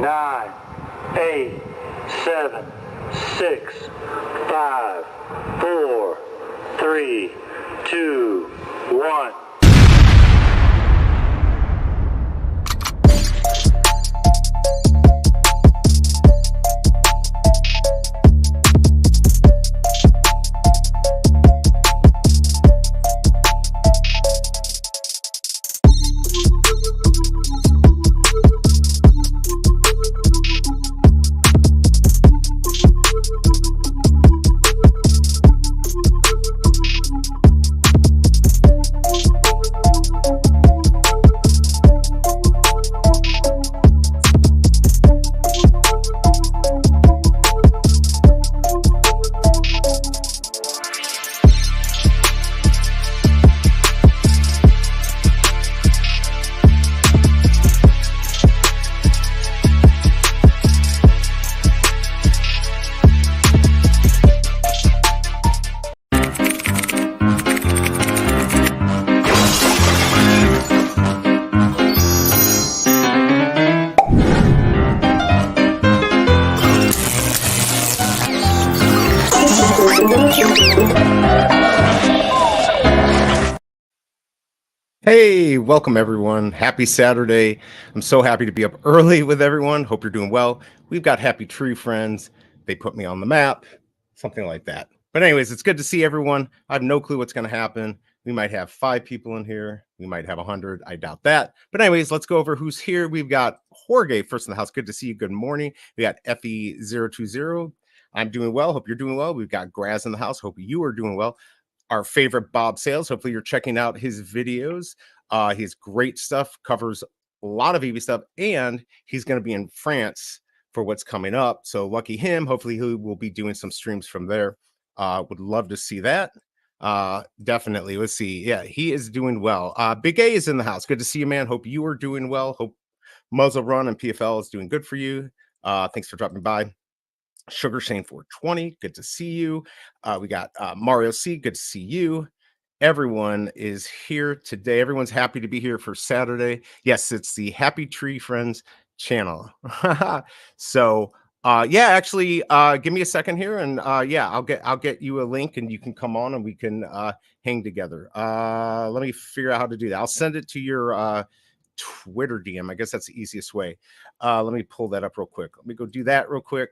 9, 8, 7, 6, 5, 4, 3, 2, 1. Hey, welcome everyone. Happy Saturday. I'm so happy to be up early with everyone. Hope you're doing well. We've got happy tree friends. They put me on the map, something like that. But anyways, it's good to see everyone. I have no clue what's going to happen. We might have 5 people in here. We might have 100. I doubt that. But anyways, let's go over who's here. We've got Jorge first in the house. Good to see you. Good morning. We got FE020. I'm doing well. Hope you're doing well. We've got Graz in the house. Hope you are doing well. Our favorite Bob Sales. Hopefully you're checking out his videos. His great stuff, covers a lot of EV stuff, and he's going to be in France for what's coming up. So lucky him. Hopefully he will be doing some streams from there. Would love to see that. Definitely. Let's see. Yeah, he is doing well. Big A is in the house. Good to see you, man. Hope you are doing well. Hope Muzzle Run and PFL is doing good for you. Thanks for dropping by. Sugar Shane 420, good to see you. We got Mario C, good to see you. Everyone is here today. Everyone's happy to be here for Saturday. Yes, it's the Happy Tree Friends channel. So yeah, actually give me a second here, and yeah, I'll get you a link and you can come on and we can hang together. Let me figure out how to do that. I'll send it to your Twitter DM. I guess that's the easiest way. Let me pull that up real quick. Let me go do that real quick.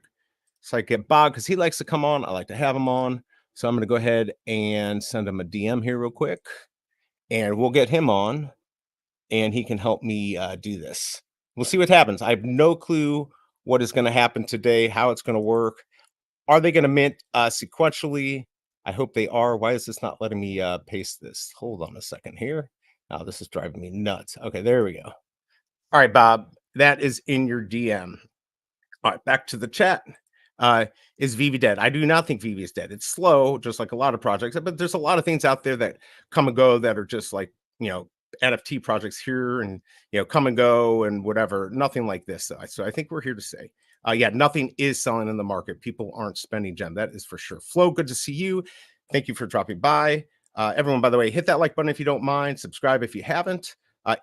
So I get Bob because he likes to come on. I like to have him on. So I'm going to go ahead and send him a DM here real quick. And we'll get him on. And he can help me do this. We'll see what happens. I have no clue what is going to happen today, how it's going to work. Are they going to mint sequentially? I hope they are. Why is this not letting me paste this? Hold on a second here. Now this is driving me nuts. Okay, there we go. All right, Bob. That is in your DM. All right, back to the chat. Is Vivi dead? I do not think Vivi is dead. It's slow, just like a lot of projects, but there's a lot of things out there that come and go that are just like, you know, NFT projects here and, you know, come and go and whatever. Nothing like this. So I think we're here to say, yeah, nothing is selling in the market. People aren't spending gem. That is for sure. Flo, good to see you. Thank you for dropping by. Everyone, by the way, hit that like button if you don't mind. Subscribe if you haven't.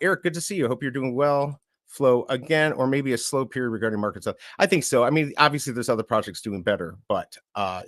Eric, good to see you. Hope you're doing well. Flow again, or maybe a slow period regarding market stuff. I think so. I mean, obviously there's other projects doing better, but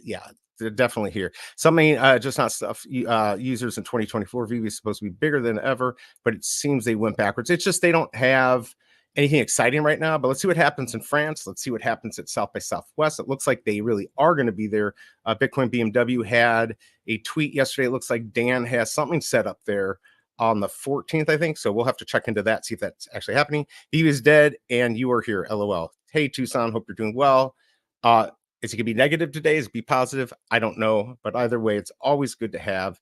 yeah, they're definitely here. Something just not stuff users in 2024. VV is supposed to be bigger than ever, but it seems they went backwards. It's just they don't have anything exciting right now, but let's see what happens in France. Let's see what happens at South by Southwest. It looks like they really are going to be there. Bitcoin BMW had a tweet yesterday. It looks like Dan has something set up there on the 14th, I think. So we'll have to check into that, see if that's actually happening. He is dead and you are here. LOL. Hey, Tucson, hope you're doing well. Is it gonna be negative today? Is it be positive? I don't know. But either way, it's always good to have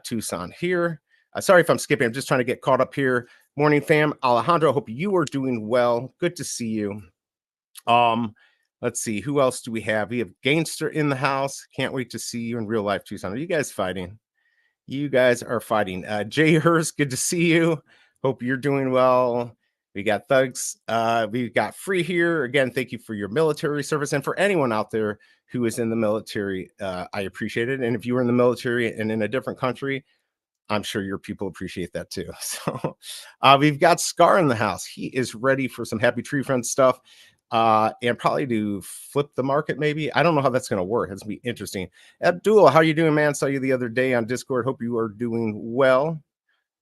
Tucson here. Sorry if I'm skipping. I'm just trying to get caught up here. Morning, fam. Alejandro, hope you are doing well. Good to see you. Let's see. Who else do we have? We have Gainster in the house. Can't wait to see you in real life, Tucson. Are you guys fighting? You guys are fighting. Jay Hurst, good to see you. Hope you're doing well. We got Thugs. We got Free here. Again, thank you for your military service. And for anyone out there who is in the military, I appreciate it. And if you were in the military and in a different country, I'm sure your people appreciate that too. So we've got Scar in the house. He is ready for some Happy Tree Friends stuff. and probably to flip the market. Maybe I don't know how that's going to work. It's gonna be interesting. Abdul, how you doing, man? Saw you the other day on Discord. Hope you are doing well.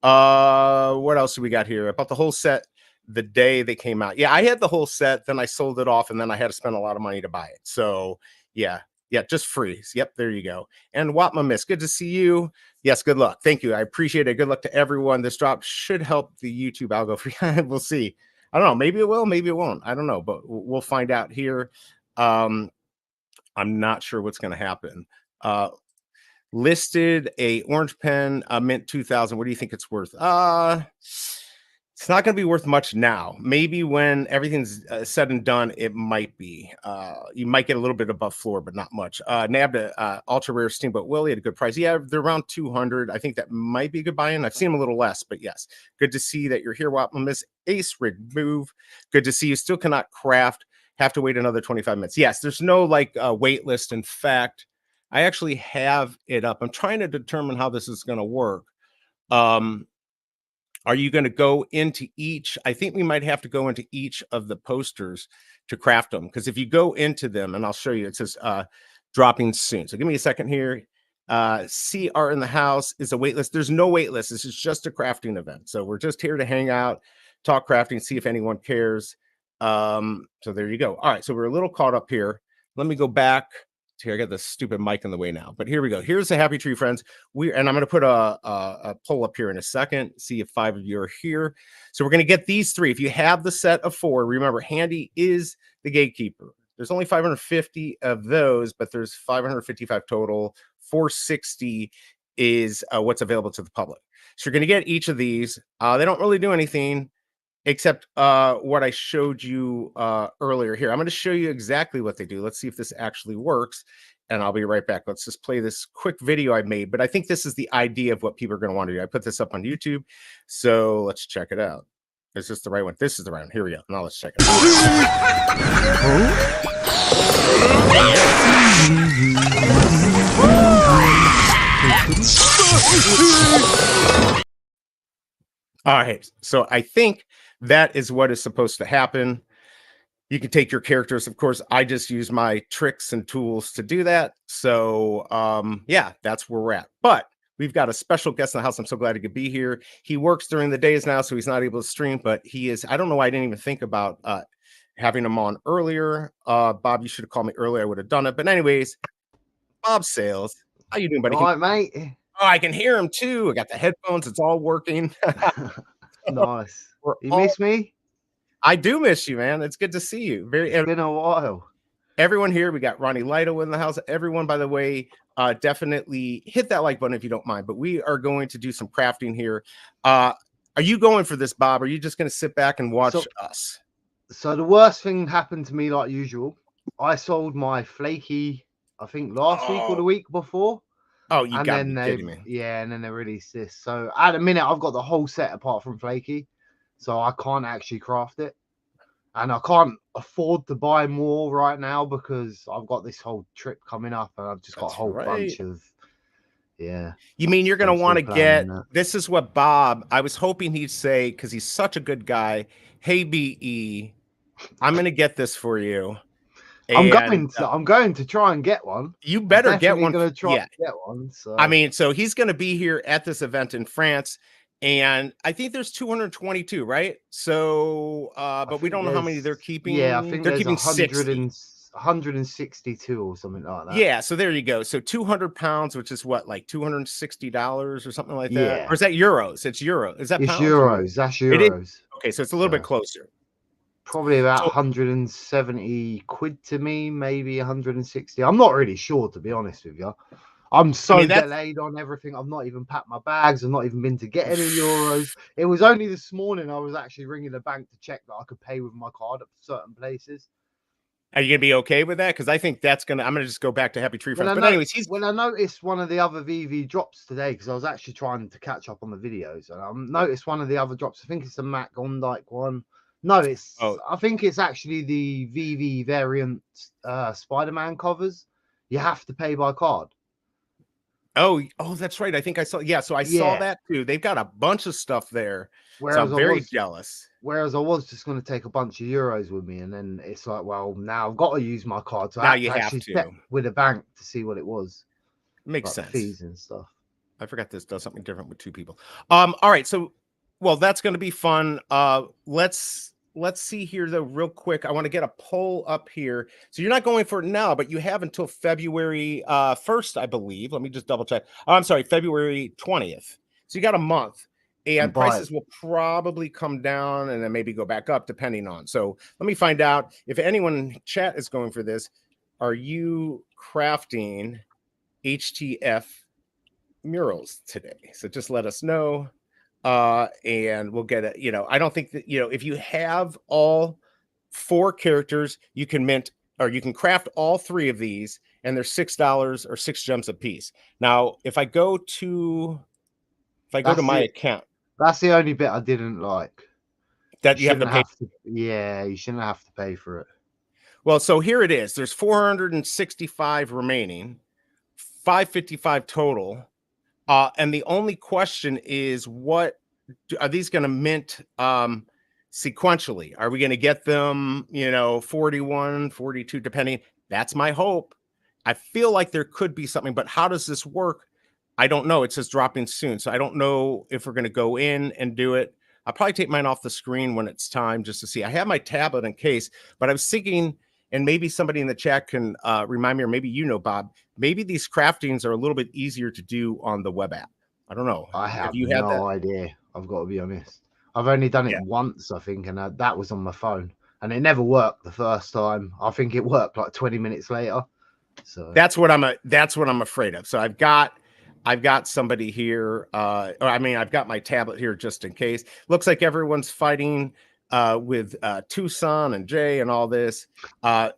What else do we got here? About the whole set the day they came out. Yeah, I had the whole set, then I sold it off, and then I had to spend a lot of money to buy it. So yeah, just freeze. Yep, there you go. And Watma Miss, good to see you. Yes, good luck. Thank you. I appreciate it. Good luck to everyone. This drop should help the YouTube algo for you. We'll see. I don't know. Maybe it will, maybe it won't. I don't know, but we'll find out here. I'm not sure what's going to happen. Listed a orange pen, mint 2000. What do you think it's worth? It's not going to be worth much now. Maybe when everything's said and done, it might be. You might get a little bit above floor, but not much. Nabbed a ultra rare Steamboat Willie at a good price. Yeah, they're around 200. I think that might be a good buy-in. I've seen them a little less, but yes, good to see that you're here. Wapma Miss Ace Rig Move. Good to see you. Still cannot craft. Have to wait another 25 minutes. Yes, there's no like wait list. In fact, I actually have it up. I'm trying to determine how this is going to work. Are you going to go into each? I think we might have to go into each of the posters to craft them. Because if you go into them, and I'll show you, it says dropping soon. So give me a second here. CR in the house is a wait list. There's no wait list. This is just a crafting event. So we're just here to hang out, talk crafting, see if anyone cares. So there you go. All right. So we're a little caught up here. Let me go back. Here, I got this stupid mic in the way now, but here we go. Here's the Happy Tree friends. And I'm going to put a poll up here in a second, see if 5 of you are here. So we're going to get these 3. If you have the set of 4, remember, Handy is the gatekeeper. There's only 550 of those, but there's 555 total. 460 is what's available to the public. So you're going to get each of these. They don't really do anything except what I showed you earlier here. I'm going to show you exactly what they do. Let's see if this actually works, and I'll be right back. Let's just play this quick video I made, but I think this is the idea of what people are going to want to do. I put this up on YouTube, so let's check it out. Is this the right one? This is the right one. Here we go. Now let's check it out. All right, so I think that is what is supposed to happen. You can take your characters. Of course, I just use my tricks and tools to do that. So yeah, that's where we're at. But we've got a special guest in the house. I'm so glad he could be here. He works during the days now, so he's not able to stream, but he is. I don't know why I didn't even think about having him on earlier. Bob, you should have called me earlier. I would have done it. But anyways, Bob Sales, how you doing, buddy? All right, mate. Oh, I can hear him too. I got the headphones. It's all working. Nice. You miss me? I do miss you, man. It's good to see you. It's been a while. Everyone here, we got Ronnie Lido in the house. Everyone, by the way, definitely hit that like button if you don't mind. But we are going to do some crafting here. Are you going for this, Bob? Or are you just going to sit back and watch us? So the worst thing happened to me like usual. I sold my flaky, I think last week or the week before. Oh, you got to be kidding me. Yeah, and then they released this. So at the minute, I've got the whole set apart from flaky. So I can't actually craft it. And I can't afford to buy more right now because I've got this whole trip coming up and I've just got a whole bunch of, yeah. You mean you're going to want to get, this is what Bob, I was hoping he'd say, because he's such a good guy. Hey, BE, I'm going to get this for you. I'm going to try and get one. You better get one. Going to try and get one. So. I mean, so he's going to be here at this event in France. And I think there's 222, right? So, but we don't know how many they're keeping. Yeah, I think they're keeping 162 or something like that. Yeah, so there you go. So 200 pounds, which is what, like $260 or something like that? Or is that euros? It's euro. Is that pounds? Euros. That's euros. Okay, so it's a little bit closer. Probably about 170 quid to me, maybe 160. I'm not really sure, to be honest with you. I'm so delayed on everything. I've not even packed my bags. I've not even been to get any euros. It was only this morning I was actually ringing the bank to check that I could pay with my card at certain places. Are you going to be okay with that? Because I think that's going to... I'm going to just go back to Happy Tree Friends. But anyways, when I noticed one of the other VV drops today, because I was actually trying to catch up on the videos, and I noticed one of the other drops. I think it's a Matt Gondike one. No, it's... I think it's actually the VV variant Spider-Man covers. You have to pay by card. Oh, that's right. I think I saw. Yeah, so I saw Yeah. that too. They've got a bunch of stuff there, so Whereas I'm I very was jealous. Whereas I was just going to take a bunch of euros with me, and then it's like, well, now I've got to use my card, so I Now had you to have actually check to. with a bank to see what it was, Makes like the sense. fees and stuff. I forgot this does something different with two people. All right, so well, that's going to be fun. Let's see here though, real quick. I want to get a poll up here. So you're not going for it now, but you have until February 1st, I believe. Let me just double check. Oh, I'm sorry, February 20th. So you got a month. And prices will probably come down and then maybe go back up depending on. So let me find out if anyone in chat is going for this. Are you crafting HTF murals today? So just let us know, and we'll get it. I don't think that, if you have all 4 characters, you can mint, or you can craft all 3 of these, and they're $6 or 6 gems a piece. Now if I go to my account, That's the only bit I didn't like. that you have to pay. Yeah, you shouldn't have to pay for it. Well, so here it is. There's 465 remaining, 555 total. And the only question is, what are these going to mint sequentially? Are we going to get them, 41, 42, depending? That's my hope. I feel like there could be something, but how does this work? I don't know. It says dropping soon. So I don't know if we're going to go in and do it. I'll probably take mine off the screen when it's time just to see. I have my tablet in case, but I was thinking, and maybe somebody in the chat can remind me, or maybe Bob, maybe these craftings are a little bit easier to do on the web app. I don't know. I have you had no that? idea. I've got to be honest. I've only done it once, I think, and that was on my phone, and it never worked the first time. I think it worked like 20 minutes later. So that's what I'm afraid of. So I've got somebody here. I've got my tablet here just in case. Looks like everyone's fighting with Tucson and Jay and all this.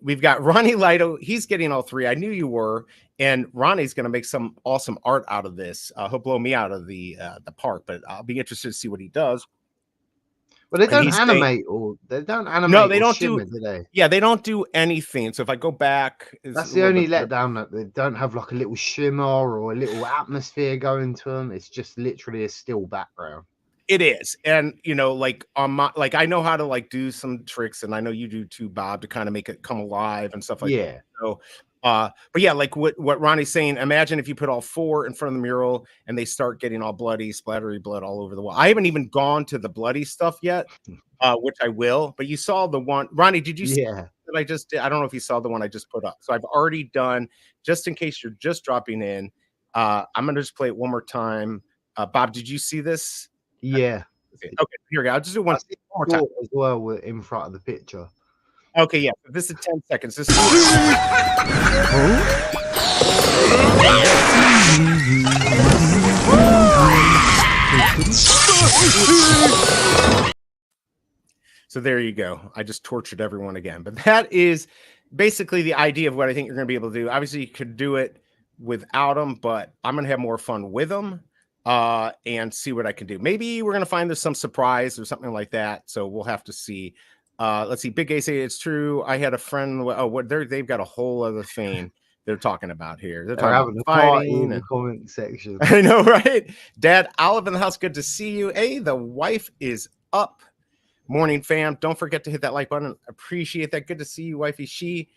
We've got Ronnie Lido. He's getting all 3. I knew you were. And Ronnie's going to make some awesome art out of this. He'll blow me out of the park, but I'll be interested to see what he does. Well, they don't animate, No, they don't shimmer, do they? Yeah, they don't do anything. So if I go back, that's the only letdown, that they don't have like a little shimmer or a little atmosphere going to them. It's just literally a still background. It is. And like on my, like, I know how to like do some tricks, and I know you do too, Bob, to kind of make it come alive and stuff like that. So but yeah, like what Ronnie's saying, imagine if you put all 4 in front of the mural and they start getting all bloody, splattery blood all over the wall. I haven't even gone to the bloody stuff yet, which I will. But you saw the one, Ronnie, did you see that I just did? I don't know if you saw the one I just put up. So I've already done, just in case you're just dropping in, I'm gonna just play it one more time. Bob, did you see this? Yeah. Okay, here we go. I'll just do one more time as well in front of the picture. Okay, yeah. This is 10 seconds. This is so there you go. I just tortured everyone again. But that is basically the idea of what I think you're going to be able to do. Obviously, you could do it without them, but I'm going to have more fun with them and see what I can do. Maybe we're going to find there's some surprise or something like that. So we'll have to see. Let's see. Big A say it's true. I had a friend. They've got a whole other thing they're talking about here. They're talking about fighting in the comment section. I know, right? Dad, Olive in the house. Good to see you. Hey, the wife is up. Morning, fam. Don't forget to hit that like button. Appreciate that. Good to see you, wifey.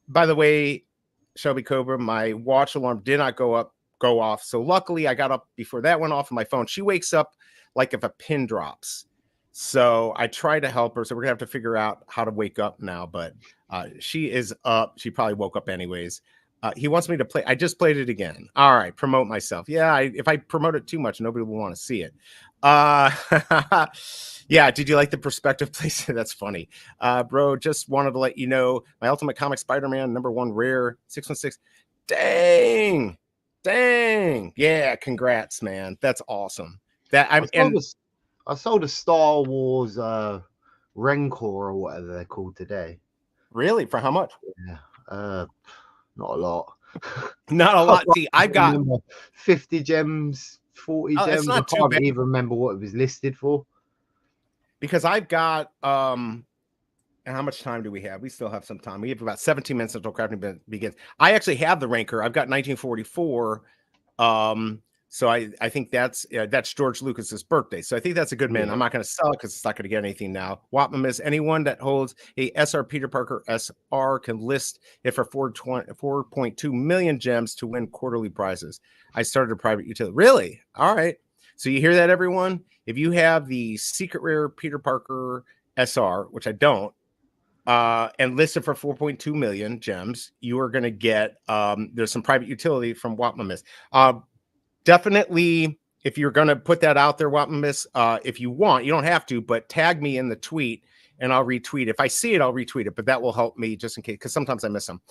By the way, Shelby Cobra, my watch alarm did not go off. So luckily I got up before that went off on my phone. She wakes up like if a pin drops. So I try to help her. So we're gonna have to figure out how to wake up now, but she is up. She probably woke up anyways. He wants me to play. I just played it again. All right, promote myself. Yeah, if I promote it too much, nobody will want to see it. Yeah, did you like the perspective place? That's funny. Bro, just wanted to let you know my Ultimate Comic Spider-Man #1 rare 616. Dang. Yeah, congrats, man. That's awesome. I sold a Star Wars Rancor or whatever they're called today. Really? For how much? Yeah. Not a lot. Not a lot. See, I've got 50 gems, 40 gems. I can't even remember what it was listed for. Because I've got and how much time do we have? We still have some time. We have about 17 minutes until crafting begins. I actually have the Rancor. I've got 1944. So I think that's George Lucas's birthday. So I think that's a good man. Yeah. I'm not going to sell it because it's not going to get anything now. Wapman is anyone that holds a SR Peter Parker SR can list it for 4.2 million gems to win quarterly prizes. I started a private utility. Really? All right. So you hear that, everyone? If you have the secret rare Peter Parker SR, which I don't, and listed for 4.2 million gems, you are going to get there's some private utility from Wapman. Definitely, if you're going to put that out there, Wapman, if you want, you don't have to, but tag me in the tweet and I'll retweet. If I see it, I'll retweet it, but that will help me just in case, because sometimes I miss them.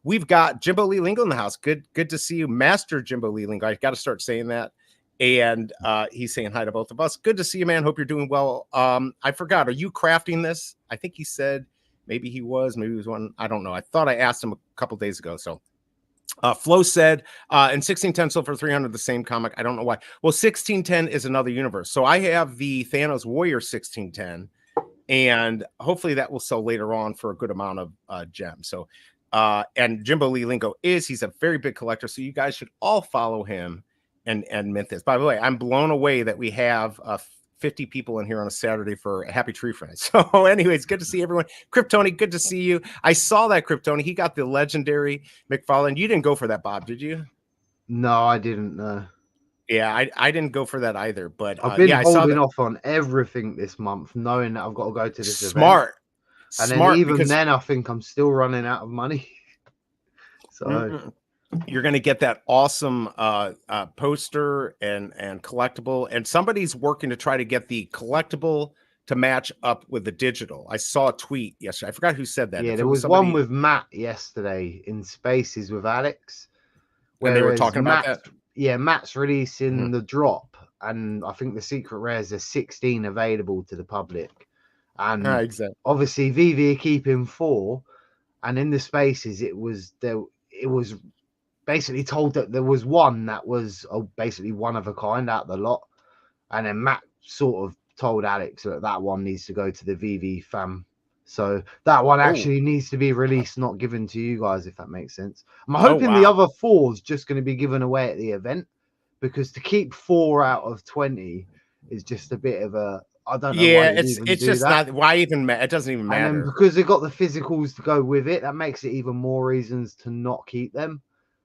We've got Jimbo Lee Lingo in the house. Good to see you, Master Jimbo Lee Lingo. I got to start saying that. And he's saying hi to both of us. Good to see you, man. Hope you're doing well. I forgot. Are you crafting this? I think he said maybe he was one. I don't know. I thought I asked him a couple days ago. So Flo said, and 1610 sold for 300, the same comic. I don't know why. Well, 1610 is another universe. So I have the Thanos Warrior 1610, and hopefully that will sell later on for a good amount of gems. So, and Jimbo Lee Lingo he's a very big collector. So you guys should all follow him and mint this. By the way, I'm blown away that we have 50 people in here on a Saturday for a Happy Tree Friends. So anyways, good to see everyone. Kryptoni, good to see you. I saw that Kryptoni. He got the legendary McFarlane. You didn't go for that, Bob, did you? No, I didn't know. Yeah, I didn't go for that either. But I've been holding off on everything this month, knowing that I've got to go to this smart. event. And then even then, I think I'm still running out of money. So you're going to get that awesome poster and collectible, and somebody's working to try to get the collectible to match up with the digital. I saw a tweet yesterday. I forgot who said that. Yeah, there was one with Matt yesterday in Spaces with Alex, where they were talking about that. Yeah, Matt's releasing the drop, and I think the secret rares are 16 available to the public. And exactly. Obviously, VV are keeping 4, and in the Spaces, it was basically told that there was one that was basically one of a kind out of the lot, and then Matt sort of told Alex that one needs to go to the VV fam. So that one actually needs to be released, not given to you guys, if that makes sense. I'm hoping the other 4 is just going to be given away at the event, because to keep 4 out of 20 is just a bit of a, I don't know. Yeah, it's just that. Not why even it doesn't even matter. And then because they got the physicals to go with it, that makes it even more reasons to not keep them.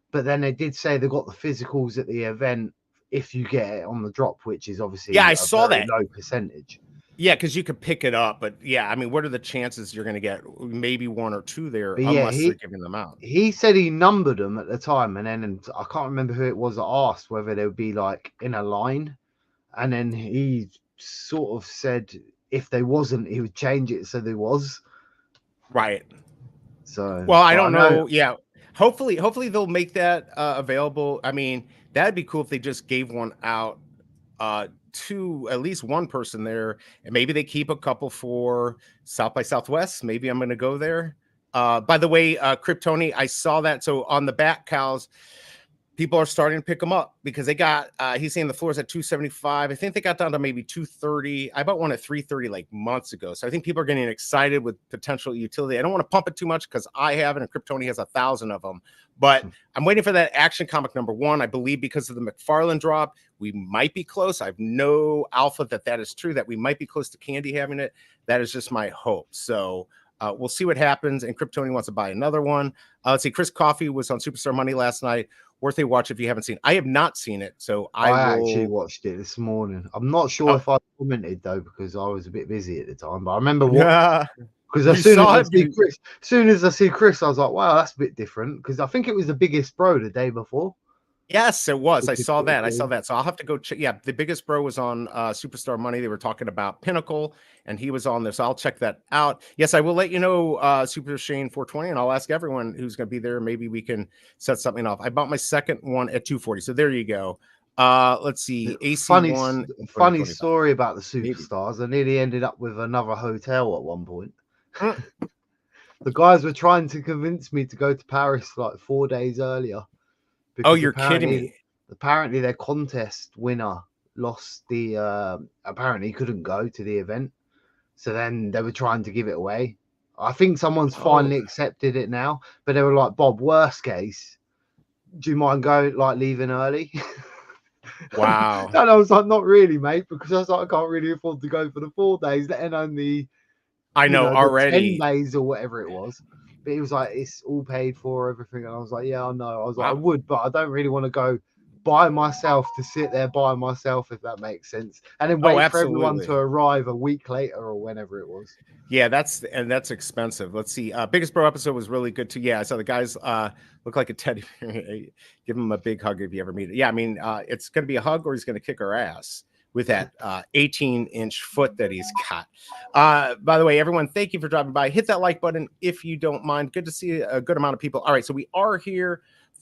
But then they did say they got the physicals at the event if you get it on the drop, which is obviously I saw that low percentage. Yeah, because you could pick it up, but yeah, I mean, what are the chances you're going to get maybe 1 or 2 there, unless they're giving them out? He said he numbered them at the time, and I can't remember who it was that asked whether they would be like in a line, and then he sort of said if they wasn't, he would change it so there was. Right. So well, I don't know. Yeah, hopefully they'll make that available. I mean, that'd be cool if they just gave one out to at least one person there, and maybe they keep a couple for South by Southwest. Maybe I'm going to go there. By the way, Kryptoni, I saw that. So on the back cows, people are starting to pick them up because they got, he's saying the floor's at 275. I think they got down to maybe 230. I bought one at 330 like months ago. So I think people are getting excited with potential utility. I don't want to pump it too much because I have it and Kryptoni has 1,000 of them. But I'm waiting for that Action Comic #1. I believe because of the McFarlane drop, we might be close. I have no alpha that is true, that we might be close to Candy having it. That is just my hope. So we'll see what happens. And Kryptoni wants to buy another one. Let's see. Chris Coffey was on Superstar Money last night. Worth a watch if you haven't seen. I have not seen it, so I actually watched it this morning. I'm not sure if I commented though because I was a bit busy at the time. But I remember what because as soon as I see Chris, I was like, "Wow, that's a bit different." Because I think it was the biggest bro the day before. Yes, it was. I saw that. So I'll have to go check. Yeah, the biggest bro was on Superstar Money. They were talking about Pinnacle, and he was on there. So I'll check that out. Yes, I will let you know, Super Shane 420, and I'll ask everyone who's going to be there. Maybe we can set something off. I bought my second one at 240. So there you go. Let's see. AC1. Funny story about the Superstars. I nearly ended up with another hotel at one point. The guys were trying to convince me to go to Paris like 4 days earlier. Oh, you're kidding me. Apparently their contest winner lost the apparently couldn't go to the event. So then they were trying to give it away. I think someone's finally accepted it now. But they were like, Bob, worst case, do you mind leaving early? Wow. And I was like, not really, mate, because I was like, I can't really afford to go for the 4 days, let alone the I know the 10 already. days or whatever it was. But he was like, it's all paid for, everything. And I was like, yeah, I know. I was like, I Wow. would, but I don't really want to go by myself to sit there by myself, if that makes sense. And then wait for everyone to Absolutely. arrive a week later or whenever it was. Yeah, that's expensive. Let's see. Biggest Bro episode was really good too. Yeah, I saw the guys look like a teddy bear. Give him a big hug if you ever meet it. Yeah, I mean, it's going to be a hug or he's going to kick our ass with that 18-inch foot that he's got. By the way, everyone, thank you for dropping by. Hit that like button if you don't mind. Good to see a good amount of people. All right, so we are here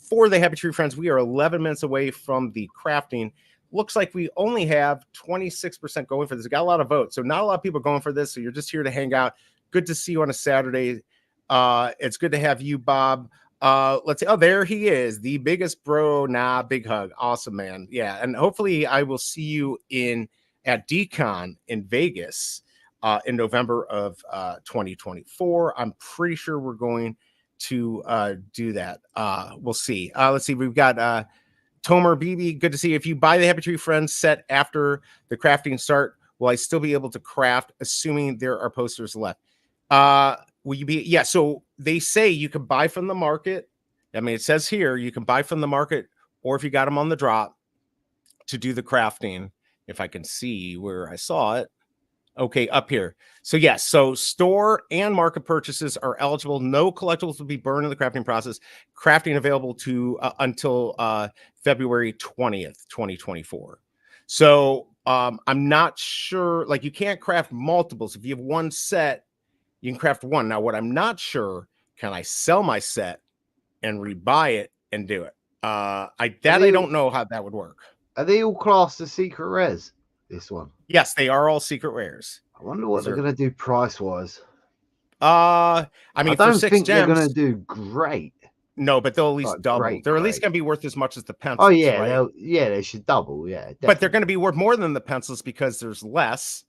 for the Happy Tree Friends. We are 11 minutes away from the crafting. Looks like we only have 26% going for this. We got a lot of votes, so not a lot of people going for this. So you're just here to hang out. Good to see you on a Saturday. It's good to have you, Bob. Let's see. Oh, there he is, the biggest bro. Nah, big hug. Awesome, man. Yeah, and hopefully I will see you at DCon in Vegas in November of 2024. I'm pretty sure we're going to do that. We'll see. Let's see. We've got Tomer BB, good to see you. If you buy the Happy Tree Friends set after the crafting start, will I still be able to craft, assuming there are posters left? Will you be? Yeah, so they say you can buy from the market. I mean, it says here you can buy from the market, or if you got them on the drop to do the crafting. If I can see where I saw it. Okay, up here. So yes, so store and market purchases are eligible. No collectibles will be burned in the crafting process. Crafting available to until February 20th, 2024. So I'm not sure, like you can't craft multiples. If you have one set, you can craft one. Now, what I'm not sure, can I sell my set and rebuy it and do it? I don't know how that would work. Are they all classed as secret rares? This one? Yes, they are all secret rares. I wonder what they're going to do price wise. I mean, I don't for 6 think gems, they're going to do great. No, but they'll at least double. Great, they're at least going to be worth as much as the pencils. Oh yeah, right? they should double. Yeah, definitely. But they're going to be worth more than the pencils because there's less,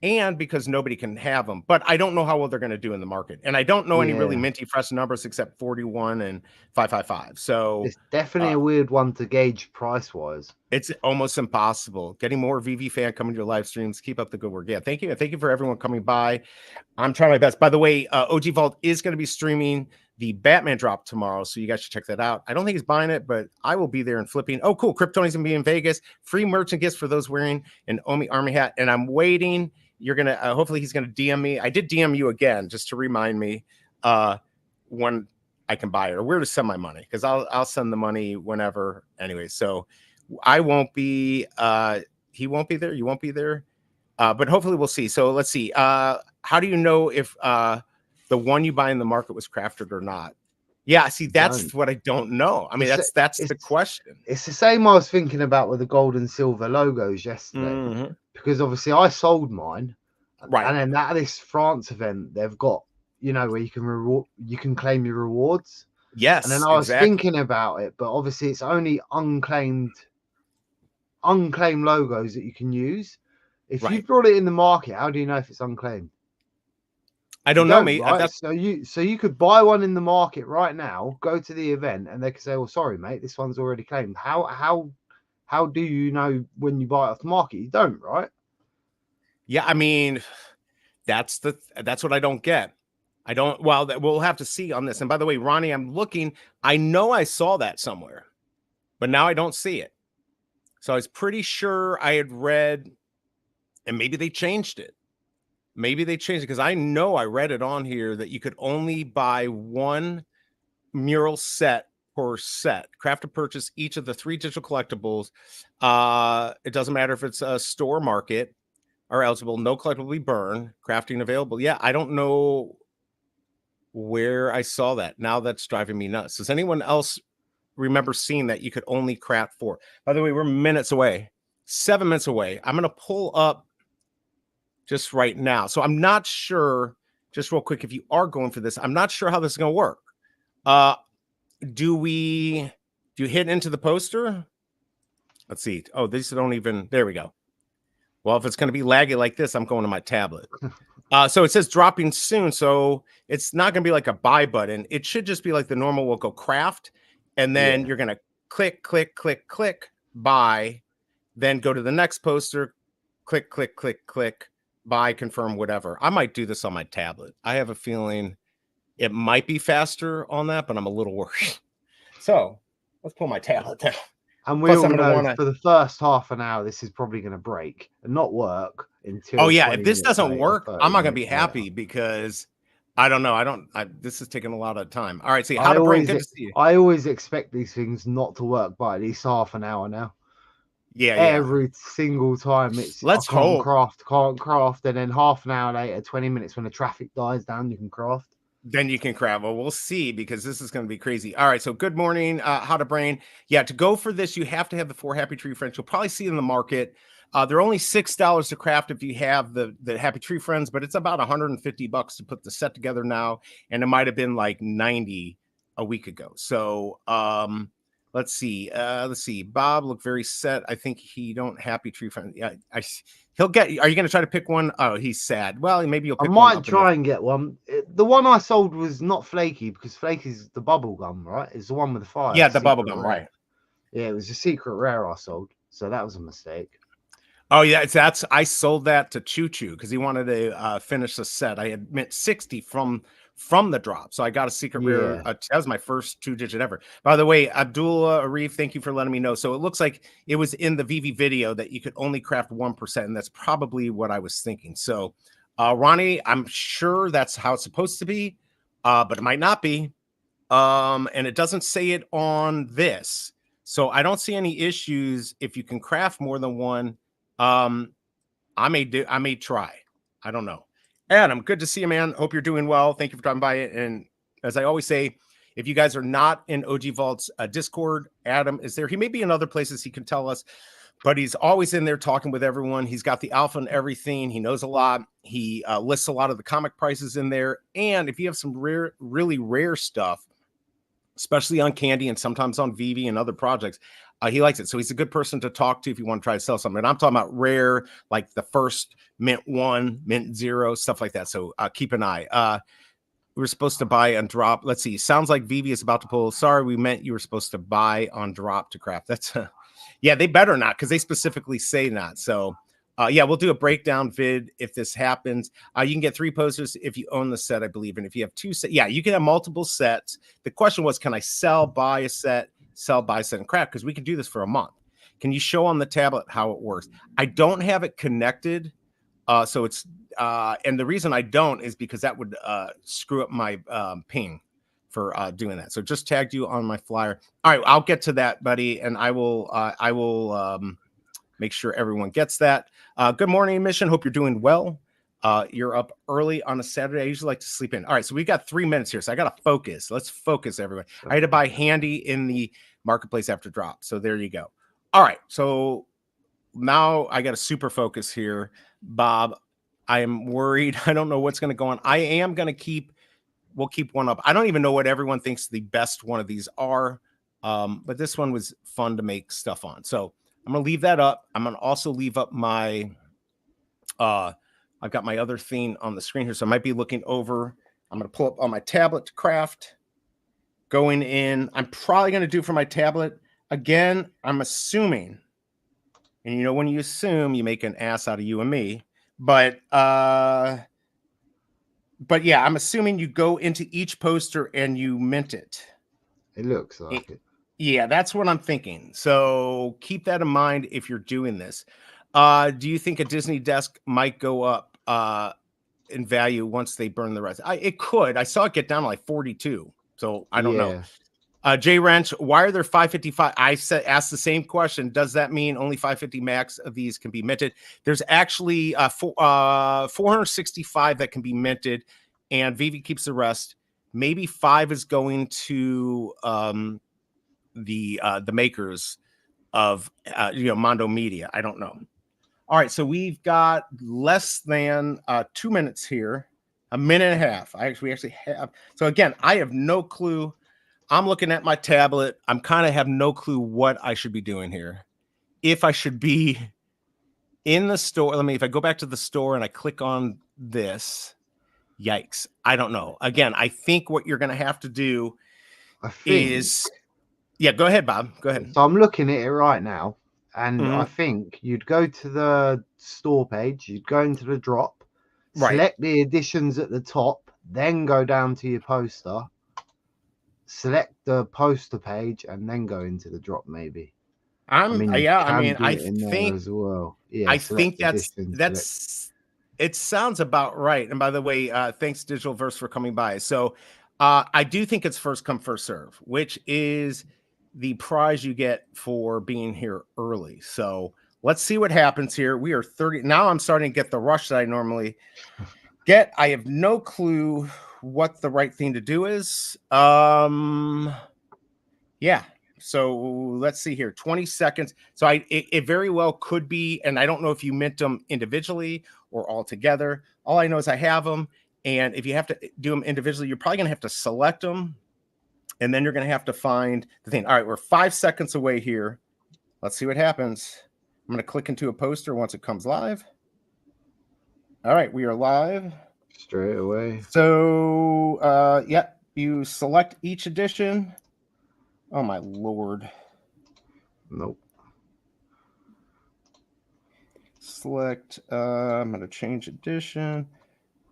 and because nobody can have them. But I don't know how well they're going to do in the market, and I don't know any really minty fresh numbers except 41 and 555. So it's definitely a weird one to gauge price wise. It's almost impossible. Getting more VV fan coming to your live streams. Keep up the good work. Yeah, thank you, and thank you for everyone coming by. I'm trying my best. By the way, OG Vault is going to be streaming the Batman drop tomorrow, so you guys should check that out. I don't think he's buying it, but I will be there and flipping. Oh, cool. Kryptoni's going to be in Vegas. Free merchant gifts for those wearing an Omi Army hat. And I'm waiting. You're going to, hopefully he's going to DM me. I did DM you again, just to remind me when I can buy it or where to send my money, because I'll send the money whenever anyway. So I won't be, he won't be there. You won't be there. But hopefully we'll see. So let's see. How do you know if the one you buy in the market was crafted or not? Yeah, see, that's what I don't know. I mean, that's the question. It's the same I was thinking about with the gold and silver logos yesterday, because obviously I sold mine, right? And then at this France event, they've got, you know, where you can claim your rewards. Yes, and then I was thinking about it, but obviously it's only unclaimed logos that you can use. If you brought it in the market, how do you know if it's unclaimed? I don't know, mate. Right? So you could buy one in the market right now, go to the event, and they could say, "Well, sorry, mate, this one's already claimed." How do you know when you buy it off the market? You don't, right? Yeah, I mean, that's what I don't get. I don't. Well, we'll have to see on this. And by the way, Ronnie, I'm looking. I know I saw that somewhere, but now I don't see it. So I was pretty sure I had read, and maybe they changed it. Maybe they changed it, because I know I read it on here that you could only buy one mural set per set. Craft to purchase each of the 3 digital collectibles. It doesn't matter if it's a store market, are eligible. No collectible will be burned. Crafting available. Yeah, I don't know where I saw that. Now that's driving me nuts. Does anyone else remember seeing that you could only craft 4? By the way, we're minutes away. 7 minutes away. I'm going to pull up just right now. So I'm not sure, just real quick, if you are going for this, I'm not sure how this is going to work. Do you hit into the poster? Let's see. Oh, these don't even, there we go. Well, if it's going to be laggy like this, I'm going to my tablet. So it says dropping soon. So it's not going to be like a buy button. It should just be like the normal, we'll go craft. And then you're going to click, click, click, click, buy, then go to the next poster, click, click, click, click, buy, confirm, whatever. I might do this on my tablet. I have a feeling it might be faster on that, but I'm a little worried. So let's pull my tablet down. And we Plus, all I'm going to know want to. for the first half an hour, this is probably going to break and not work until. Oh, yeah. 20 If this minutes doesn't later, work, 30 I'm not going to be minutes later. happy because I don't know. This is taking a lot of time. All right. See, I how to bring. Good to see you. I always expect these things not to work by at least half an hour now. Yeah. Every single time it's Let's I can't hope. craft, and then half an hour later, 20 minutes when the traffic dies down, you can craft. Then you can craft. Well, we'll see because this is going to be crazy. All right. So good morning, How to Brain. Yeah, to go for this, you have to have the 4 Happy Tree Friends. You'll probably see in the market. They're only $6 to craft if you have the Happy Tree Friends, but it's about $150 to put the set together now. And it might have been like 90 a week ago. So let's see. Bob looked very set. I think he don't Happy Tree Friends. Yeah, he'll get. Are you going to try to pick one? Oh, he's sad. Well, maybe you'll pick I one might up try and get one. The one I sold was not flaky because flaky's the bubble gum, right? It's the one with the fire. Yeah, the bubble gum, right? Yeah, it was a secret rare I sold, so that was a mistake. Oh yeah, that's I sold that to Choo Choo because he wanted to finish the set. I had mint 60 from the drop, so I got a secret rare. That was my first 2-digit ever. By the way, Abdullah Arif, thank you for letting me know. So it looks like it was in the VV video that you could only craft 1%, and that's probably what I was thinking. So Ronnie, I'm sure that's how it's supposed to be, but it might not be. And it doesn't say it on this, so I don't see any issues if you can craft more than one. I may try. I don't know. Adam, good to see you, man. Hope you're doing well. Thank you for dropping by. And as I always say, if you guys are not in OG Vault's Discord, Adam is there. He may be in other places he can tell us, but he's always in there talking with everyone. He's got the alpha and everything. He knows a lot. He lists a lot of the comic prices in there. And if you have some really rare stuff, especially on Candy and sometimes on VV and other projects, he likes it. So he's a good person to talk to if you want to try to sell something. And I'm talking about rare, like the first mint 1, mint 0, stuff like that. So keep an eye. We were supposed to buy on drop. Let's see. Sounds like VV is about to pull. Sorry, we meant you were supposed to buy on drop to craft. That's yeah, they better not because they specifically say not. So yeah, we'll do a breakdown vid if this happens. You can get 3 posters if you own the set, I believe. And if you have 2 sets, yeah, you can have multiple sets. The question was, can I sell, buy a set, sell, buy a set, and craft? Because we could do this for a month. Can you show on the tablet how it works? I don't have it connected. So it's, and the reason I don't is because that would screw up my ping for doing that. So just tagged you on my flyer. All right, I'll get to that, buddy. And I will make sure everyone gets that. Good morning, Mission. Hope you're doing well. You're up early on a Saturday. I usually like to sleep in. All right, so we got 3 minutes here, so I got to focus. Let's focus, everyone. I had to buy Handy in the marketplace after drop, so there you go. All right, so now I got to super focus here, Bob. I am worried. I don't know what's going to go on. I am going to we'll keep one up. I don't even know what everyone thinks the best one of these are, but this one was fun to make stuff on. So I'm going to leave that up. I'm going to also leave up my, I've got my other thing on the screen here. So I might be looking over. I'm going to pull up on my tablet to craft. Going in. I'm probably going to do for my tablet. Again, I'm assuming, and you know, when you assume, you make an ass out of you and me. But yeah, I'm assuming you go into each poster and you mint it. It looks like it. Yeah, that's what I'm thinking. So keep that in mind if you're doing this. Do you think a Disney desk might go up in value once they burn the rest? It could. I saw it get down to like 42. So I don't know. Jay Wrench, why are there 555? I asked the same question. Does that mean only 550 max of these can be minted? There's actually 465 that can be minted, and Vivi keeps the rest. Maybe 5 is going to the makers of Mondo Media. I don't know. All right, so we've got less than 2 minutes here, a minute and a half. We actually have. So again, I have no clue. I'm looking at my tablet. I'm kind of have no clue what I should be doing here. If I should be in the store. If I go back to the store and I click on this, yikes. I don't know. Again, I think what you're going to have to do is, Yeah, go ahead, Bob. Go ahead. So I'm looking at it right now, and I Mhm. think you'd go to the store page, you'd go into the drop, Right. select the editions at the top, then go down to your poster, select the poster page, and then go into the drop. Maybe. I mean, you can do I it in there think as well. Yeah, select edition, select. it sounds about right. And by the way, thanks Digital Verse for coming by. So I do think it's first come, first serve, which is the prize you get for being here early. So let's see what happens here. We are 30. Now I'm starting to get the rush that I normally get. I have no clue what the right thing to do is. Yeah. So let's see here, 20 seconds. So it very well could be, and I don't know if you mint them individually or all together. All I know is I have them. And if you have to do them individually, you're probably going to have to select them. And then you're going to have to find the thing. All right, we're 5 seconds away here. Let's see what happens. I'm going to click into a poster once it comes live. All right, we are live. Straight away. So, yeah, you select each edition. Oh, my Lord. Nope. Select, I'm going to change edition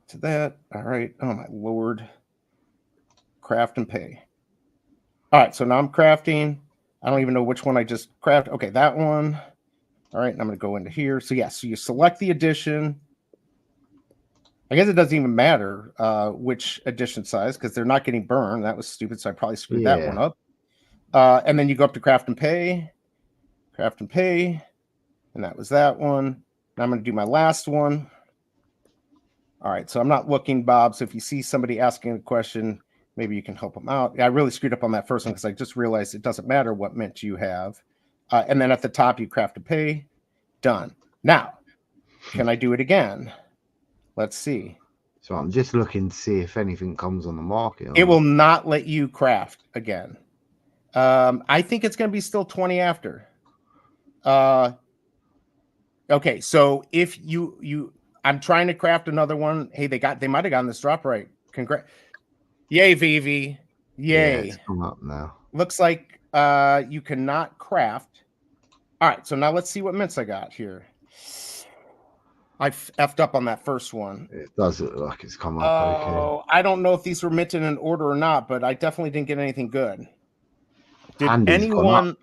to that. All right. Oh, my Lord. Craft and pay. All right. So now I'm crafting. I don't even know which one I just crafted. Okay, that one. All right. And I'm going to go into here. So, yeah, so you select the edition. I guess it doesn't even matter which edition size because they're not getting burned. That was stupid. So I probably screwed that one up. And then you go up to craft and pay. Craft and pay. And that was that one. Now I'm going to do my last one. All right, so I'm not looking, Bob. So if you see somebody asking a question, maybe you can help them out. I really screwed up on that first one because I just realized it doesn't matter what mint you have. And then at the top, you craft to pay. Done. Now, can I do it again? Let's see. So I'm just looking to see if anything comes on the market. It will not let you craft again. I think it's going to be still 20 after. Okay, so if I'm trying to craft another one. Hey, they might have gotten this drop right. Congrats. Yay, Vivi. Yay. Yeah, it's come up now. Looks like you cannot craft. All right, so now let's see what mints I got here. I effed up on that first one. It does look like it's come up. Oh, I don't know if these were minted in order or not, but I definitely didn't get anything good. Did Handy's anyone?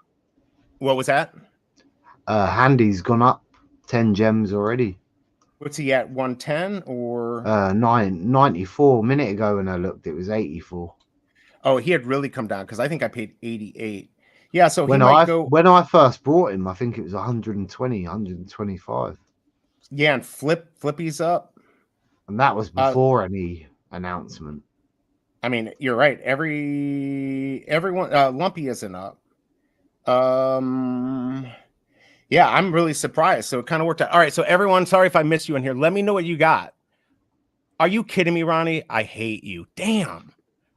What was that? Handy's gone up 10 gems already. What's he at? 110 or 94 a minute ago when I looked, it was 84. Oh, he had really come down because I think I paid 88. Yeah, so when I first brought him, I think it was 120, 125. Yeah, and Flippy's up. And that was before any announcement. I mean, you're right. Everyone Lumpy isn't up. Yeah, I'm really surprised. So it kind of worked out. All right, so everyone, sorry if I missed you in here. Let me know what you got. Are you kidding me, Ronnie? I hate you. Damn.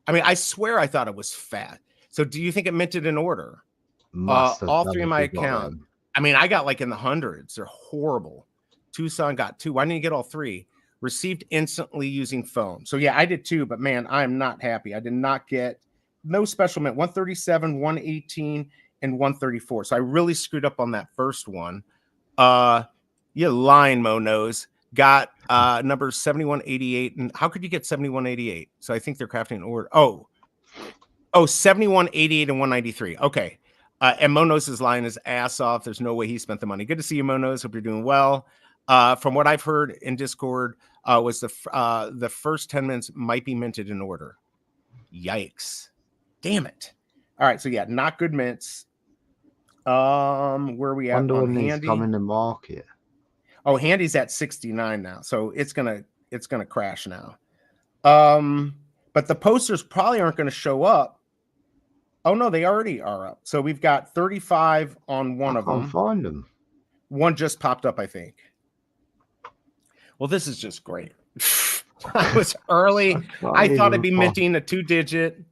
I mean, I swear I thought it was fat. So do you think it minted in order? All three of my account. I mean, I got like in the hundreds. They're horrible. Tucson got 2. Why didn't you get all 3? Received instantly using phone. So yeah, I did 2, but man, I'm not happy. I did not get no special mint. 137, 118, and 134. So I really screwed up on that first one. You lying, Mo knows. Got number 7188. And how could you get 7188? So I think they're crafting in order. Oh, 7188 and 193. Okay. And Mo knows is lying his ass off. There's no way he spent the money. Good to see you, Mo knows. Hope you're doing well. From what I've heard in Discord, was the first 10 minutes might be minted in order. Yikes. Damn it. All right. So yeah, not good mints. Where are we at? Wonder when these come in the market. Oh, Handy's at 69 now, so it's gonna crash now. But the posters probably aren't going to show up. Oh no, they already are up. So we've got 35 on one of them. I can't find them. One just popped up, I think. Well, this is just great. I was early. I thought I'd be minting a 2-digit.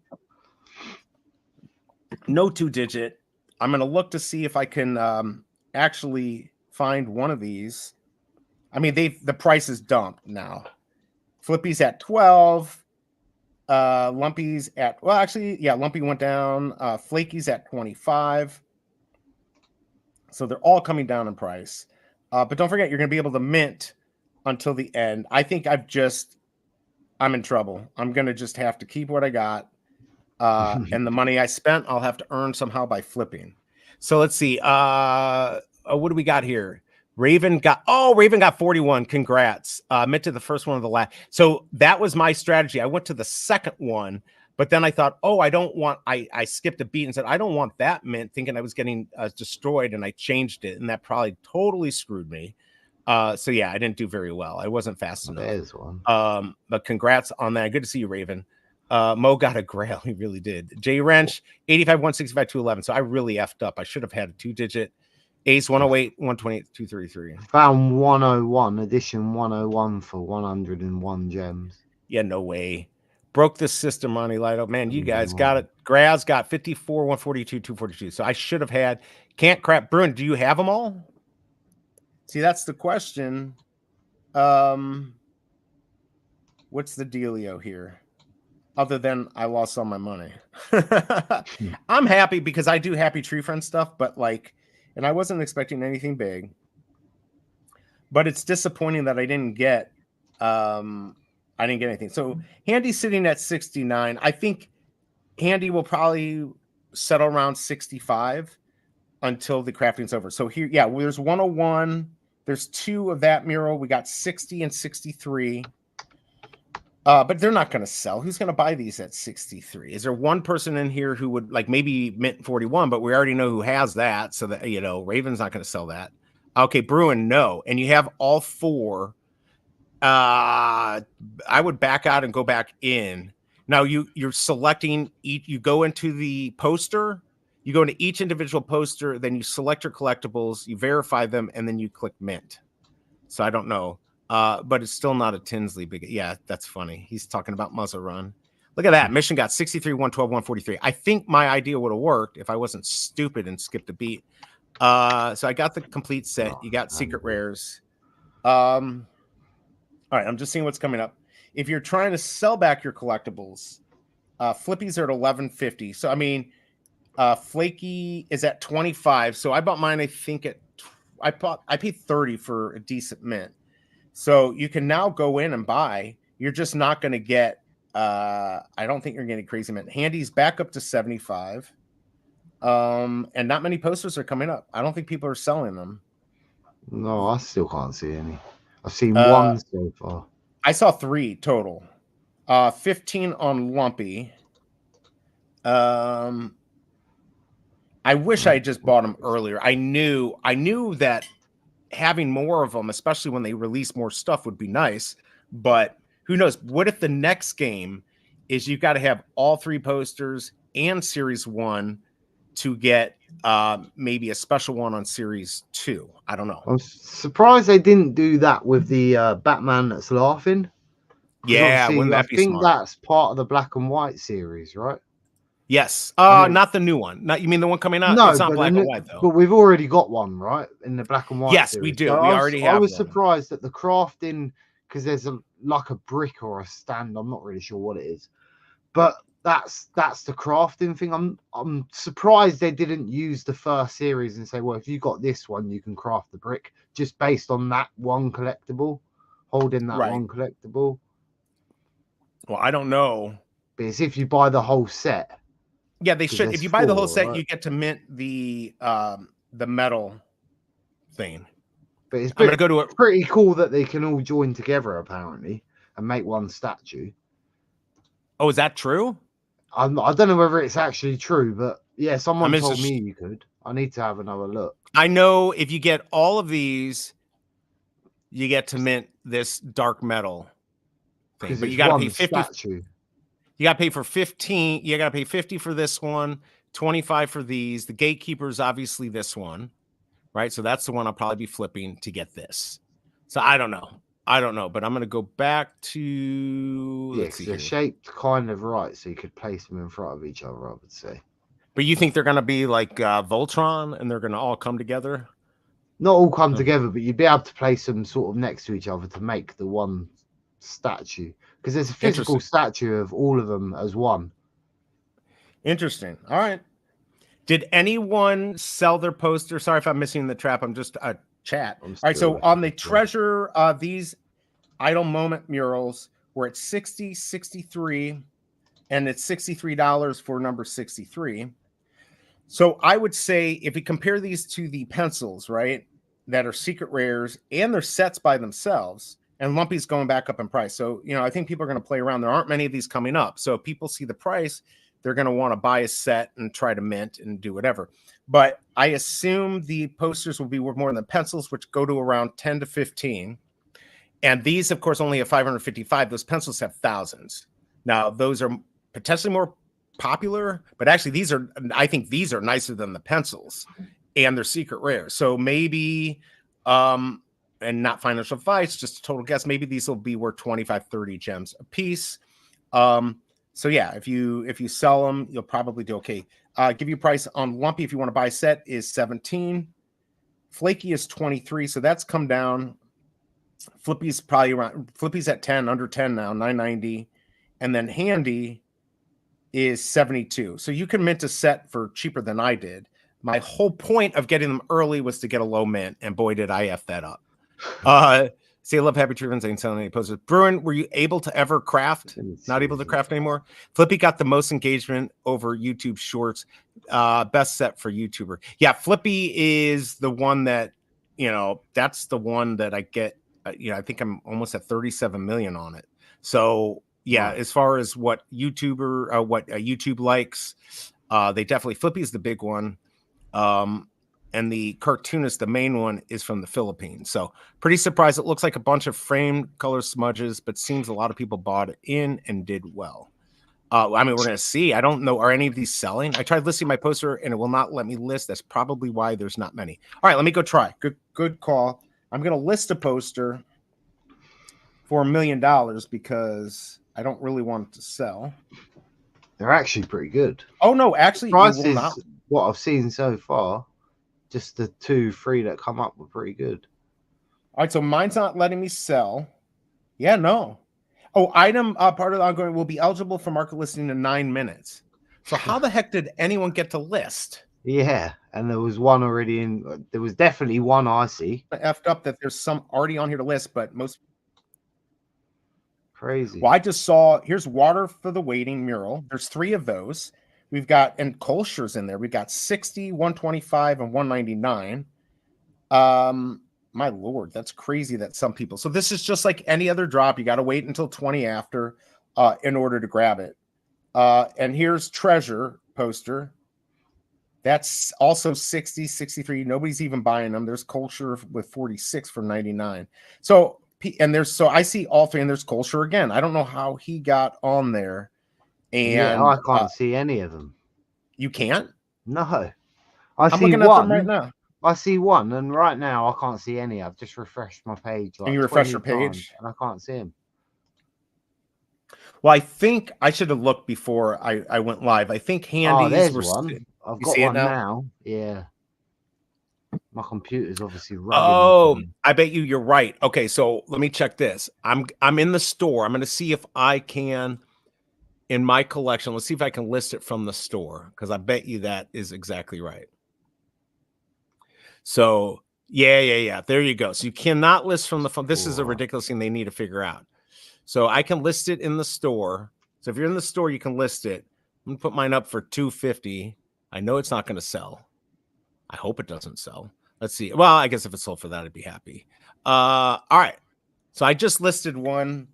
No 2-digit. I'm going to look to see if I can actually find one of these. I mean, the price is dumped now. Flippy's at 12. Lumpy's at, well, actually, yeah, Lumpy went down. Flaky's at 25. So they're all coming down in price. But don't forget, you're going to be able to mint until the end. I think I'm in trouble. I'm going to just have to keep what I got. And the money I spent, I'll have to earn somehow by flipping. So let's see. What do we got here? Raven got 41. Congrats. Mint to the first one of the last. So that was my strategy. I went to the second one, but then I thought, I skipped a beat and said, I don't want that mint, thinking I was getting destroyed, and I changed it, and that probably totally screwed me. So yeah, I didn't do very well. I wasn't fast enough. There's one. But congrats on that. Good to see you, Raven. Mo got a grail. He really did. J Wrench, 85, 165, 211. So I really effed up. I should have had a 2-digit. Ace 108, 128, 233. Found 101, edition 101 for 101 gems. Yeah, no way. Broke the system, Ronnie Lido. Man, you guys got it. Graz got 54, 142, 242. So I should have had. Can't crap. Bruin, do you have them all? See, that's the question. What's the dealio here? Other than I lost all my money. I'm happy because I do Happy Tree Friend stuff, but and I wasn't expecting anything big. But it's disappointing that I didn't get anything. So Handy's sitting at 69. I think Handy will probably settle around 65 until the crafting's over. So here, yeah, there's 101. There's 2 of that mural. We got 60 and 63. But they're not going to sell. Who's going to buy these at 63? Is there one person in here who would maybe mint 41, but we already know who has that. So that, Raven's not going to sell that. Okay. Bruin, no. And you have all 4. I would back out and go back in. Now you're selecting each, you go into the poster, you go into each individual poster, then you select your collectibles, you verify them, and then you click mint. So I don't know. But it's still not a Tinsley big. Yeah, that's funny. He's talking about Muzzle Run. Look at that. Mission got 63, 112, 143. I think my idea would have worked if I wasn't stupid and skipped a beat. So I got the complete set. You got secret rares. All right, I'm just seeing what's coming up. If you're trying to sell back your collectibles, Flippy's are at 1150. So I mean, Flaky is at 25. So I bought mine. I think I paid 30 for a decent mint. So you can now go in and buy. You're just not going to get. I don't think you're getting crazy mint. Handy's back up to 75. And not many posters are coming up. I don't think people are selling them. No, I still can't see any. I've seen one so far. I saw 3 total. 15 on Lumpy. I wish I had just bought them earlier. I knew that having more of them, especially when they release more stuff, would be nice. But who knows? What if the next game is you've got to have all 3 posters and Series 1 to get maybe a special one on Series 2? I don't know. I'm surprised they didn't do that with the Batman that's laughing. Yeah, wouldn't that be smart? I think that's part of the black and white series, right? Yes. Not the new one. Not, you mean the one coming out? No, it's not black and white though. But we've already got one, right? In the black and white. Yes, series. we do. So we already have. I was one. surprised that the crafting, because there's a brick or a stand. I'm not really sure what it is, but that's the crafting thing. I'm surprised they didn't use the first series and say, well, if you got this one, you can craft the brick just based on that one collectible, holding that one collectible. Well, I don't know. But it's if you buy the whole set. Yeah, they should. If you buy the whole set, you get to mint the metal thing. But it's pretty cool that they can all join together apparently and make one statue. Oh, is that true? I don't know whether it's actually true, but yeah, someone told me you could. I need to have another look. I know if you get all of these, you get to mint this dark metal thing. But you got to pay 50. Statue. You got to pay for 15. You got to pay 50 for this one, 25 for these. The Gatekeeper is obviously this one, right? So that's the one I'll probably be flipping to get this. So I don't know. But I'm going to go back to. Yeah, they're shaped kind of right, so you could place them in front of each other, I would say. But you think they're going to be like Voltron and they're going to all come together? Not all come together, but you'd be able to place them sort of next to each other to make the one statue, because there's a physical statue of all of them as one. Interesting. All right. Did anyone sell their poster? Sorry if I'm missing the trap. I'm just chat. All right. So on the treasure, these idle moment murals were at 60, 63, and it's $63 for number 63. So I would say if we compare these to the pencils, right, that are secret rares and they're sets by themselves, and Lumpy's going back up in price. So, you know, I think people are going to play around. There aren't many of these coming up. So if people see the price, they're going to want to buy a set and try to mint and do whatever. But I assume the posters will be worth more than the pencils, which go to around 10 to 15. And these, of course, only have 555. Those pencils have thousands. Now, those are potentially more popular, but actually I think these are nicer than the pencils, and they're secret rare. So maybe, and not financial advice, just a total guess, maybe these will be worth 25, 30 gems a piece. So yeah, if you sell them, you'll probably do okay. Give you a price on Lumpy if you want to buy a set is 17. Flaky is 23, so that's come down. Flippy's probably around. Flippy's at 10, under 10 now, 990, and then Handy is 72. So you can mint a set for cheaper than I did. My whole point of getting them early was to get a low mint, and boy, did I F that up. Say I love Happy Tree Friends ain't selling any posters. Bruin, were you able to ever craft? Not able to craft anymore? Flippy got the most engagement over YouTube Shorts. Best set for YouTuber. Yeah, Flippy is the one that, you know, that's the one that I get. You know, I think I'm almost at 37 million on it. So yeah, as far as what YouTube likes, they definitely, Flippy is the big one. And the cartoonist, the main one, is from the Philippines. So pretty surprised. It looks like a bunch of framed color smudges, but seems a lot of people bought it in and did well. I mean, we're going to see. I don't know. Are any of these selling? I tried listing my poster and it will not let me list. That's probably why there's not many. All right, let me go try. Good call. I'm going to list a poster for $1 million because I don't really want it to sell. They're actually pretty good. Oh, no, actually, prices, what I've seen so far, just the 2-3 that come up were pretty good. All right, so mine's not letting me sell. Yeah, no. Oh, item part of the ongoing will be eligible for market listing in 9 minutes. So how the heck did anyone get to list? Yeah, and there was one already in. There was definitely one I see. Effed up that there's some already on here to list, but most crazy. Well, I just saw here's Water for the Waiting mural. There's 3 of those. We've got, and Kolscher's in there. We've got 60, 125, and 199. My Lord, that's crazy that some people. So this is just like any other drop. You got to wait until 20 after in order to grab it. And here's Treasure poster. That's also 60, 63. Nobody's even buying them. There's Kolscher with 46 for 99. So, and I see all 3, and there's Kolscher again. I don't know how he got on there. And yeah, I can't see any of them. You can't? No. I'm looking at them right now. I see one, and right now I can't see any. I've just refreshed my page. Like, and you refresh your page? And I can't see him. Well, I think I should have looked before I went live. I think Handy's there's one. I've got one now. Yeah. My computer's obviously running. Oh, I bet you're right. Okay, so let me check this. I'm in the store. I'm going to see if I can, in my collection, let's see if I can list it from the store, because I bet you that is exactly right. So, yeah. There you go. So you cannot list from the phone. This is a ridiculous thing they need to figure out. So I can list it in the store. So if you're in the store, you can list it. I'm going to put mine up for $250. I know it's not going to sell. I hope it doesn't sell. Let's see. Well, I guess if it sold for that, I'd be happy. All right. So I just listed one,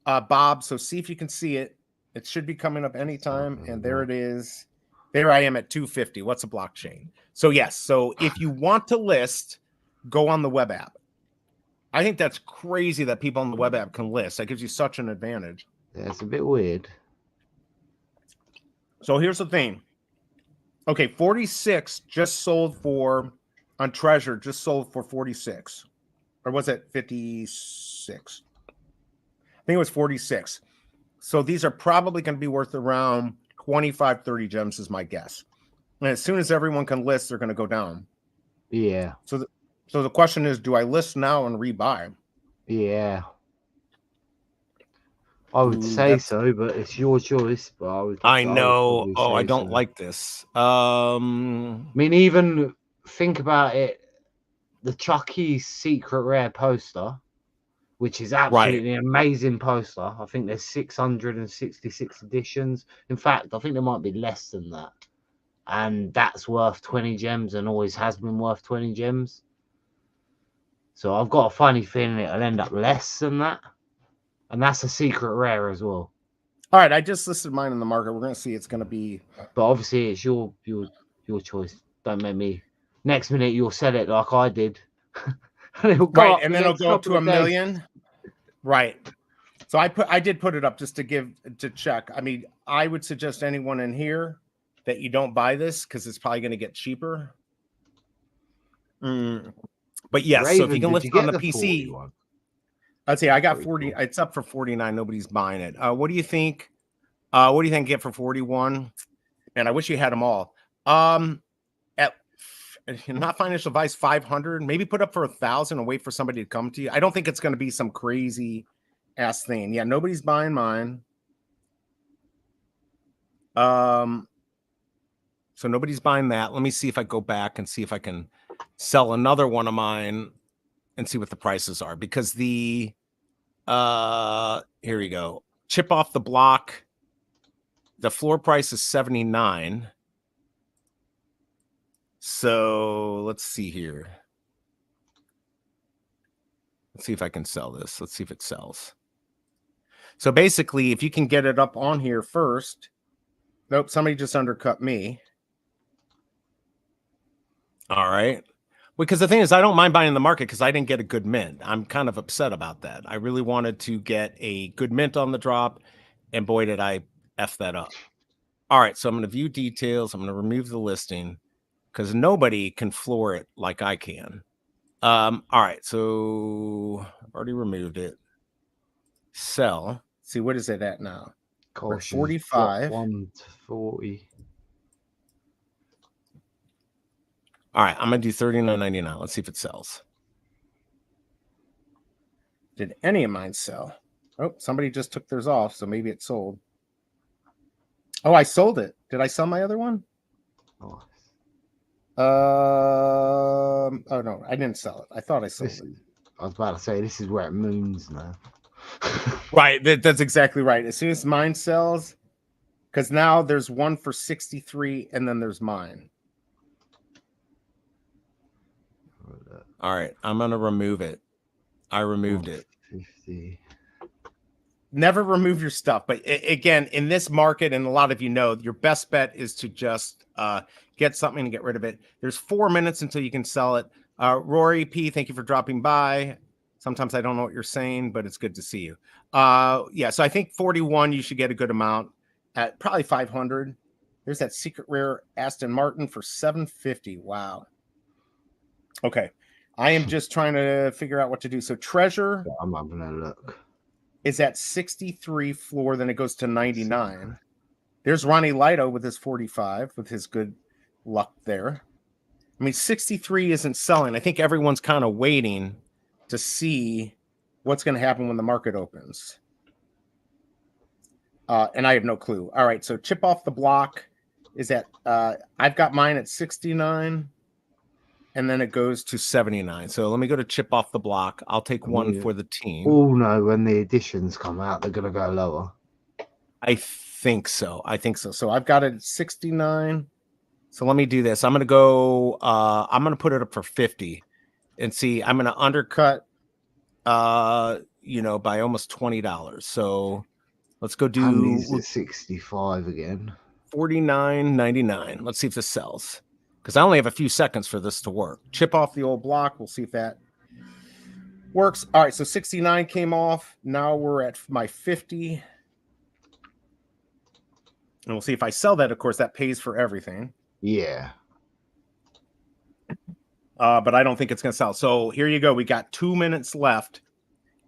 Bob. So see if you can see it. It should be coming up anytime. And there it is. There I am at 250. What's a blockchain? So yes. So if you want to list, go on the web app. I think that's crazy that people on the web app can list. That gives you such an advantage. Yeah, it's a bit weird. So here's the thing. Okay, 46 just sold for, on Treasure, just sold for 46. Or was it 56? I think it was 46. So these are probably going to be worth around 25, 30 gems is my guess. And as soon as everyone can list, they're going to go down. Yeah. So the question is, do I list now and rebuy? Yeah. I would Ooh, say so, but it's your choice. But I I would know. probably Oh, I say don't so. like this. I mean, even think about it. The Chucky's secret rare poster, which is Right. absolutely amazing poster. I think there's 666 editions. In fact, I think there might be less than that. And that's worth 20 gems and always has been worth 20 gems. So I've got a funny feeling it'll end up less than that. And that's a secret rare as well. All right, I just listed mine in the market. We're gonna see it's gonna be. But obviously it's your choice. Don't make me. Next minute you'll sell it like I did. And it'll go Right, up and the then it'll next go up couple to a of days. million. Right. So I did put it up just to check. I mean, I would suggest anyone in here that you don't buy this because it's probably going to get cheaper. But yes, Raven, so if you can did lift you on get the the PC, 41? I'd say I got Pretty 40. cool. It's up for 49. Nobody's buying it. What do you think? What do you think? Get for 41? And I wish you had them all. At not financial advice 500. Maybe put up for 1,000 and wait for somebody to come to you. I don't think it's going to be some crazy ass thing. Yeah, nobody's buying mine. So nobody's buying that. Let me see if I go back and see if I can sell another one of mine and see what the prices are, because the here we go. Chip off the block. The floor price is 79. So let's see here. Let's see if I can sell this. Let's see if it sells. So basically, if you can get it up on here first. Nope, somebody just undercut me. All right. Because the thing is, I don't mind buying the market because I didn't get a good mint. I'm kind of upset about that. I really wanted to get a good mint on the drop, and boy, did I F that up. All right, so I'm going to view details. I'm going to remove the listing because nobody can floor it like I can. All right, so I've already removed it. Sell. See, what is it at now? Gosh, 45. 1 to 40. All right, I'm going to do $39.99. Let's see if it sells. Did any of mine sell? Oh, somebody just took theirs off, so maybe it sold. Oh, I sold it. Did I sell my other one? Nice. Oh no, I didn't sell it. I thought I sold it. I was about to say this is where it moons now. Right, that's exactly right. As soon as mine sells, because now there's one for 63, and then there's mine. All right, I'm gonna remove it. I removed it. 50. Never remove your stuff, but again, in this market, and a lot of you know, your best bet is to just get something and get rid of it. There's 4 minutes until you can sell it. Rory P, thank you for dropping by. Sometimes I don't know what you're saying, but it's good to see you. Yeah, so I think 41, you should get a good amount at probably 500. There's that secret rare Aston Martin for 750. Wow. Okay. I am just trying to figure out what to do. So treasure. I'm having a look. Is at 63 floor, then it goes to 99. There's Ronnie Lido with his 45, with his good luck there. I mean, 63 isn't selling. I think everyone's kind of waiting to see what's going to happen when the market opens. And I have no clue. All right, so chip off the block is at, I've got mine at 69, and then it goes to 79. So let me go to chip off the block. I'll take one for the team. Oh no, when the editions come out, they're going to go lower. I think so. So I've got it at 69. So let me do this. I'm going to go, I'm going to put it up for 50 and see, I'm going to undercut, by almost $20. So let's go do 65 again. $49.99. Let's see if this sells, because I only have a few seconds for this to work. Chip off the old block. We'll see if that works. All right. So 69 came off. Now we're at my 50. And we'll see if I sell that. Of course, that pays for everything. Yeah. But I don't think it's going to sell. So here you go. We got 2 minutes left,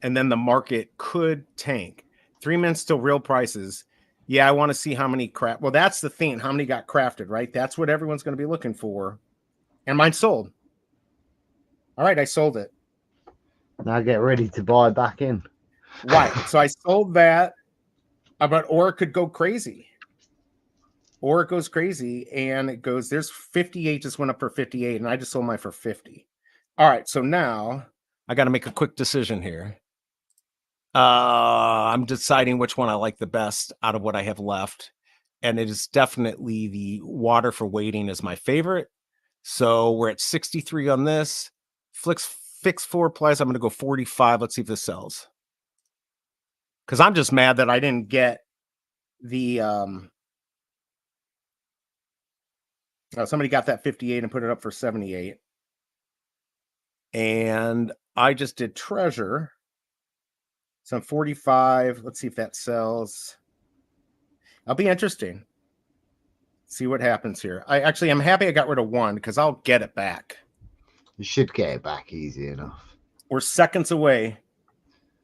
and then the market could tank. 3 minutes till real prices. Yeah, I want to see how many craft. Well, that's the thing. How many got crafted, right? That's what everyone's going to be looking for. And mine sold. All right, I sold it. Now get ready to buy back in. Right. So I sold that. Or it could go crazy. Or it goes crazy and it goes, there's 58 just went up for 58 and I just sold mine for 50. All right, so now I got to make a quick decision here. I'm deciding which one I like the best out of what I have left. And it is definitely the water for waiting is my favorite. So we're at 63 on this. Fix 4 plies. I'm going to go 45. Let's see if this sells. Because I'm just mad that I didn't get the... Oh, somebody got that 58 and put it up for 78. And I just did treasure. So I'm 45. Let's see if that sells. That'll be interesting. See what happens here. I'm happy I got rid of one because I'll get it back. You should get it back easy enough. We're seconds away.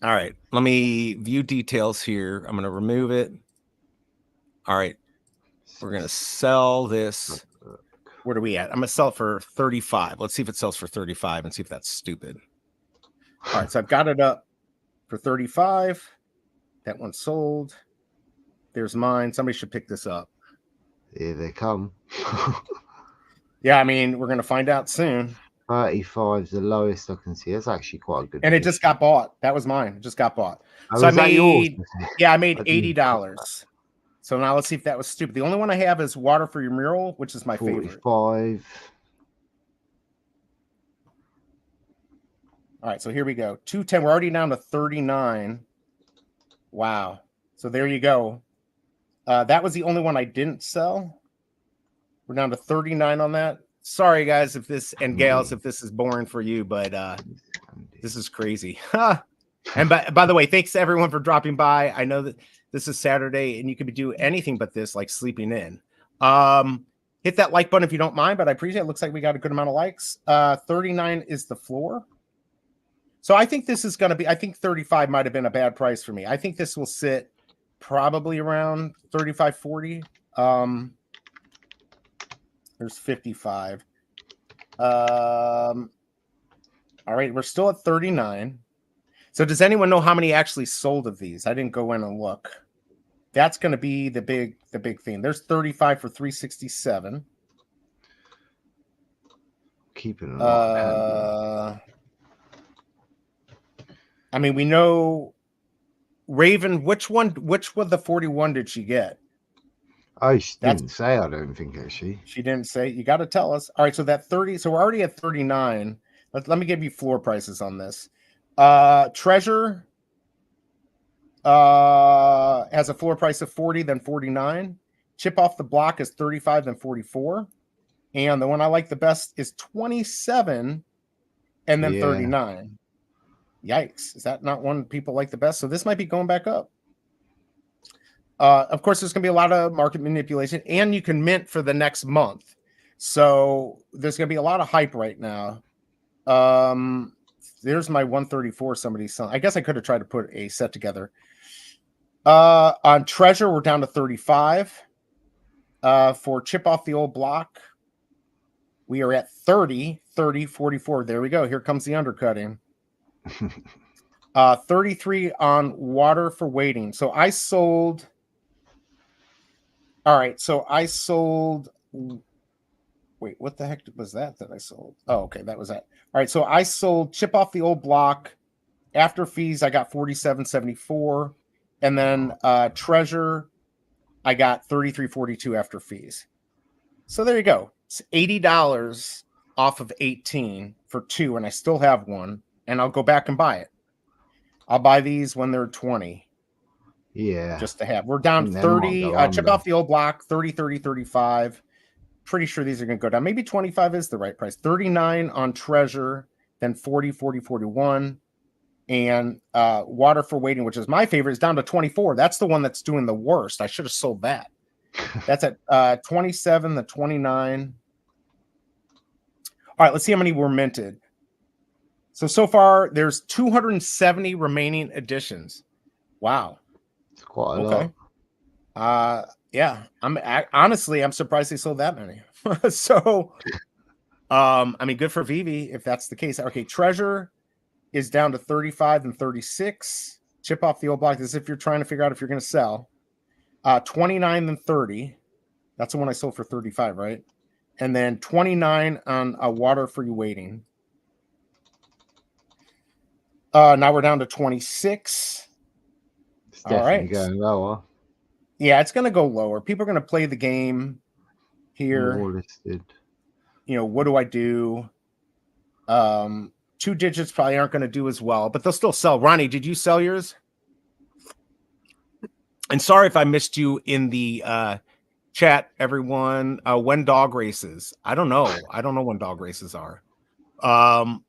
All right. Let me view details here. I'm going to remove it. All right. We're going to sell this. Where are we at? I'm going to sell it for 35. Let's see if it sells for 35 and see if that's stupid. All right. So I've got it up for 35. That one sold. There's mine. Somebody should pick this up. Here they come. Yeah, I mean, we're going to find out soon. 35 is the lowest I can see. That's actually quite a good. And it just got bought. That was mine. It just got bought. Oh, so I made, yours? Yeah, I made $80. So now let's see if that was stupid. The only one I have is Water for Your Mural, which is my 45. favorite. All right, so here we go. 210. We're already down to 39. Wow. So there you go. That was the only one I didn't sell. We're down to 39 on that. Sorry, guys, if this and gals, if this is boring for you, but this is crazy. And by the way, thanks to everyone for dropping by. I know that this is Saturday and you could do anything but this, like sleeping in. Hit that like button if you don't mind, but I appreciate it. Looks like we got a good amount of likes. 39 is the floor. So I think this is going to be, I think 35 might have been a bad price for me. I think this will sit probably around 35, 40. There's 55. All right, we're still at 39. So does anyone know how many actually sold of these? I didn't go in and look. That's going to be the big thing. There's 35 for 367. Keeping it up. I mean, we know Raven. Which one the 41 did she get? Oh, she didn't say. I don't think actually. She didn't say. You got to tell us. All right, so that 30. So we're already at 39. Let me give you floor prices on this. Treasure has a floor price of 40, then 49. Chip Off the Block is 35, then 44. And the one I like the best is 27 and then 39. Yikes. Is that not one people like the best? So this might be going back up. Of course, there's going to be a lot of market manipulation, and you can mint for the next month. So there's going to be a lot of hype right now. There's my 134 somebody's selling. I guess I could have tried to put a set together. On Treasure, we're down to 35. For Chip Off the Old Block, we are at 30, 44. There we go. Here comes the undercutting. 33 on Water for Waiting. So I sold... All right, so I sold... Wait, what the heck was that I sold? Oh, okay, that was that. All right, so I sold Chip Off the Old Block. After fees, I got $47.74. And then Treasure, I got $33.42 after fees. So there you go. It's $80 off of 18 for 2, and I still have one. And I'll go back and buy it. I'll buy these when they're 20. Yeah. Just to have. We're down 30. Chip Off the Old Block, 30, 30, 35. Pretty sure these are going to go down. Maybe 25 is the right price. 39 on Treasure, then 40, 40, 41. And Water for Waiting, which is my favorite, is down to 24. That's the one that's doing the worst. I should have sold that. That's at 27, the 29. All right, let's see how many were minted. So far, there's 270 remaining editions. Wow. It's quite a lot. Yeah. Honestly, I'm surprised they sold that many. So, I mean, good for Vivi if that's the case. Okay, Treasure is down to 35 and 36. Chip Off the Old Block. This is if you're trying to figure out if you're going to sell. 29 and 30. That's the one I sold for 35, right? And then 29 on a water-free waiting. Now we're down to 26. It's definitely going lower. Yeah, it's going to go lower. People are going to play the game here. More listed. You know, what do I do? 2 digits probably aren't going to do as well, but they'll still sell. Ronnie, did you sell yours? And sorry if I missed you in the chat, everyone. When dog races? I don't know. I don't know when dog races are.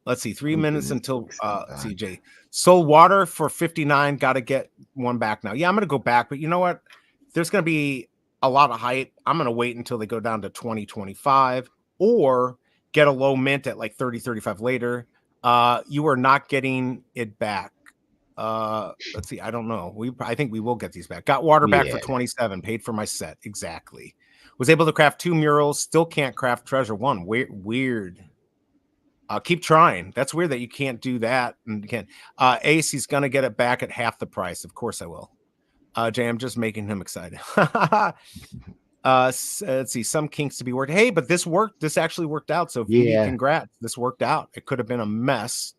Let's see, 3 minutes until CJ sold water for 59. Got to get one back now. Yeah, I'm gonna go back, but you know what? There's gonna be a lot of hype. I'm gonna wait until they go down to 20, 25, or get a low mint at like 30, 35 later. You are not getting it back. Let's see. I don't know. I think we will get these back. Got water back for 27. Paid for my set. Exactly. Was able to craft 2 murals. Still can't craft treasure 1. Weird. Keep trying. That's weird that you can't do that. And you can't. Ace, he's gonna get it back at half the price. Of course I will. Jay, I'm just making him excited. Let's see. Some kinks to be worked. Hey, but this worked. This actually worked out. So congrats. This worked out. It could have been a mess.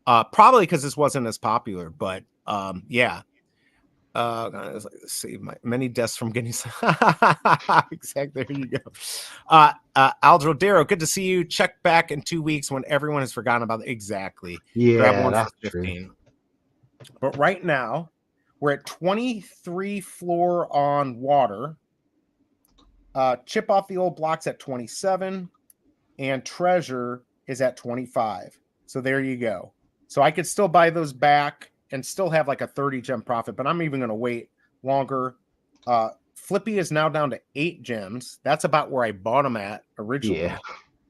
Probably because this wasn't as popular, but yeah. Let's see, many deaths from getting exactly. There you go. Aldro Darrow, good to see you. Check back in 2 weeks when everyone has forgotten about it. Exactly. Yeah, grab one for 15. True. But right now we're at 23 floor on water. Chip off the old blocks at 27, and treasure is at 25. So there you go. So I could still buy those back and still have like a 30 gem profit, but I'm even going to wait longer. Flippy is now down to 8 gems. That's about where I bought them at originally. Yeah.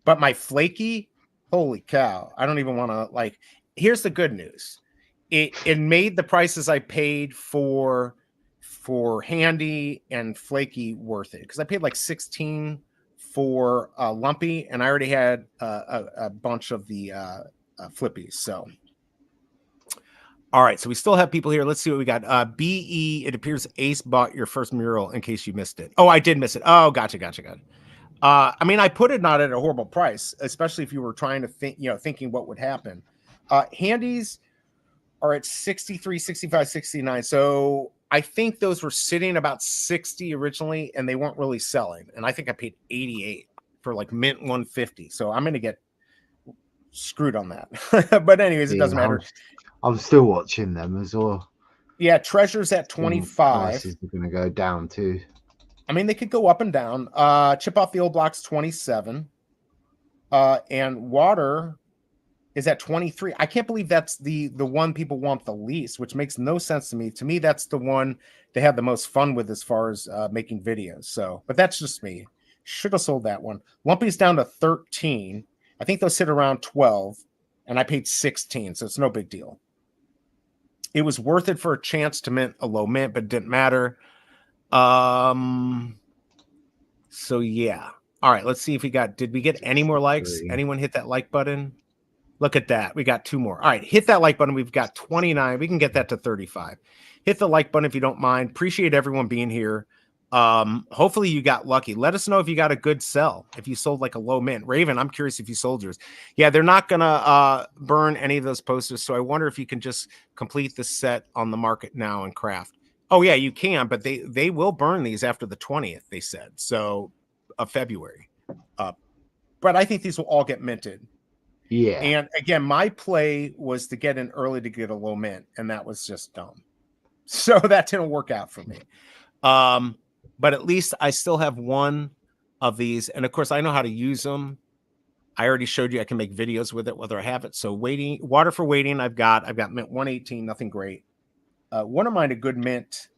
But my flaky, holy cow. I don't even want to like, here's the good news. It made the prices I paid for handy and flaky worth it. Cause I paid like 16 for lumpy, and I already had a bunch of the flippies. So, all right, so we still have people here. Let's see what we got. BE, it appears Ace bought your first mural in case you missed it. Oh, I did miss it. Oh, gotcha. I mean, I put it not at a horrible price, especially if you were trying to think, thinking what would happen. Handies are at 63, 65, 69. So I think those were sitting about 60 originally, and they weren't really selling. And I think I paid 88 for like mint 150. So I'm going to get screwed on that. But anyways, it doesn't matter. I'm still watching them as well. Yeah, treasure's at 25. Prices are going to go down too. I mean, they could go up and down. Chip off the old blocks 27. And water is at 23. I can't believe that's the one people want the least, which makes no sense to me. To me, that's the one they have the most fun with as far as making videos. So, but that's just me. Should have sold that one. Lumpy's down to 13. I think they'll sit around 12, and I paid 16, so it's no big deal. It was worth it for a chance to mint a low mint, but it didn't matter. So yeah. All right, let's see if did we get any more likes? Anyone hit that like button? Look at that. We got 2 more. All right, hit that like button. We've got 29. We can get that to 35. Hit the like button if you don't mind. Appreciate everyone being here. Hopefully you got lucky. Let us know if you got a good sell, if you sold like a low mint. Raven, I'm curious if you sold yours. Yeah, they're not gonna burn any of those posters, so I wonder if you can just complete the set on the market now and craft. Oh yeah, you can, but they will burn these after the 20th, they said, so of February. But I think these will all get minted. Yeah. And again, my play was to get in early to get a low mint, and that was just dumb. So that didn't work out for me. But at least I still have one of these. And of course, I know how to use them. I already showed you I can make videos with it, whether I have it. So water for waiting, I've got mint 118, nothing great. Wouldn't mind a good mint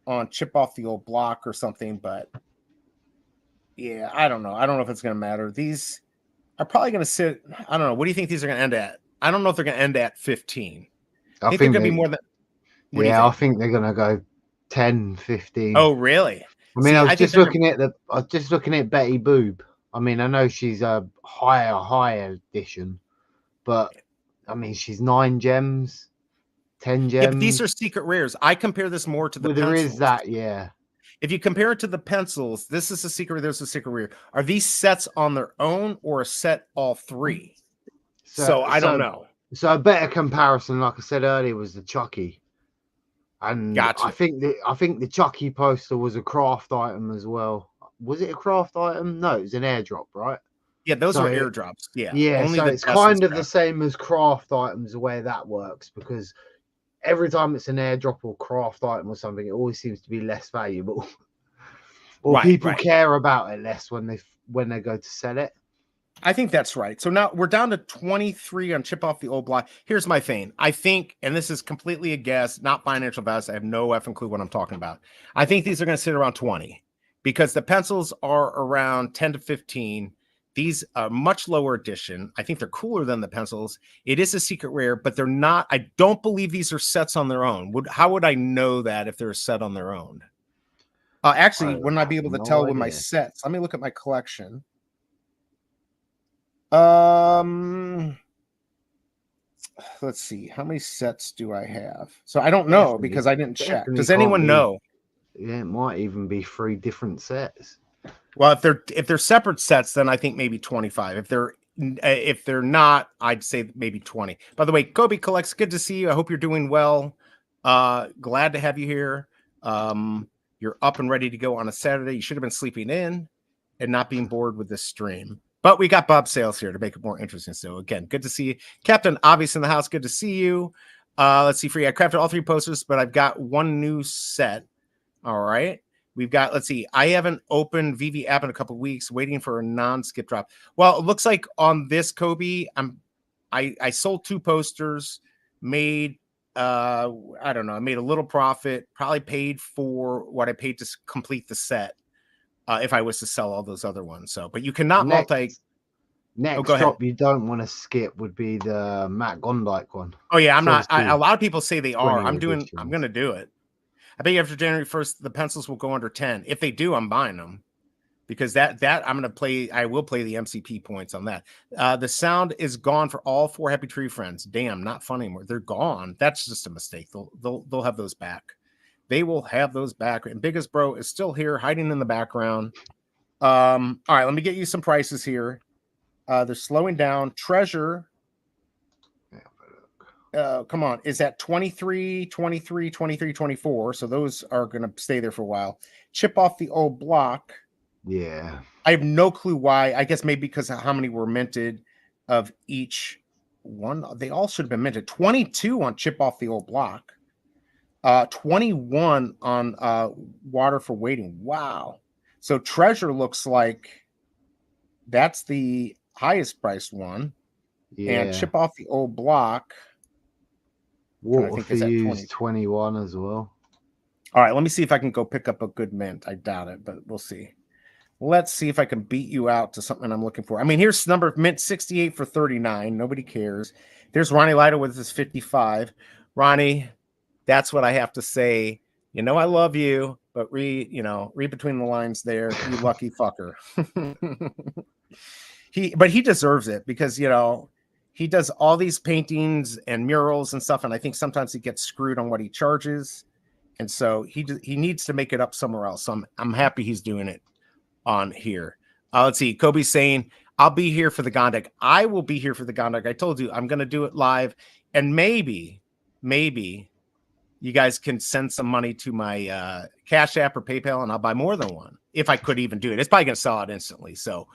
on chip off the old block or something, but yeah, I don't know. I don't know if it's going to matter. These are probably going to sit. I don't know. What do you think these are going to end at? I don't know if they're going to end at 15. I think they're going to be more than. Yeah, I think they're going to go 10, 15. Oh, really? I mean, I was just looking at Betty Boob. I mean, I know she's a higher edition, but I mean, she's 9 gems, 10 gems. Yeah, but these are secret rares. I compare this more to the there pencils. is that, yeah. If you compare it to the pencils, this is a secret. There's a secret rear. Are these sets on their own or a set all three? So I don't know. So a better comparison, like I said earlier, was the Chucky. And Gotcha. I think the Chucky poster was a craft item as well. Was it a craft item? No, it was an airdrop, right? Yeah, those were airdrops. Yeah. Yeah, only so it's kind of the same as craft items, the way that works, because every time it's an airdrop or craft item or something, it always seems to be less valuable. Or people care about it less when they go to sell it. I think that's right. So now we're down to 23 on chip off the old block. Here's my thing. I think, and this is completely a guess, not financial advice. I have no effing clue what I'm talking about. I think these are going to sit around 20 because the pencils are around 10 to 15. These are much lower edition. I think they're cooler than the pencils. It is a secret rare, but they're not. I don't believe these are sets on their own. How would I know that if they're a set on their own? Actually, wouldn't I be able to tell with my sets? Let me look at my collection. Let's see. How many sets do I have? So I don't know because I didn't check. Does anyone know? Yeah, it might even be 3 different sets. Well, if they're separate sets, then I think maybe 25. If they're not, I'd say maybe 20. By the way, Kobe Collects, good to see you. I hope you're doing well. Glad to have you here. You're up and ready to go on a Saturday. You should have been sleeping in and not being bored with this stream. But we got Bob Sales here to make it more interesting. So again, good to see you. Captain Obvious in the house. Good to see you. Let's see, free. I crafted all 3 posters, but I've got 1 new set. All right. We've got, let's see. I haven't opened VV app in a couple of weeks, waiting for a non-skip drop. Well, it looks like on this Kobe, I sold 2 posters, made I don't know, I made a little profit, probably paid for what I paid to complete the set. If I was to sell all those other ones. So, but you cannot next drop you don't want to skip would be the Matt Gondike one. Oh yeah, I'm not. A lot of people say they are. I'm going to do it. I think after January 1st, the pencils will go under 10. If they do, I'm buying them because that I'm going to play. I will play the MCP points on that. The sound is gone for all 4 Happy Tree friends. Damn, not fun anymore. They're gone. That's just a mistake. They'll have those back. They will have those back. And Biggest Bro is still here, hiding in the background. All right, let me get you some prices here. They're slowing down. Treasure, come on, is at 23, 23, 23, 24. So those are going to stay there for a while. Chip off the old block. Yeah. I have no clue why. I guess maybe because of how many were minted of each one. They all should have been minted. 22 on chip off the old block. 21 on water for waiting. Wow. So Treasure looks like that's the highest priced one. Yeah. And chip off the old block. Water for use 21 as well. All right, let me see if I can go pick up a good mint. I doubt it, but we'll see. Let's see if I can beat you out to something I'm looking for. I mean, here's the number of mint 68 for 39. Nobody cares. There's Ronnie Lido with his 55. Ronnie, that's what I have to say. You know, I love you, but read between the lines there. You lucky fucker. He deserves it because, you know, he does all these paintings and murals and stuff. And I think sometimes he gets screwed on what he charges. And so he needs to make it up somewhere else. So I'm happy he's doing it on here. Let's see. Kobe's saying, I'll be here for the Gondik. I will be here for the Gondik. I told you I'm going to do it live. And maybe you guys can send some money to my Cash App or PayPal, and I'll buy more than one if I could even do it. It's probably going to sell out instantly. So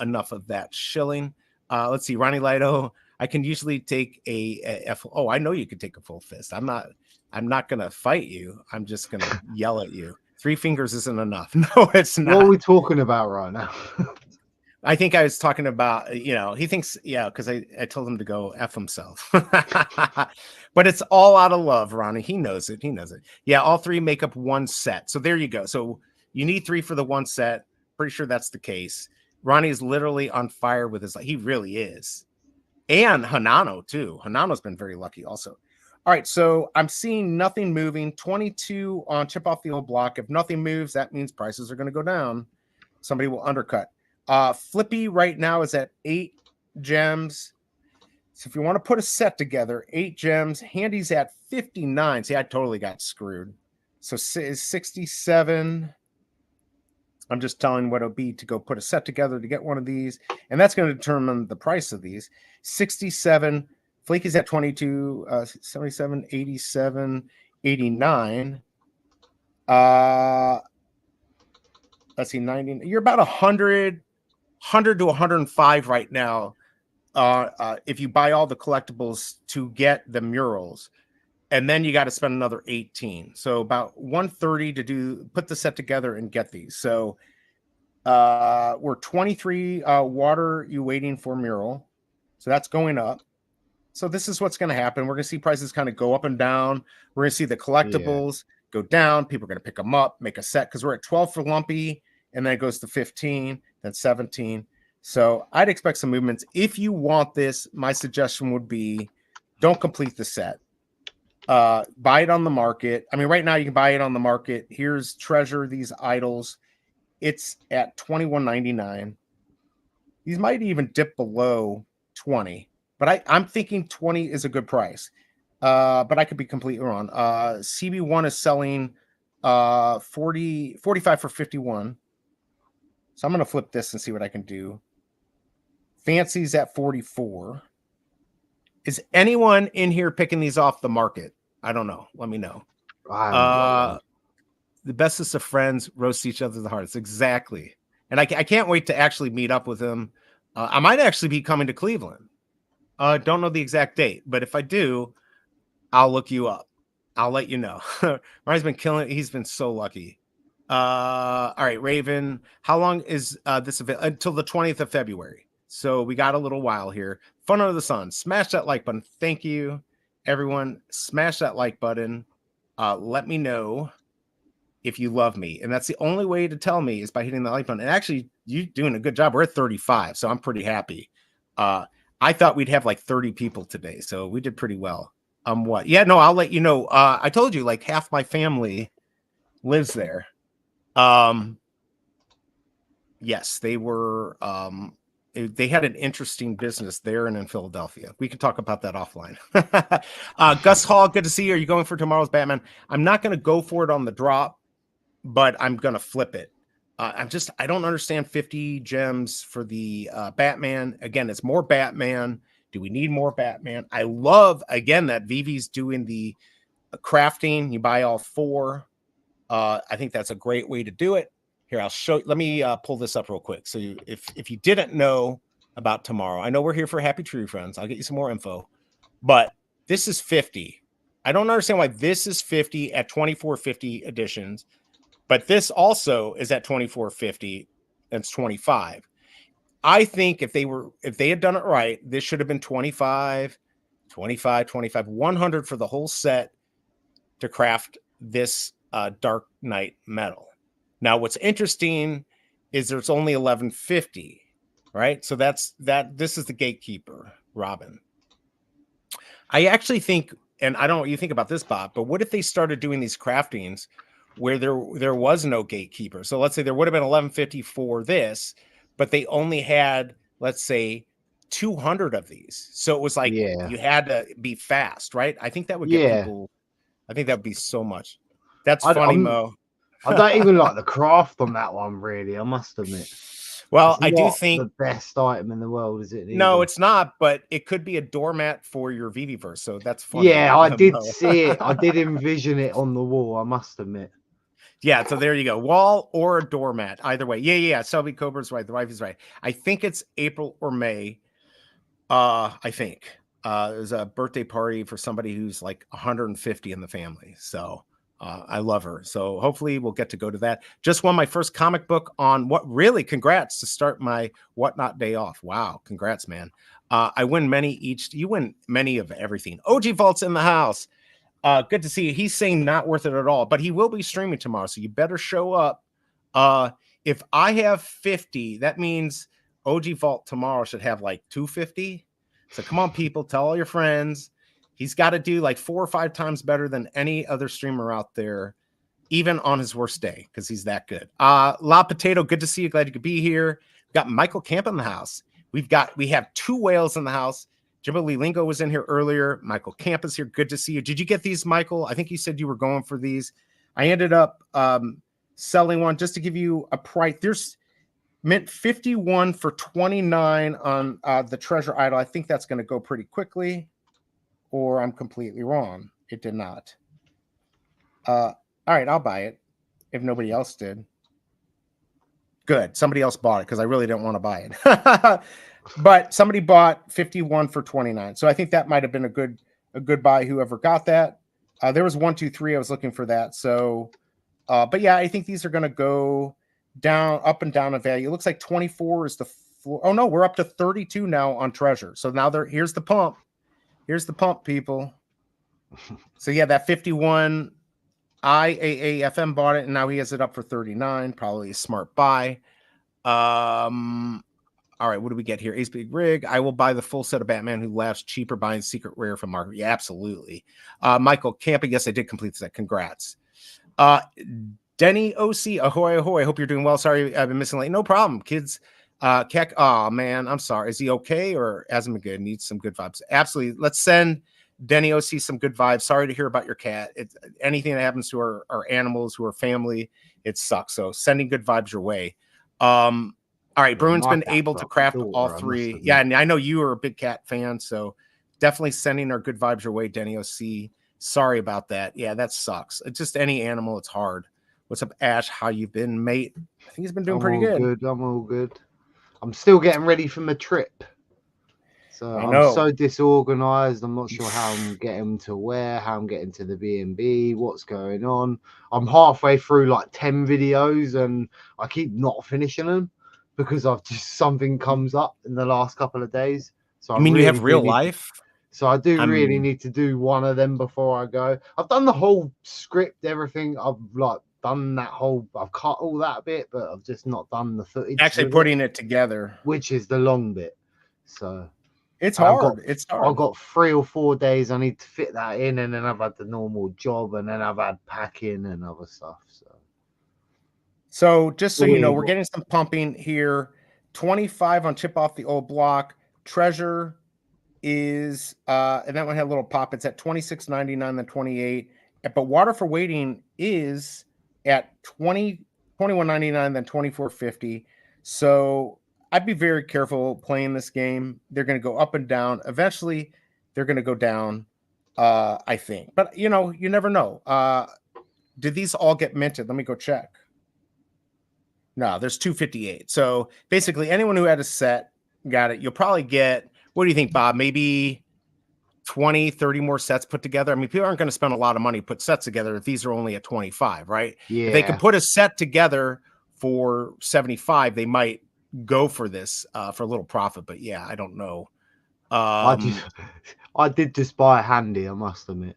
enough of that shilling. Let's see. Ronnie Lido, I can usually take oh, I know you could take a full fist. I'm not going to fight you. I'm just going to yell at you. 3 fingers isn't enough. No, it's not. What are we talking about right now? I think I was talking about, you know, he thinks, yeah, because I told him to go F himself. But it's all out of love, Ronnie. He knows it. Yeah, all 3 make up 1 set. So there you go. So you need 3 for the 1 set. Pretty sure that's the case. Ronnie is literally on fire with his life. He really is. And Hanano, too. Hanano's been very lucky also. All right, so I'm seeing nothing moving. 22 on chip off the old block. If nothing moves, that means prices are going to go down. Somebody will undercut. Flippy right now is at 8 gems. So if you want to put a set together, 8 gems. Handy's at 59. See, I totally got screwed. So 67. I'm just telling what it'll be to go put a set together to get one of these. And that's going to determine the price of these. 67. Flaky's at 22, 77, 87, 89. Let's see, 90. You're about 100 to 105 right now. If you buy all the collectibles to get the murals, and then you got to spend another 18. So about 130 to put the set together and get these. So we're 23 water you waiting for mural. So that's going up. So this is what's going to happen. We're going to see prices kind of go up and down. We're going to see the collectibles go down. People are going to pick them up, make a set, because we're at 12 for lumpy, and then it goes to 15, then 17. So I'd expect some movements. If you want this, my suggestion would be don't complete the set. Buy it on the market. I mean, right now you can buy it on the market. Here's Treasure, these idols. It's at $21.99. These might even dip below 20, but I'm thinking 20 is a good price. But I could be completely wrong. CB1 is selling 45 for 51. So I'm going to flip this and see what I can do. Fancy's at 44. Is anyone in here picking these off the market? I don't know. Let me know. The bestest of friends roast each other the hardest. Exactly. And I can't wait to actually meet up with him. I might actually be coming to Cleveland. Don't know the exact date, but if I do, I'll look you up. I'll let you know. Ryan's been killing it. He's been so lucky. All right, Raven. How long is this event? Until the 20th of February. So we got a little while here. Fun under the sun. Smash that like button. Thank you, everyone. Smash that like button. Let me know if you love me. And that's the only way to tell me is by hitting the like button. And actually, you're doing a good job. We're at 35, so I'm pretty happy. I thought we'd have like 30 people today, so we did pretty well. What? Yeah, no, I'll let you know. I told you like half my family lives there. Yes, they were. They had an interesting business there and in Philadelphia. We can talk about that offline. Gus Hall, good to see you. Are you going for tomorrow's Batman? I'm not going to go for it on the drop, but I'm going to flip it. I don't understand 50 gems for the Batman. Again, it's more Batman. Do we need more Batman? I love, again, that Vivi's doing the crafting. You buy all 4. I think that's a great way to do it. Here, I'll show. Let me pull this up real quick. So if you didn't know about tomorrow, I know we're here for Happy True Friends. I'll get you some more info. But this is 50. I don't understand why this is 50 at 2450 editions. But this also is at 2450. That's 25. I think if they had done it right, this should have been 25, 100 for the whole set to craft this Dark Knight metal. Now, what's interesting is there's only 1150, right? So this is the gatekeeper, Robin. I actually think, and I don't know what you think about this, Bob, but what if they started doing these craftings where there was no gatekeeper? So let's say there would have been 1150 for this, but they only had, let's say, 200 of these. So it was like you had to be fast, right? I think that would get people. I think that would be so much. That's funny, Mo. I don't even like the craft on that one, really. I must admit. Well, I do think the best item in the world, is it? No, it's not, but it could be a doormat for your Viviverse. So that's funny. Yeah, I did see it. I did envision it on the wall, I must admit. Yeah, so there you go. Wall or a doormat. Either way. Yeah. Selby Cobra's right. The wife is right. I think it's April or May. I think. There's a birthday party for somebody who's like 150 in the family. So I love her. So hopefully we'll get to go to that. Just won my first comic book on congrats to start my Whatnot day off. Wow. Congrats, man. I win many each. You win many of everything. OG Vault's in the house. Good to see you. He's saying not worth it at all, but he will be streaming tomorrow. So you better show up. If I have 50, that means OG Vault tomorrow should have like 250. So come on, people, tell all your friends. He's got to do like 4 or 5 times better than any other streamer out there, even on his worst day, because he's that good. La Potato, good to see you. Glad you could be here. We've got Michael Camp in the house. We have 2 whales in the house. Jimbo Lee Lingo was in here earlier. Michael Camp is here. Good to see you. Did you get these, Michael? I think you said you were going for these. I ended up selling one just to give you a price. There's mint 51 for 29 on the treasure idol. I think that's going to go pretty quickly, or I'm completely wrong. It did not. All right, I'll buy it if nobody else did. Good. Somebody else bought it because I really didn't want to buy it. But somebody bought 51 for 29. So I think that might have been a good buy, whoever got that. There was 1, 2, 3. I was looking for that. So, but yeah, I think these are going to go down, up and down in value. It looks like 24 is the floor. Oh no, we're up to 32 now on treasure. So now here's the pump. Here's the pump, people. So yeah, that 51 IAAFM bought it, and now he has it up for 39. Probably a smart buy. All right, what do we get here? Ace Big Rig. I will buy the full set of Batman Who Laughs cheaper buying Secret Rare from Market. Yeah, absolutely. Michael Campa. Yes, I did complete the set. Congrats. Denny OC. Ahoy, ahoy. I hope you're doing well. Sorry, I've been missing late. No problem, kids. Keck. Oh man, I'm sorry. Is he okay or hasn't been good? Needs some good vibes. Absolutely. Let's send Denny OC some good vibes. Sorry to hear about your cat. Anything that happens to our animals who are family, it sucks. So sending good vibes your way. All right, Bruin's been able to craft all 3. Yeah, and I know you are a big cat fan, so definitely sending our good vibes your way, Denny OC. Sorry about that. Yeah, that sucks. It's just any animal, it's hard. What's up, Ash? How you been, mate? I think he's been doing pretty good. I'm all good. I'm still getting ready for my trip. So I'm so disorganized. I'm not sure how I'm getting to where, how I'm getting to the B&B, what's going on. I'm halfway through like 10 videos and I keep not finishing them because I've just something comes up in the last couple of days. So I mean, you have real life. So I do really need to do one of them before I go. I've done the whole script, everything. I've like done that whole. I've cut all that bit, but I've just not done the footage. Actually, putting it together, which is the long bit. So it's hard. It's hard. I've got 3 or 4 days. I need to fit that in, and then I've had the normal job, and then I've had packing and other stuff. So just so you know, we're getting some pumping here. 25 on Chip Off the Old Block. Treasure is and that one had a little pop. It's at $26.99, then 28. But Water for Waiting is at $21.99, then $24.50. So I'd be very careful playing this game. They're going to go up and down. Eventually, they're going to go down, I think. But you know, you never know. Did these all get minted? Let me go check. No, there's 258. So basically, anyone who had a set got it. You'll probably get, what do you think, Bob? Maybe 20, 30 more sets put together. I mean, people aren't going to spend a lot of money to put sets together if these are only at 25, right? Yeah. If they could put a set together for 75, they might go for this for a little profit. But yeah, I don't know. I did just buy a handy, I must admit.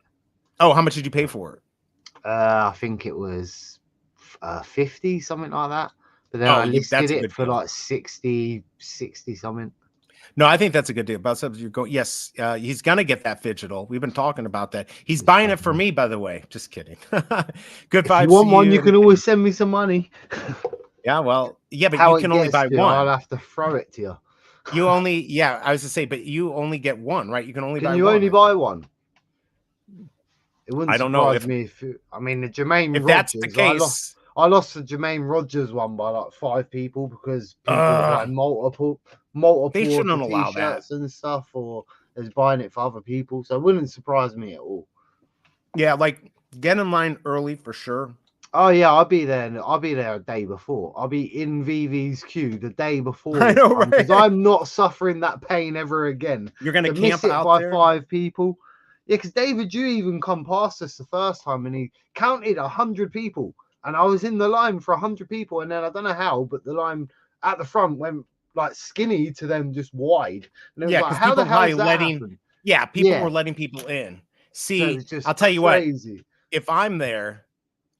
Oh, how much did you pay for it? I think it was 50, something like that. But then I listed it for like 60 something. No, I think that's a good deal. About you go, yes, he's gonna get that digital. We've been talking about that. He's buying it for me, by the way. Just kidding. Good vibes. If you want one, you can always send me some money. Yeah, well, yeah, but you can only buy one. I'll have to throw it to you. You only, yeah, I was to say, but you only get one, right? You can only buy one. Can you only buy one? It wouldn't I don't know if me if I mean the Jermaine if Rogers, that's the case. I lost the Jermaine Rogers one by like 5 people because people were buying multiple they shouldn't allow t-shirts and stuff, or is buying it for other people. So it wouldn't surprise me at all. Yeah, like get in line early for sure. Oh yeah, I'll be there a day before. I'll be in VV's queue the day before. I know, right? Because I'm not suffering that pain ever again. You're gonna camp miss it out by there? 5 people. Yeah, because David, you even come past us the first time and he counted 100 people. And I was in the line for 100 people. And then I don't know how, but the line at the front went like skinny to then just wide. And it was like, how the hell is that happen? Yeah, people were letting people in. See, so I'll tell you what, if I'm there,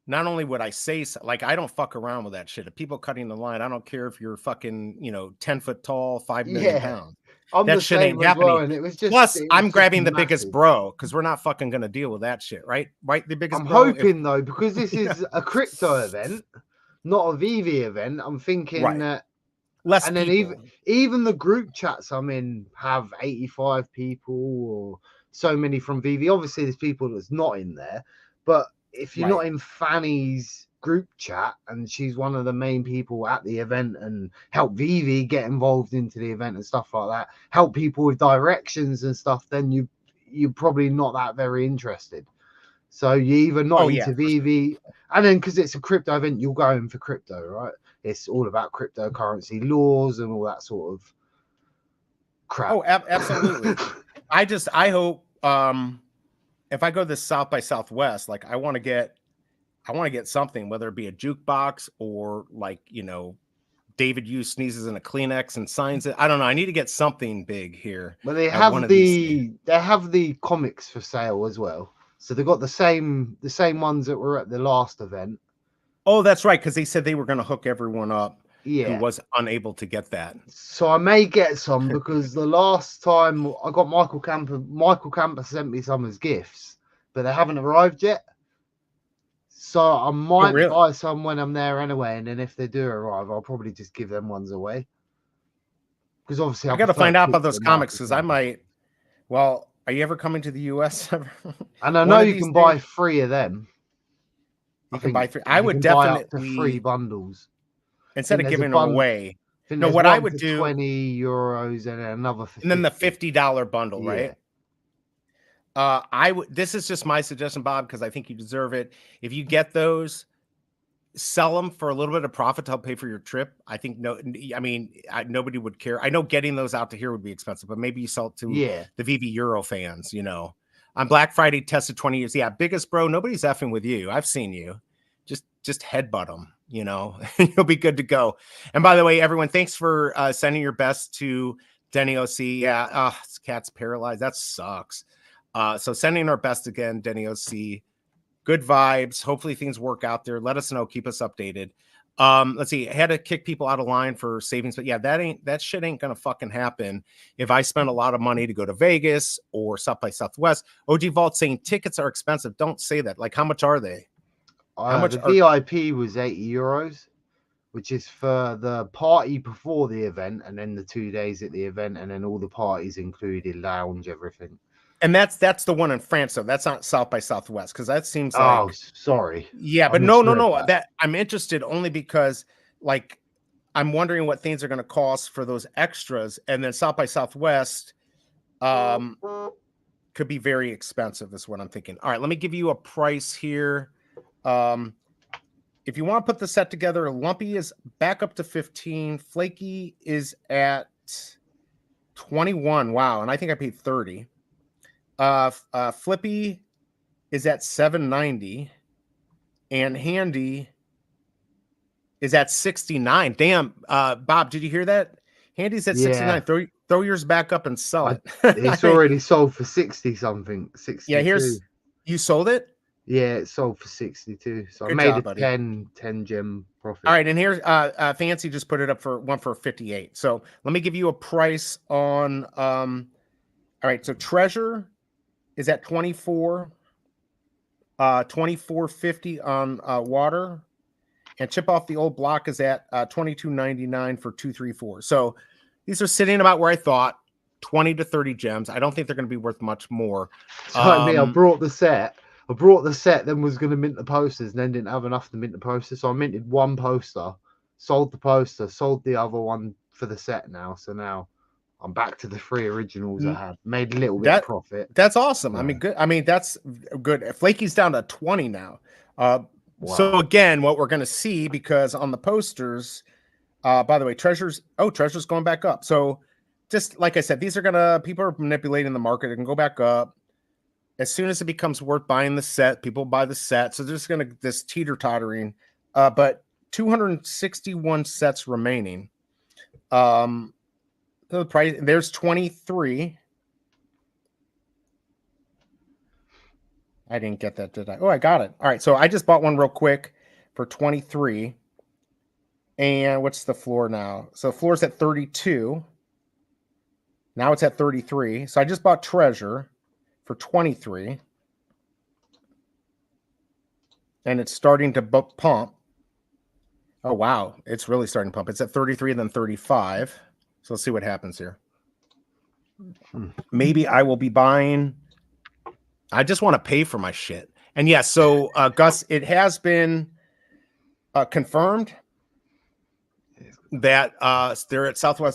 not only would I say, like, I don't fuck around with that shit. If people cutting the line, I don't care if you're fucking, 10 foot tall, 5 million pounds. That shit ain't happening. Well, and it was just, plus, I'm grabbing the biggest bro because we're not fucking gonna deal with that shit, right? Right, the biggest. I'm hoping though, because this is a crypto event, not a VV event. I'm thinking that less. And people. then even the group chats I'm in have 85 people or so many from VV. Obviously, there's people that's not in there, but if you're not in Fanny's group chat, and she's one of the main people at the event, and help Vivi get involved into the event and stuff like that, help people with directions and stuff, then you're probably not that very interested. So you either not into Vivi, and then because it's a crypto event, you'll go in for crypto, right? It's all about cryptocurrency laws and all that sort of crap. Oh, absolutely. I hope if I go this South by Southwest, like I want to get something, whether it be a jukebox or like, you know, David Yu sneezes in a Kleenex and signs it. I don't know. I need to get something big here. Well, they have the comics for sale as well. So they've got the same ones that were at the last event. Oh, that's right, because they said they were going to hook everyone up who was unable to get that. So I may get some, because the last time I got Michael Camper sent me some as gifts, but they haven't arrived yet. So I might buy some when I'm there anyway, and then if they do arrive, I'll probably just give them ones away. Because obviously I got to find out about those comics, because I might. Well, are you ever coming to the US? And I know you can buy 3 of them. You can buy 3. I would definitely buy up to 3 bundles instead of giving them away. No, what I would do, €20 and another 50. And then the $50 bundle, right? This is just my suggestion, Bob, because I think you deserve it. If you get those, sell them for a little bit of profit to help pay for your trip. I think nobody would care. I know getting those out to here would be expensive, but maybe you sell it to the VV Euro fans, you know. On Black Friday, tested 20 years. Yeah, biggest bro, nobody's effing with you. I've seen you. Just headbutt them, you know. You'll be good to go. And by the way, everyone, thanks for sending your best to Denny OC. Yeah, this cat's paralyzed. That sucks. So sending our best again, Denny OC. Good vibes. Hopefully things work out there. Let us know. Keep us updated. Let's see. I had to kick people out of line for savings, but yeah, that shit ain't gonna fucking happen if I spend a lot of money to go to Vegas or South by Southwest. OG Vault saying tickets are expensive. Don't say that. Like, how much are they? How much? The VIP was €80, which is for the party before the event, and then the 2 days at the event, and then all the parties included, lounge, everything. And that's the one in France, so that's not South by Southwest, because that seems like. Oh, sorry. Yeah, but no. That I'm interested only because, like, I'm wondering what things are going to cost for those extras, and then South by Southwest could be very expensive. Is what I'm thinking. All right, let me give you a price here. If you want to put the set together, Lumpy is back up to 15. Flaky is at 21. Wow, and I think I paid 30. Flippy is at 790, and Handy is at 69. Damn, Bob, did you hear that? Handy's at 69. Throw yours back up and sell it. It's already sold for 60 something. 62. Yeah, you sold it? Yeah, it sold for 62. So I made a 10 gem profit. All right, and here's Fancy just put it up for 58. So let me give you a price on all right, so Treasure is at 24, 24.50 on water, and Chip Off the Old Block is at $22.99 for 234. So these are sitting about where I thought, 20 to 30 gems. I don't think they're going to be worth much more. So I brought the set. Then was going to mint the posters, and then didn't have enough to mint the posters. So I minted one poster, sold the poster, sold the other one for the set now. So now I'm back to the 3 originals I had. Made a little bit of profit. That's awesome. Yeah. I mean, good. I mean, that's good. Flaky's down to 20 now. Wow. So again, what we're going to see, because on the posters, by the way, Treasure's going back up. So just like I said, people are manipulating the market. It can go back up. As soon as it becomes worth buying the set, people buy the set. So there's going to this teeter-tottering, but 261 sets remaining. The price, there's 23. I didn't get that, did I? Oh, I got it. All right, so I just bought one real quick for 23. And what's the floor now? So floor's at 32. Now it's at 33. So I just bought Treasure for 23. And it's starting to pump. Oh, wow. It's really starting to pump. It's at 33 and then 35. So let's see what happens here. Maybe I will be buying. I just want to pay for my shit. And yes, so Gus, it has been confirmed that they're at South by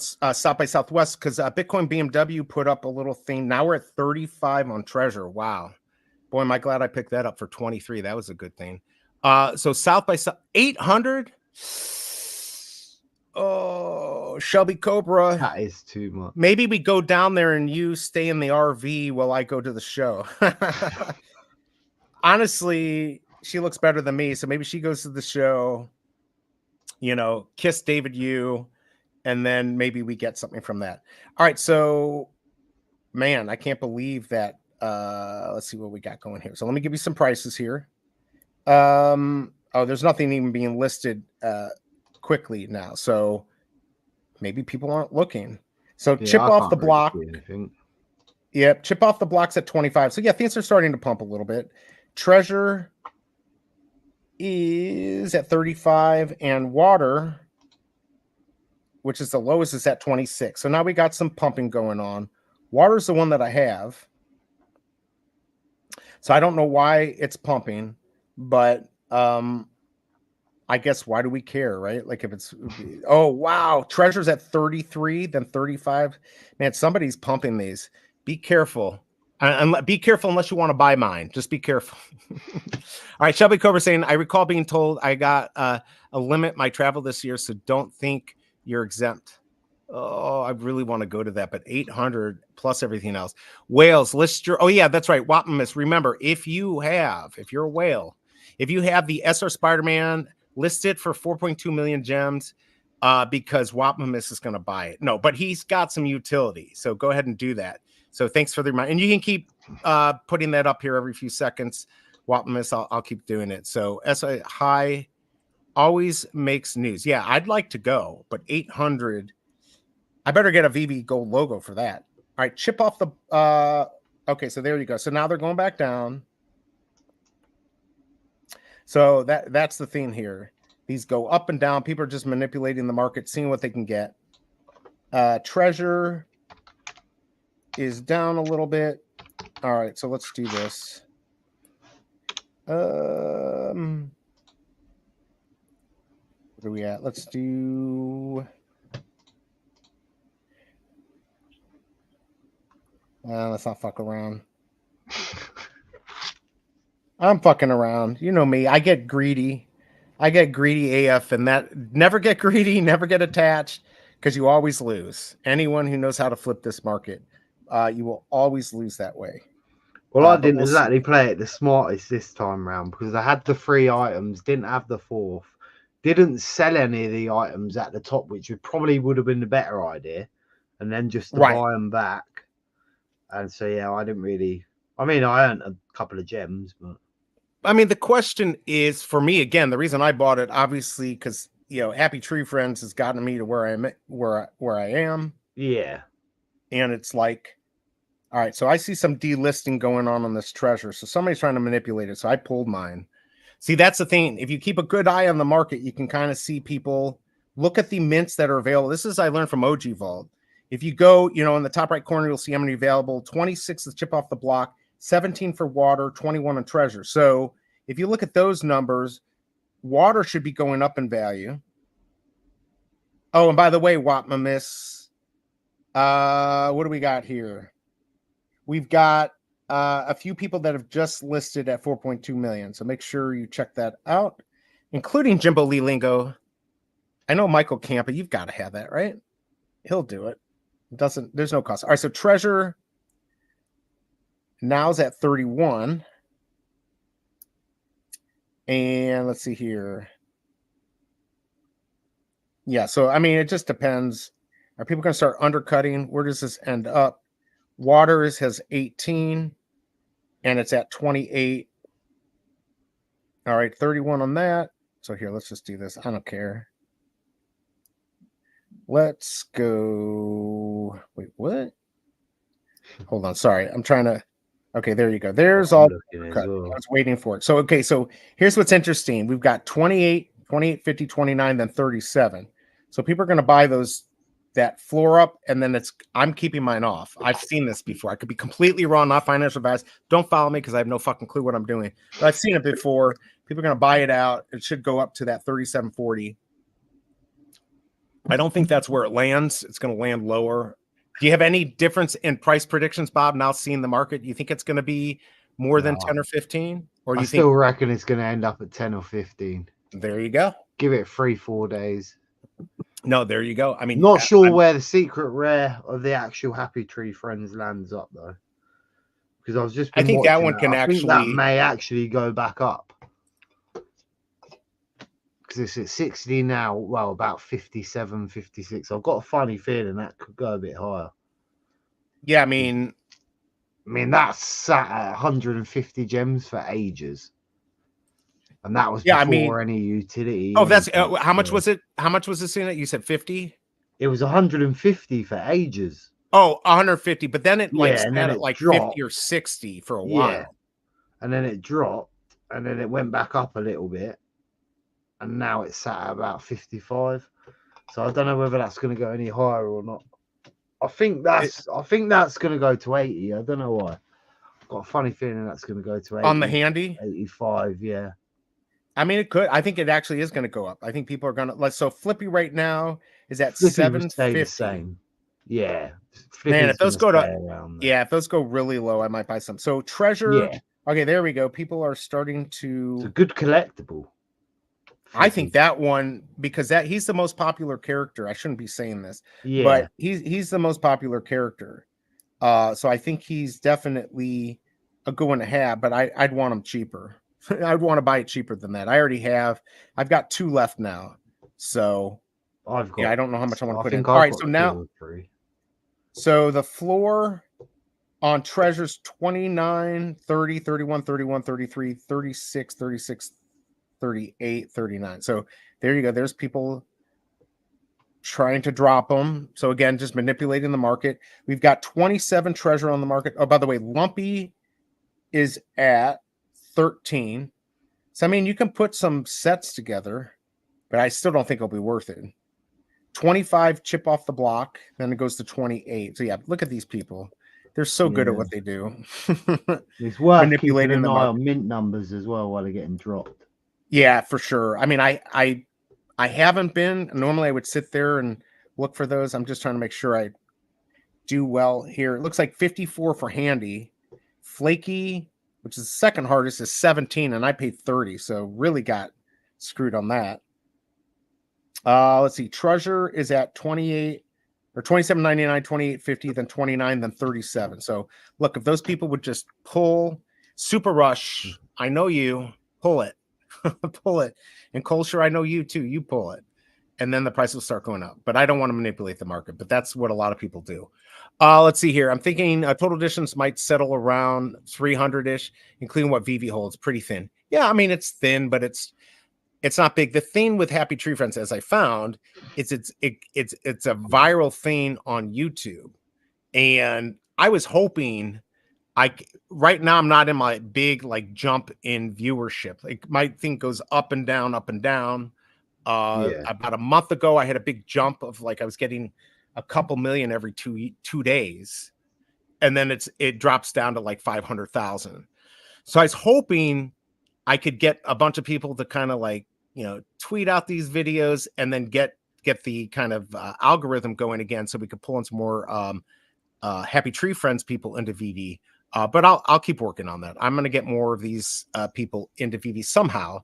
Southwest, because Bitcoin BMW put up a little thing. Now we're at 35 on Treasure. Wow. Boy, am I glad I picked that up for 23. That was a good thing. So South by 800. Oh, Shelby Cobra. That is too much. Maybe we go down there and you stay in the RV while I go to the show. Honestly, she looks better than me, so maybe she goes to the show, you know, kiss David Yu, and then maybe we get something from that. All right, so man, I can't believe that. Let's see what we got going here. So let me give you some prices here. Oh, there's nothing even being listed quickly now, so maybe people aren't looking. So Yeah, chip off the block. Yep, chip off the blocks at 25. So yeah, things are starting to pump a little bit. Treasure is at 35, and water, which is the lowest, is at 26. So now we got some pumping going on. Water is the one that I have. So I don't know why it's pumping, but I guess why do we care, right? Like if it's, oh wow, Treasure's at 33, then 35. Man, somebody's pumping these. Be careful. And be careful unless you want to buy mine. Just be careful. All right, Shelby Cobra saying, I recall being told I got a limit my travel this year, so don't think you're exempt. Oh, I really want to go to that, but 800 plus everything else. Whales, list your, oh yeah, that's right, Wapamus. Remember, if you're a whale, if you have the SR Spider-Man, list it for 4.2 million gems because Wapamus is going to buy it. No, but he's got some utility, so go ahead and do that. So thanks for the reminder. And you can keep putting that up here every few seconds. Wapamus, I'll keep doing it. So SI High always makes news. Yeah, I'd like to go, but 800, I better get a VB Gold logo for that. All right, chip off the, okay, so there you go. So now they're going back down. So that's the thing here. These go up and down. People are just manipulating the market, seeing what they can get. Treasure is down a little bit. All right, so let's do this. Where are we at? Let's do. Let's not fuck around. I'm fucking around. You know me. I get greedy. AF, and that never get greedy, never get attached, because you always lose. Anyone who knows how to flip this market, you will always lose that way. Well, I didn't exactly play it the smartest this time round because I had the 3 items, didn't have the 4th, didn't sell any of the items at the top, which would have been the better idea, and then just to buy them back. And so, yeah, I didn't really. I mean, I earned a couple of gems, but I mean, the question is for me again. The reason I bought it, obviously, because Happy Tree Friends has gotten me to where I am. Yeah, and it's like, all right, so I see some delisting going on this treasure. So somebody's trying to manipulate it. So I pulled mine. See, that's the thing. If you keep a good eye on the market, you can kind of see people look at the mints that are available. This is I learned from OG Vault. If you go, in the top right corner, you'll see how many available. 26 is chip off the block, 17 for water, 21 on treasure. So if you look at those numbers, water should be going up in value. Oh, and by the way, Watmamis, what do we got here? We've got a few people that have just listed at 4.2 million. So make sure you check that out, including Jimbo Lee Lingo. I know Michael Campa, you've got to have that, right? He'll do it. There's no cost. All right, so treasure now's at 31. And let's see here. Yeah, so I mean, it just depends. Are people going to start undercutting? Where does this end up? Waters has 18 and it's at 28. All right, 31 on that. So here, let's just do this. I don't care. Let's go. Wait, what? Hold on. Sorry. I'm trying to. Okay, there you go. There's all. I was waiting for it. So, okay. So here's what's interesting. We've got 28, 28, 50, 29, then 37. So people are going to buy those that floor up, and then I'm keeping mine off. I've seen this before. I could be completely wrong, not financial advice. Don't follow me because I have no fucking clue what I'm doing. But I've seen it before. People are going to buy it out. It should go up to that 37.40. I don't think that's where it lands. It's going to land lower. Do you have any difference in price predictions, Bob, now seeing the market? Do you think it's going to be more than 10 or 15? Or do you still reckon it's going to end up at 10 or 15. There you go. Give it 3-4 days. No, there you go. I mean, not sure where the secret rare of the actual Happy Tree Friends lands up though, because I was just. I think that one can actually. Think that may actually go back up because it's at 60 now. Well, about 57, 56. I've got a funny feeling that could go a bit higher. Yeah, I mean, that's sat at 150 gems for ages. And that was before any utility. Oh, that's how much was it? How much was this in it? You said 50? It was 150 for ages. Oh, 150, but then it sat at like dropped. 50 or 60 for a while. And then it dropped, and then it went back up a little bit, and now it's sat at about 55. So I don't know whether that's going to go any higher or not. I think that's going to go to 80. I don't know why. I've got a funny feeling that's going to go to 80. On the handy? 85, yeah. I mean, it could. I think it actually is going to go up. I think people are going to. So Flippy right now is at 750. Same. Yeah. Flippy's man, if those go to if those go really low, I might buy some. So Treasure. Yeah. Okay, there we go. People are starting to. It's a good collectible. I think that one, because he's the most popular character. I shouldn't be saying this, but he's the most popular character. So I think he's definitely a good one to have, but I'd want him cheaper. I'd want to buy it cheaper than that. I've got 2 left now. So I don't know how much I want to put in. All right, so now so the floor on Treasures 29, 30, 31, 31, 33, 36, 36, 38, 39. So there you go. There's people trying to drop them. So again, just manipulating the market. We've got 27 Treasure on the market. Oh, by the way, Lumpy is at 13. So I mean, you can put some sets together, but I still don't think it'll be worth it. 25 chip off the block, then it goes to 28. So yeah, look at these people. They're so good at what they do. It's worth manipulating the eye on mint numbers as well while they're getting dropped. Yeah, for sure. I mean, I haven't been. Normally I would sit there and look for those. I'm just trying to make sure I do well here. It looks like 54 for handy. Flaky, which is the second hardest, is 17, and I paid 30, so really got screwed on that. Let's see. Treasure is at 28 or 27.99, 28.50, then 29, then 37. So look, if those people would just pull Super Rush, I know you, pull it. Pull it. And Colsher, I know you too. You pull it. And then the price will start going up. But I don't want to manipulate the market, but that's what a lot of people do. Let's see here. I'm thinking total editions might settle around 300-ish, including what VV holds. Pretty thin. Yeah, I mean, it's thin, but it's not big. The thing with Happy Tree Friends, as I found, it's a viral thing on YouTube. And I was hoping right now I'm not in my big jump in viewership. Like my thing goes up and down, up and down. About a month ago, I had a big jump of I was getting a couple million every two days, and then it drops down to 500,000. So I was hoping I could get a bunch of people to kind of tweet out these videos and then get the kind of algorithm going again, so we could pull in some more Happy Tree Friends people into VD. But I'll keep working on that. I'm going to get more of these people into VV somehow.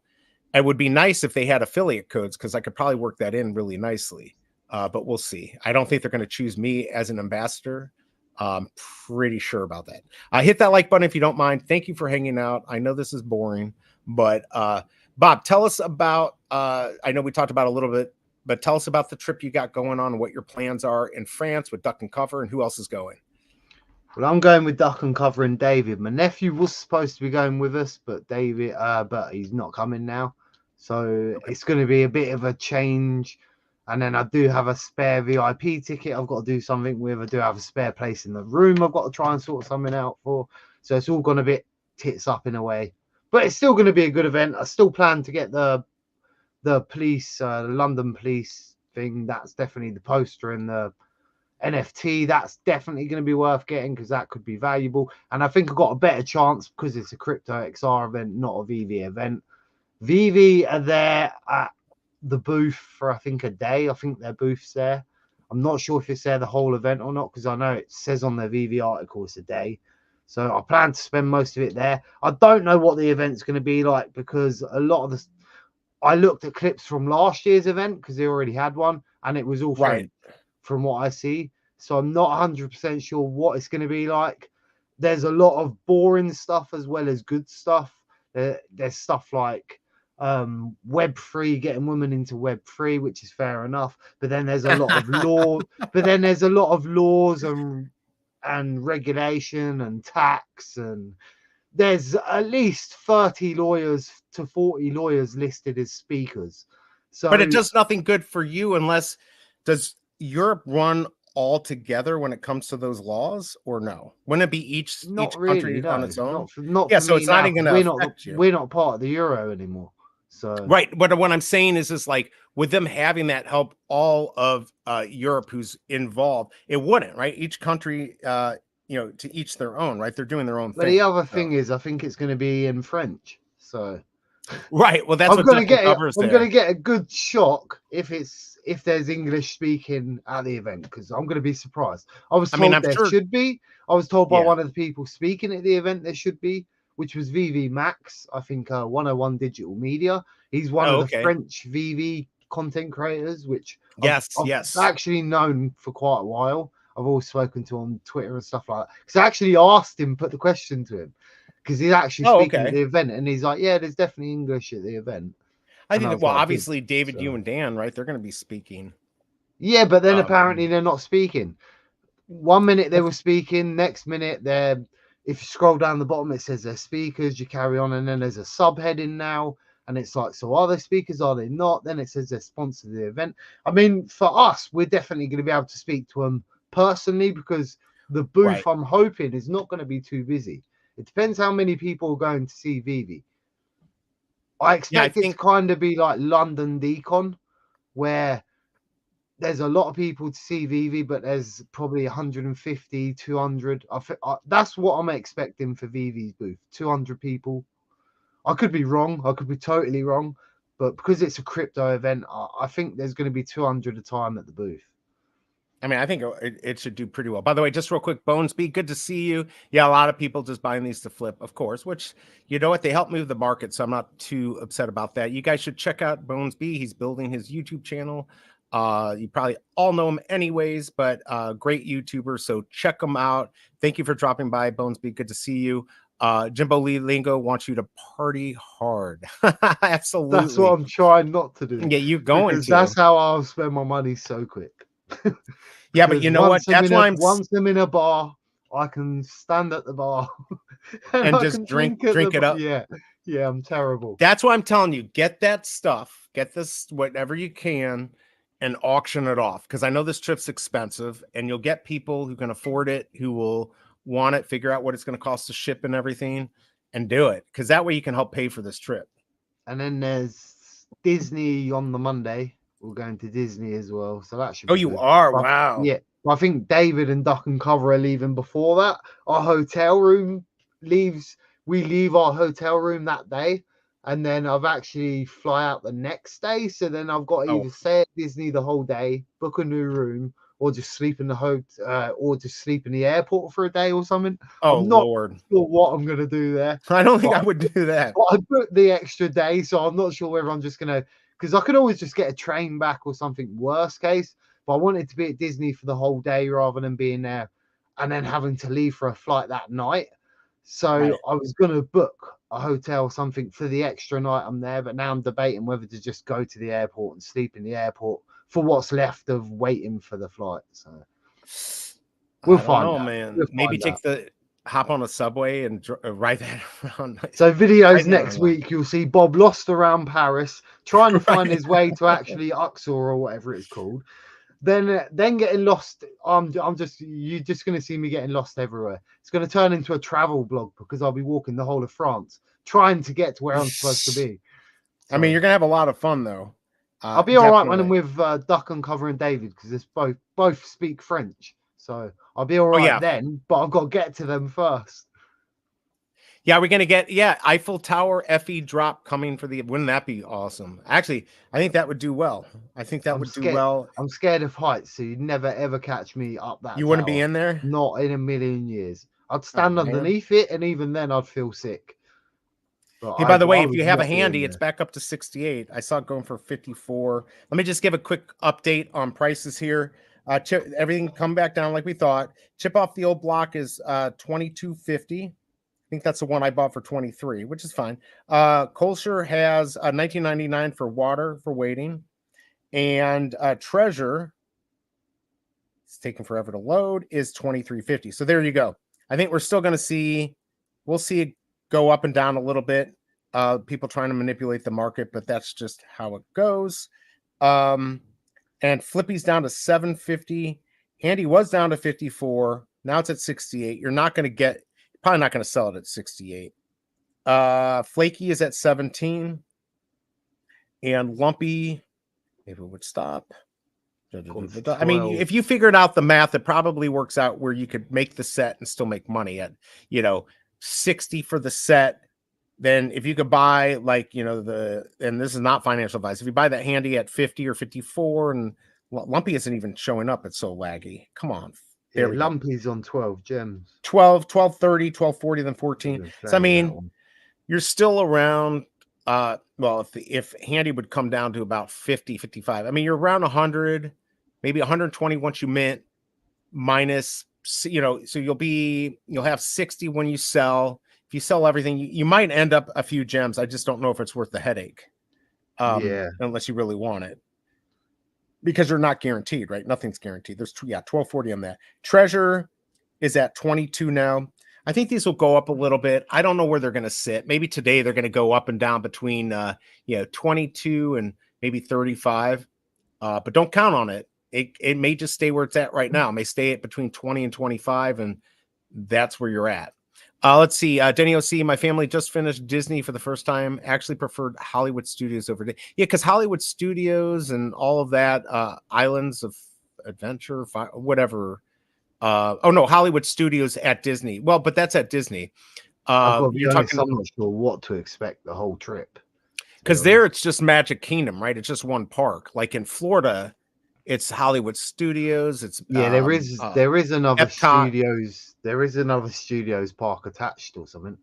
It would be nice if they had affiliate codes, because I could probably work that in really nicely. But we'll see. I don't think they're going to choose me as an ambassador. I'm pretty sure about that. Hit that like button if you don't mind. Thank you for hanging out. I know this is boring, but Bob, tell us about, I know we talked about a little bit, but tell us about the trip you got going on, what your plans are in France with Duck and Cover, and who else is going. Well, I'm going with Duck and Cover and David. My nephew was supposed to be going with us, but he's not coming now. So it's going to be a bit of a change. And then I do have a spare VIP ticket I've got to do something with. I do have a spare place in the room I've got to try and sort something out for. So it's all gone a bit tits up in a way. But it's still going to be a good event. I still plan to get the police, the London police thing. That's definitely the poster and the NFT. That's definitely going to be worth getting because that could be valuable. And I think I've got a better chance because it's a crypto XR event, not a VV event. VV are there at the booth for I think a day. I think their booth's there. I'm not sure if it's there the whole event or not because I know it says on their VV article it's a day. So I plan to spend most of it there. I don't know what the event's going to be like because a lot of the I looked at clips from last year's event because they already had one and it was all French from what I see. So I'm not 100% sure what it's going to be like. There's a lot of boring stuff as well as good stuff. There's stuff like Web3, getting women into Web3, which is fair enough. But then there's a lot of law. But then there's a lot of laws and regulation and tax, and there's at least 30 lawyers to 40 lawyers listed as speakers. So, but it does nothing good for you unless does Europe run all together when it comes to those laws, or no? Wouldn't it be each country on its own? Not yeah, for so me it's not now, even going to affect you. We're not part of the euro anymore. So right, but what I'm saying is like with them having that help all of Europe who's involved, it wouldn't, right? Each country, to each their own, right? They're doing their own thing. But the other thing is, I think it's going to be in French. So right, well, that's I'm going to get a good shock if there's English speaking at the event because I'm going to be surprised. I was told should be. I was told by one of the people speaking at the event there should be, which was VV Max, I think 101 Digital Media. He's one of the French VV content creators, which I've actually known for quite a while. I've always spoken to on Twitter and stuff like that. Because I actually asked him, put the question to him, because he's actually speaking at the event, and he's like, "Yeah, there's definitely English at the event." I think obviously David, you and Dan, right? They're going to be speaking. Yeah, but then apparently they're not speaking. 1 minute they were speaking, next minute they're. If you scroll down the bottom, it says they're speakers. You carry on, and then there's a subheading now, and it's like, so are they speakers? Are they not? Then it says they're sponsored the event. I mean, for us, we're definitely going to be able to speak to them personally because the booth, I'm hoping, is not going to be too busy. It depends how many people are going to see Vivi. I expect it to kind of be like London Decon, where there's a lot of people to see Vivi, but there's probably 150, 200. That's what I'm expecting for Vivi's booth. 200 people. I could be wrong. I could be totally wrong. But because it's a crypto event, I think there's going to be 200 a time at the booth. I mean, I think it should do pretty well. By the way, just real quick, Bonesby, good to see you. Yeah, a lot of people just buying these to flip, of course, which, you know what, they help move the market, so I'm not too upset about that. You guys should check out Bonesby. He's building his YouTube channel. You probably all know him anyways, but great YouTuber, so check him out. Thank you for dropping by, Bonesby. Good to see you. Jimbo Lee Lingo wants you to party hard. Absolutely. That's what I'm trying not to do. Yeah, you're going to. That's how I'll spend my money so quick. Yeah, but you know what? That's why once I'm in a bar, I can stand at the bar and just drink it up. Yeah, I'm terrible. That's why I'm telling you, get that stuff, get this whatever you can, and auction it off. Because I know this trip's expensive, and you'll get people who can afford it, who will want it, figure out what it's going to cost to ship and everything, and do it. Because that way you can help pay for this trip. And then there's Disney on the Monday. We're going to Disney as well, so that should be you good. Are? Wow. Yeah, I think David and Duck and Cover are leaving before that. Our hotel room leaves. We leave our hotel room that day, and then I've actually fly out the next day. So then I've got to either stay at Disney the whole day, book a new room, or just sleep in the hotel, or just sleep in the airport for a day or something. I'm not Lord, sure what I'm gonna do there. I don't think I would do that. I booked the extra day, so I'm not sure whether I'm just gonna. Because I could always just get a train back or something, worst case. But I wanted to be at Disney for the whole day rather than being there and then having to leave for a flight that night. So I was going to book a hotel or something for the extra night I'm there. But now I'm debating whether to just go to the airport and sleep in the airport for what's left of waiting for the flight. So we'll find out. Man. Maybe hop on a subway and ride that around. So videos next week, you'll see Bob lost around Paris, trying to find his way to actually Uxor or whatever it's called. Then getting lost. You're just going to see me getting lost everywhere. It's going to turn into a travel blog because I'll be walking the whole of France trying to get to where I'm supposed to be. So, I mean, you're going to have a lot of fun though. I'll be all right when I'm definitely. with Duck and Cover and David because it's both speak French, so I'll be all Oh right yeah, then. But I've got to get to them first. yeah. We're gonna get Eiffel Tower FE drop coming for the. Wouldn't that be awesome? Actually, I think that would do well. I think that I'm would do scared. well. I'm scared of heights, so you'd never ever catch me up that You wouldn't be tower. in there. Not in a million years. I'd Oh stand man. underneath it, and even then, I'd feel sick. But Hey, by the way, I if you would have a not be in handy, it's there. back up to 68. I saw it going for 54. Let me just give a quick update on prices here. Everything come back down like we thought. Chip off the old block is 22.50. I think that's the one I bought for 23, which is fine. Colsher has 19.99 for water for waiting, and Treasure, it's taking forever to load, is 23.50. So there you go. I think we're still going to see, we'll see it go up and down a little bit. People trying to manipulate the market, but that's just how it goes. And Flippy's down to 750. Handy was down to 54. Now it's at 68. You're not going to get, probably not going to sell it at 68. Flaky is at 17. And Lumpy, if it would stop. I mean, if you figured out the math, it probably works out where you could make the set and still make money at, 60 for the set. Then if you could buy and this is not financial advice, if you buy that handy at 50 or 54 and Lumpy isn't even showing up, it's so laggy. Come on. There we Lumpy's on 12 gems. 12, 12.30, 12.40, then 14. So, I mean, you're still around. Well, if handy would come down to about 50, 55, I mean, you're around 100, maybe 120 once you mint minus, so you'll have 60 when you sell. If you sell everything, you might end up a few gems. I just don't know if it's worth the headache. Unless you really want it, because you're not guaranteed, right? Nothing's guaranteed. There's 12.40 on that. Treasure is at 22 now. I think these will go up a little bit. I don't know where they're going to sit. Maybe today they're going to go up and down between 22 and maybe 35. But don't count on it. It may just stay where it's at right now. It may stay at between 20 and 25, and that's where you're at. Let's see. Denny OC, my family just finished Disney for the first time. Actually preferred Hollywood Studios over. Yeah, because Hollywood Studios and all of that, Islands of Adventure, whatever. Hollywood Studios at Disney. Well, but that's at Disney. I've got to be honest, I'm not sure what to expect the whole trip. Because there it's just Magic Kingdom, right? It's just one park. Like in Florida, it's Hollywood Studios. It's there is another Epcot. studios. There is another studios park attached or something.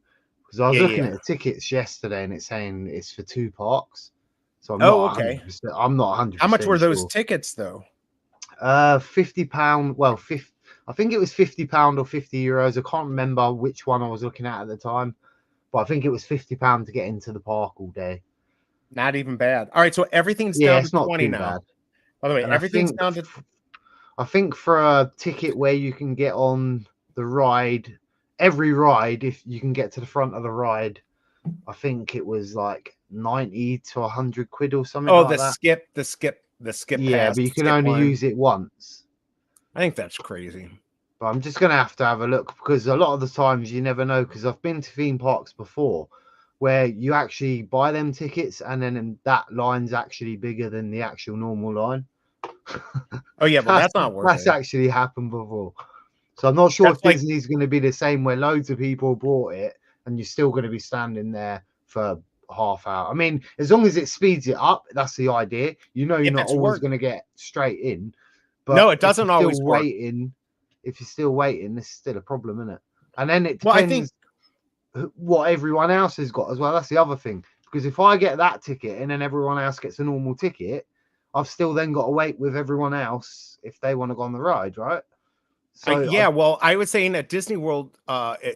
Because I was looking at the tickets yesterday and it's saying it's for 2 parks. So I'm not 100%. I'm not 100%. How much were those tickets though? £50. Well, I think it was £50 or €50. I can't remember which one I was looking at the time, but I think it was £50 to get into the park all day. Not even bad. All right, so everything's down to 20 now. Bad. By the way, everything's down to. I think for a ticket where you can get on the ride, every ride, if you can get to the front of the ride, I think it was like 90 to 100 quid or something. Oh, like the skip. Yeah, but you can only use it once. I think that's crazy. But I'm just gonna have to have a look because a lot of the times you never know. Because I've been to theme parks before, where you actually buy them tickets and then that line's actually bigger than the actual normal line. Oh yeah, but that's not worth it. That's actually happened before. So I'm not sure if Disney's going to be the same where loads of people bought it and you're still going to be standing there for half hour. I mean, as long as it speeds it up, that's the idea. You're not always going to get straight in. But no, it doesn't always work. If you're still waiting, this is still a problem, isn't it? And then it depends what everyone else has got as well. That's the other thing. Because if I get that ticket and then everyone else gets a normal ticket, I've still then got to wait with everyone else if they want to go on the ride, right? So well, I was saying at Disney World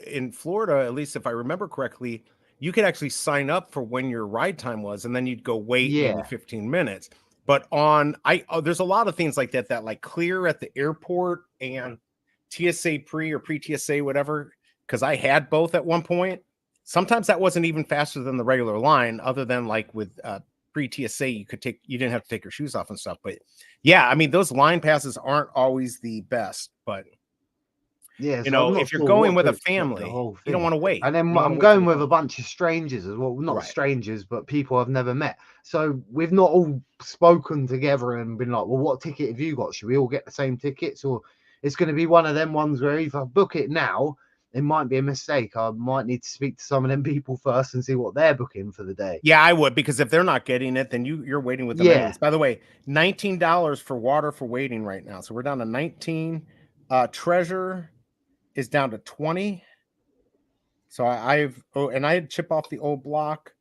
in Florida, at least if I remember correctly, you could actually sign up for when your ride time was, and then you'd go wait maybe 15 minutes. But there's a lot of things like that like clear at the airport and TSA pre or pre-TSA, whatever, because I had both at one point. Sometimes that wasn't even faster than the regular line, other than like with pre-TSA, you didn't have to take your shoes off and stuff. But yeah, I mean, those line passes aren't always the best, but Yeah, You so I'm know, not if you're sure going what with to a expect the family, whole you don't thing. want to wait. And then You don't I'm wanna wait for going the with a phone. bunch of strangers as well. Not Right. strangers, but people I've never met. So we've not all spoken together and been like, well, what ticket have you got? Should we all get the same tickets? Or it's going to be one of them ones where if I book it now, it might be a mistake. I might need to speak to some of them people first and see what they're booking for the day. Yeah, I would, because if they're not getting it, then you're waiting with them Yeah. anyways. By the way, $19 for water for waiting right now. So we're down to 19. Treasure is down to 20. So and I had chip off the old block.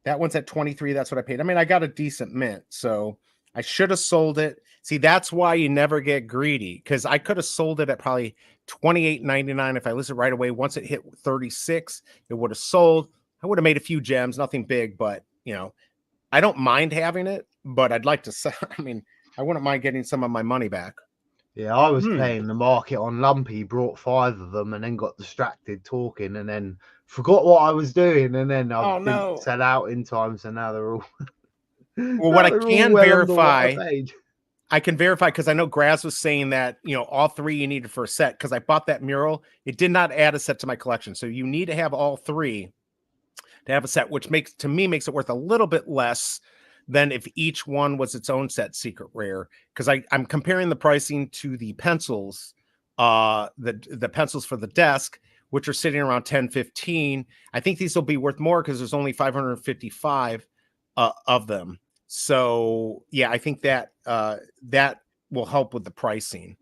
That one's at 23. That's what I paid. I mean, I got a decent mint, so I should have sold it. See, that's why you never get greedy, because I could have sold it at probably $28.99 if I listed right away. Once it hit 36, it would have sold. I would have made a few gems, nothing big, but you know, I don't mind having it, but I'd like to sell. I mean, I wouldn't mind getting some of my money back. Yeah, I was playing the market on Lumpy, brought 5 of them, and then got distracted talking, and then forgot what I was doing, and then I didn't sell out in time, so now they're all. Well, what I can verify, I can verify, because I know Graz was saying that, you know, all 3 you needed for a set, because I bought that mural. It did not add a set to my collection, so you need to have all 3 to have a set, which makes it worth a little bit less than if each one was its own set secret rare, because I'm comparing the pricing to the pencils, the pencils for the desk, which are sitting around 10-15. I think these will be worth more because there's only 555 of them. So yeah, I think that that will help with the pricing.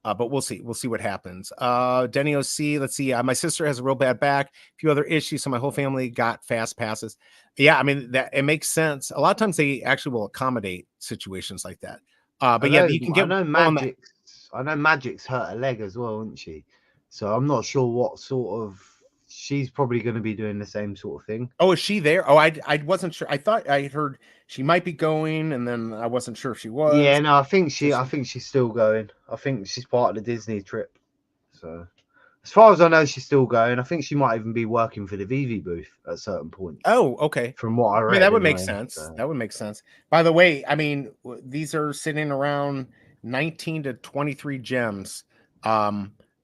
But we'll see. We'll see what happens. Denny OC, let's see. My sister has a real bad back, a few other issues, so my whole family got fast passes. Yeah, I mean, that it makes sense. A lot of times they actually will accommodate situations like that. But yeah, you can get. I know Magic's hurt a leg as well, isn't she? So I'm not sure what sort of. She's probably going to be doing the same sort of thing. Oh, is she there? Oh, I wasn't sure. I thought I heard she might be going, and then I wasn't sure if she was. Yeah, no, I think she's still going. I think she's part of the Disney trip. So, as far as I know, she's still going. I think she might even be working for the Vivi booth at certain points. Oh, okay. From what I read, mean, that would make sense. So. That would make sense. By the way, I mean, these are sitting around 19 to 23 gems.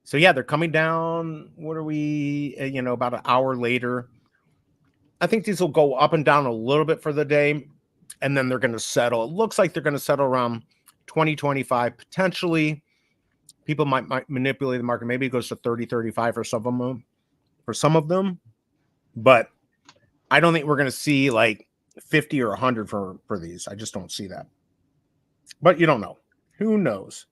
So yeah, they're coming down. What are we, you know, about an hour later? I think these will go up and down a little bit for the day, and then they're going to settle. It looks like they're going to settle around 20, 25. Potentially, people might manipulate the market. Maybe it goes to 30, 35 for some of them. But I don't think we're going to see like 50 or 100 for these. I just don't see that. But you don't know. Who knows?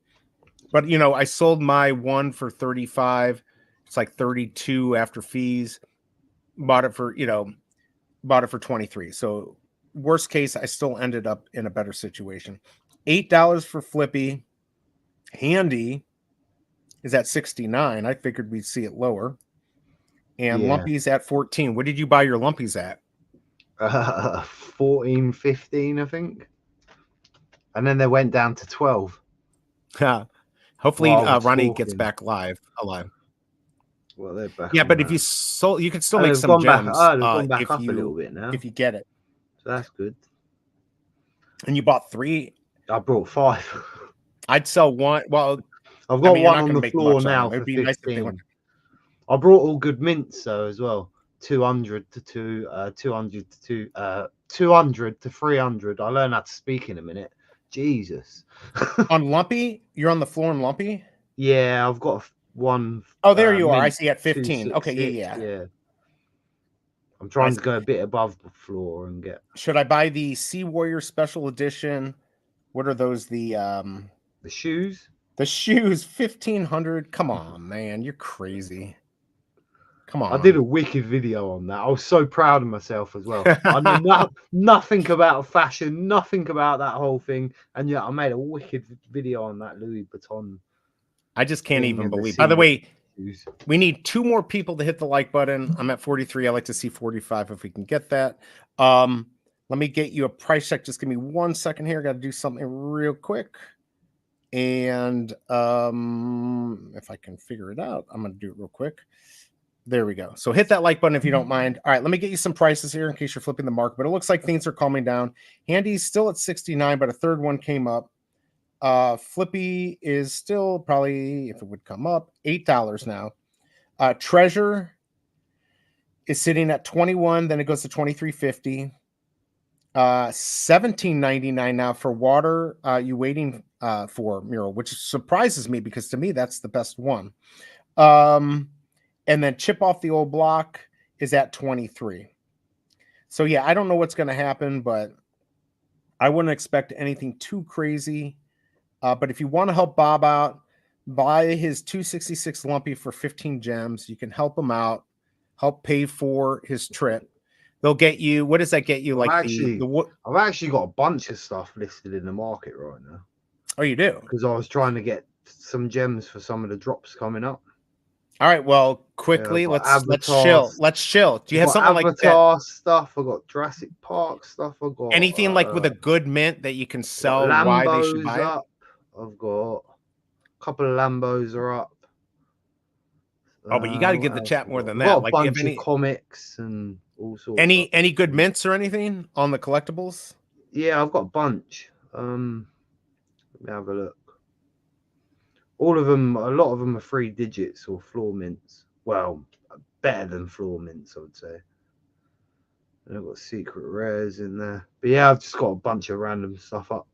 But, you know, I sold my one for 35. It's like 32 after fees. Bought it for 23. So worst case, I still ended up in a better situation. $8 for Flippy. Handy is at 69. I figured we'd see it lower. And Lumpy's at 14. What did you buy your Lumpies at? 14, 15, I think. And then they went down to 12. Hopefully Ronnie gets back alive. Well, they're back. Yeah, but if you sold, you could still make some gems. They've gone back up a little bit now. If you get it. So that's good. And you bought 3? I brought 5. I'd sell 1. Well, I've got one on the floor now for 15. Nice if they went. I brought all good mints though as well. 200 to 200 to 200 to 300. I learned how to speak in a minute. Jesus. On Lumpy, you're on the floor in Lumpy. Yeah, I've got one. Oh, there you are. I see at 15. Okay, yeah. I'm trying to go a bit above the floor and get. Should I buy the Sea Warrior Special Edition? What are those? The shoes. The shoes, 1,500. Come on, man, you're crazy. Come on. I did a wicked video on that. I was so proud of myself as well. I know nothing about fashion, nothing about that whole thing, and yet I made a wicked video on that Louis Vuitton. I just can't even believe. By the way, we need 2 more people to hit the like button. I'm at 43. I like to see 45 if we can get that. Let me get you a price check. Just give me 1 second here. Got to do something real quick. And if I can figure it out, I'm going to do it real quick. There we go. So hit that like button if you don't mind. All right, let me get you some prices here in case you're flipping the market. But it looks like things are calming down. Handy's still at 69, but a third one came up. Flippy is still probably, if it would come up, $8 now. Treasure is sitting at 21, then it goes to 23.50. $17.99 now for water. You waiting for Mural, which surprises me because to me that's the best one. And then chip off the old block is at 23. So yeah, I don't know what's going to happen, but I wouldn't expect anything too crazy. But if you want to help Bob out, buy his 266 Lumpy for 15 gems. You can help him out, help pay for his trip. They'll get you. What does that get you? I've actually got a bunch of stuff listed in the market right now. Oh, you do? Because I was trying to get some gems for some of the drops coming up. All right. Well, quickly, let's chill. Let's chill. Do you have something like that? Avatar stuff. I got Jurassic Park stuff. I got anything like with a good mint that you can sell. Why they should buy up. I've got a couple of Lambos are up. Oh, but you got to give the chat more than that. Got a bunch of comics and all sorts. Any good mints or anything on the collectibles? Yeah, I've got a bunch. Let me have a look. All of them, a lot of them are 3 digits or floor mints. Well, better than floor mints, I would say. And I've got secret rares in there. But yeah, I've just got a bunch of random stuff up.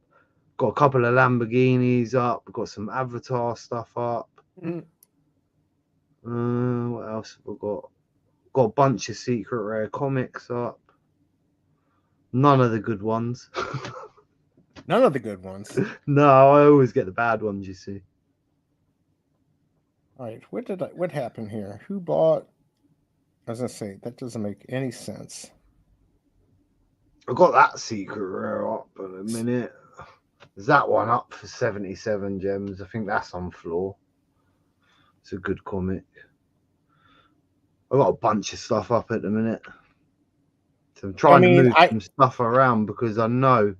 Got a couple of Lamborghinis up. Got some Avatar stuff up. What else have I got? Got a bunch of secret rare comics up. None of the good ones. None of the good ones? No, I always get the bad ones, you see. All right, what happened here? Who bought? As I say, that doesn't make any sense. I got that secret rare up in a minute. There's that one up for 77 gems. I think that's on floor. It's a good comic. I got a bunch of stuff up at the minute. So I'm trying to move some stuff around because I know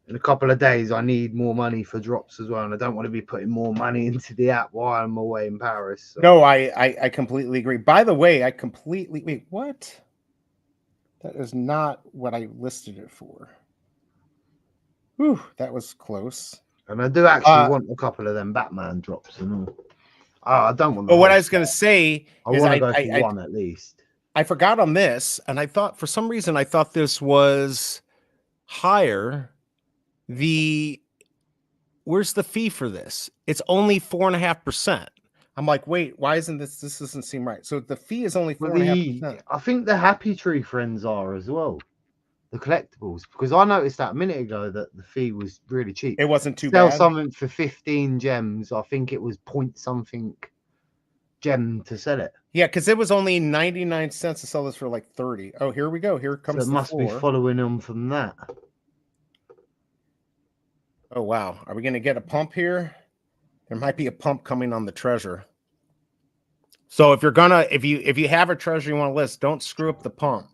in a couple of days I need more money for drops as well, and I don't want to be putting more money into the app while I'm away in Paris. So. No, I completely agree. By the way, wait, what? That is not what I listed it for. Whew, that was close. And I do actually want a couple of them Batman drops and all. I don't want. Well, what I was going to say I want to go for one at least. I forgot on this, and I thought for some reason I thought this was higher. Where's the fee for this? It's only 4.5%. I'm like, wait, why isn't this? This doesn't seem right. So the fee is only 4.5%. I think the Happy Tree friends are as well. The collectibles, because I noticed that a minute ago that the fee was really cheap. It wasn't too bad. Sell something for 15 gems. I think it was point something gem to sell it. Yeah, because it was only 99 cents to sell this for like 30. Oh, here we go. Here comes so it must be following on from that. Oh wow, are we going to get a pump here? There might be a pump coming on the treasure. So if you're gonna, if you have a treasure you want to list, don't screw up the pump.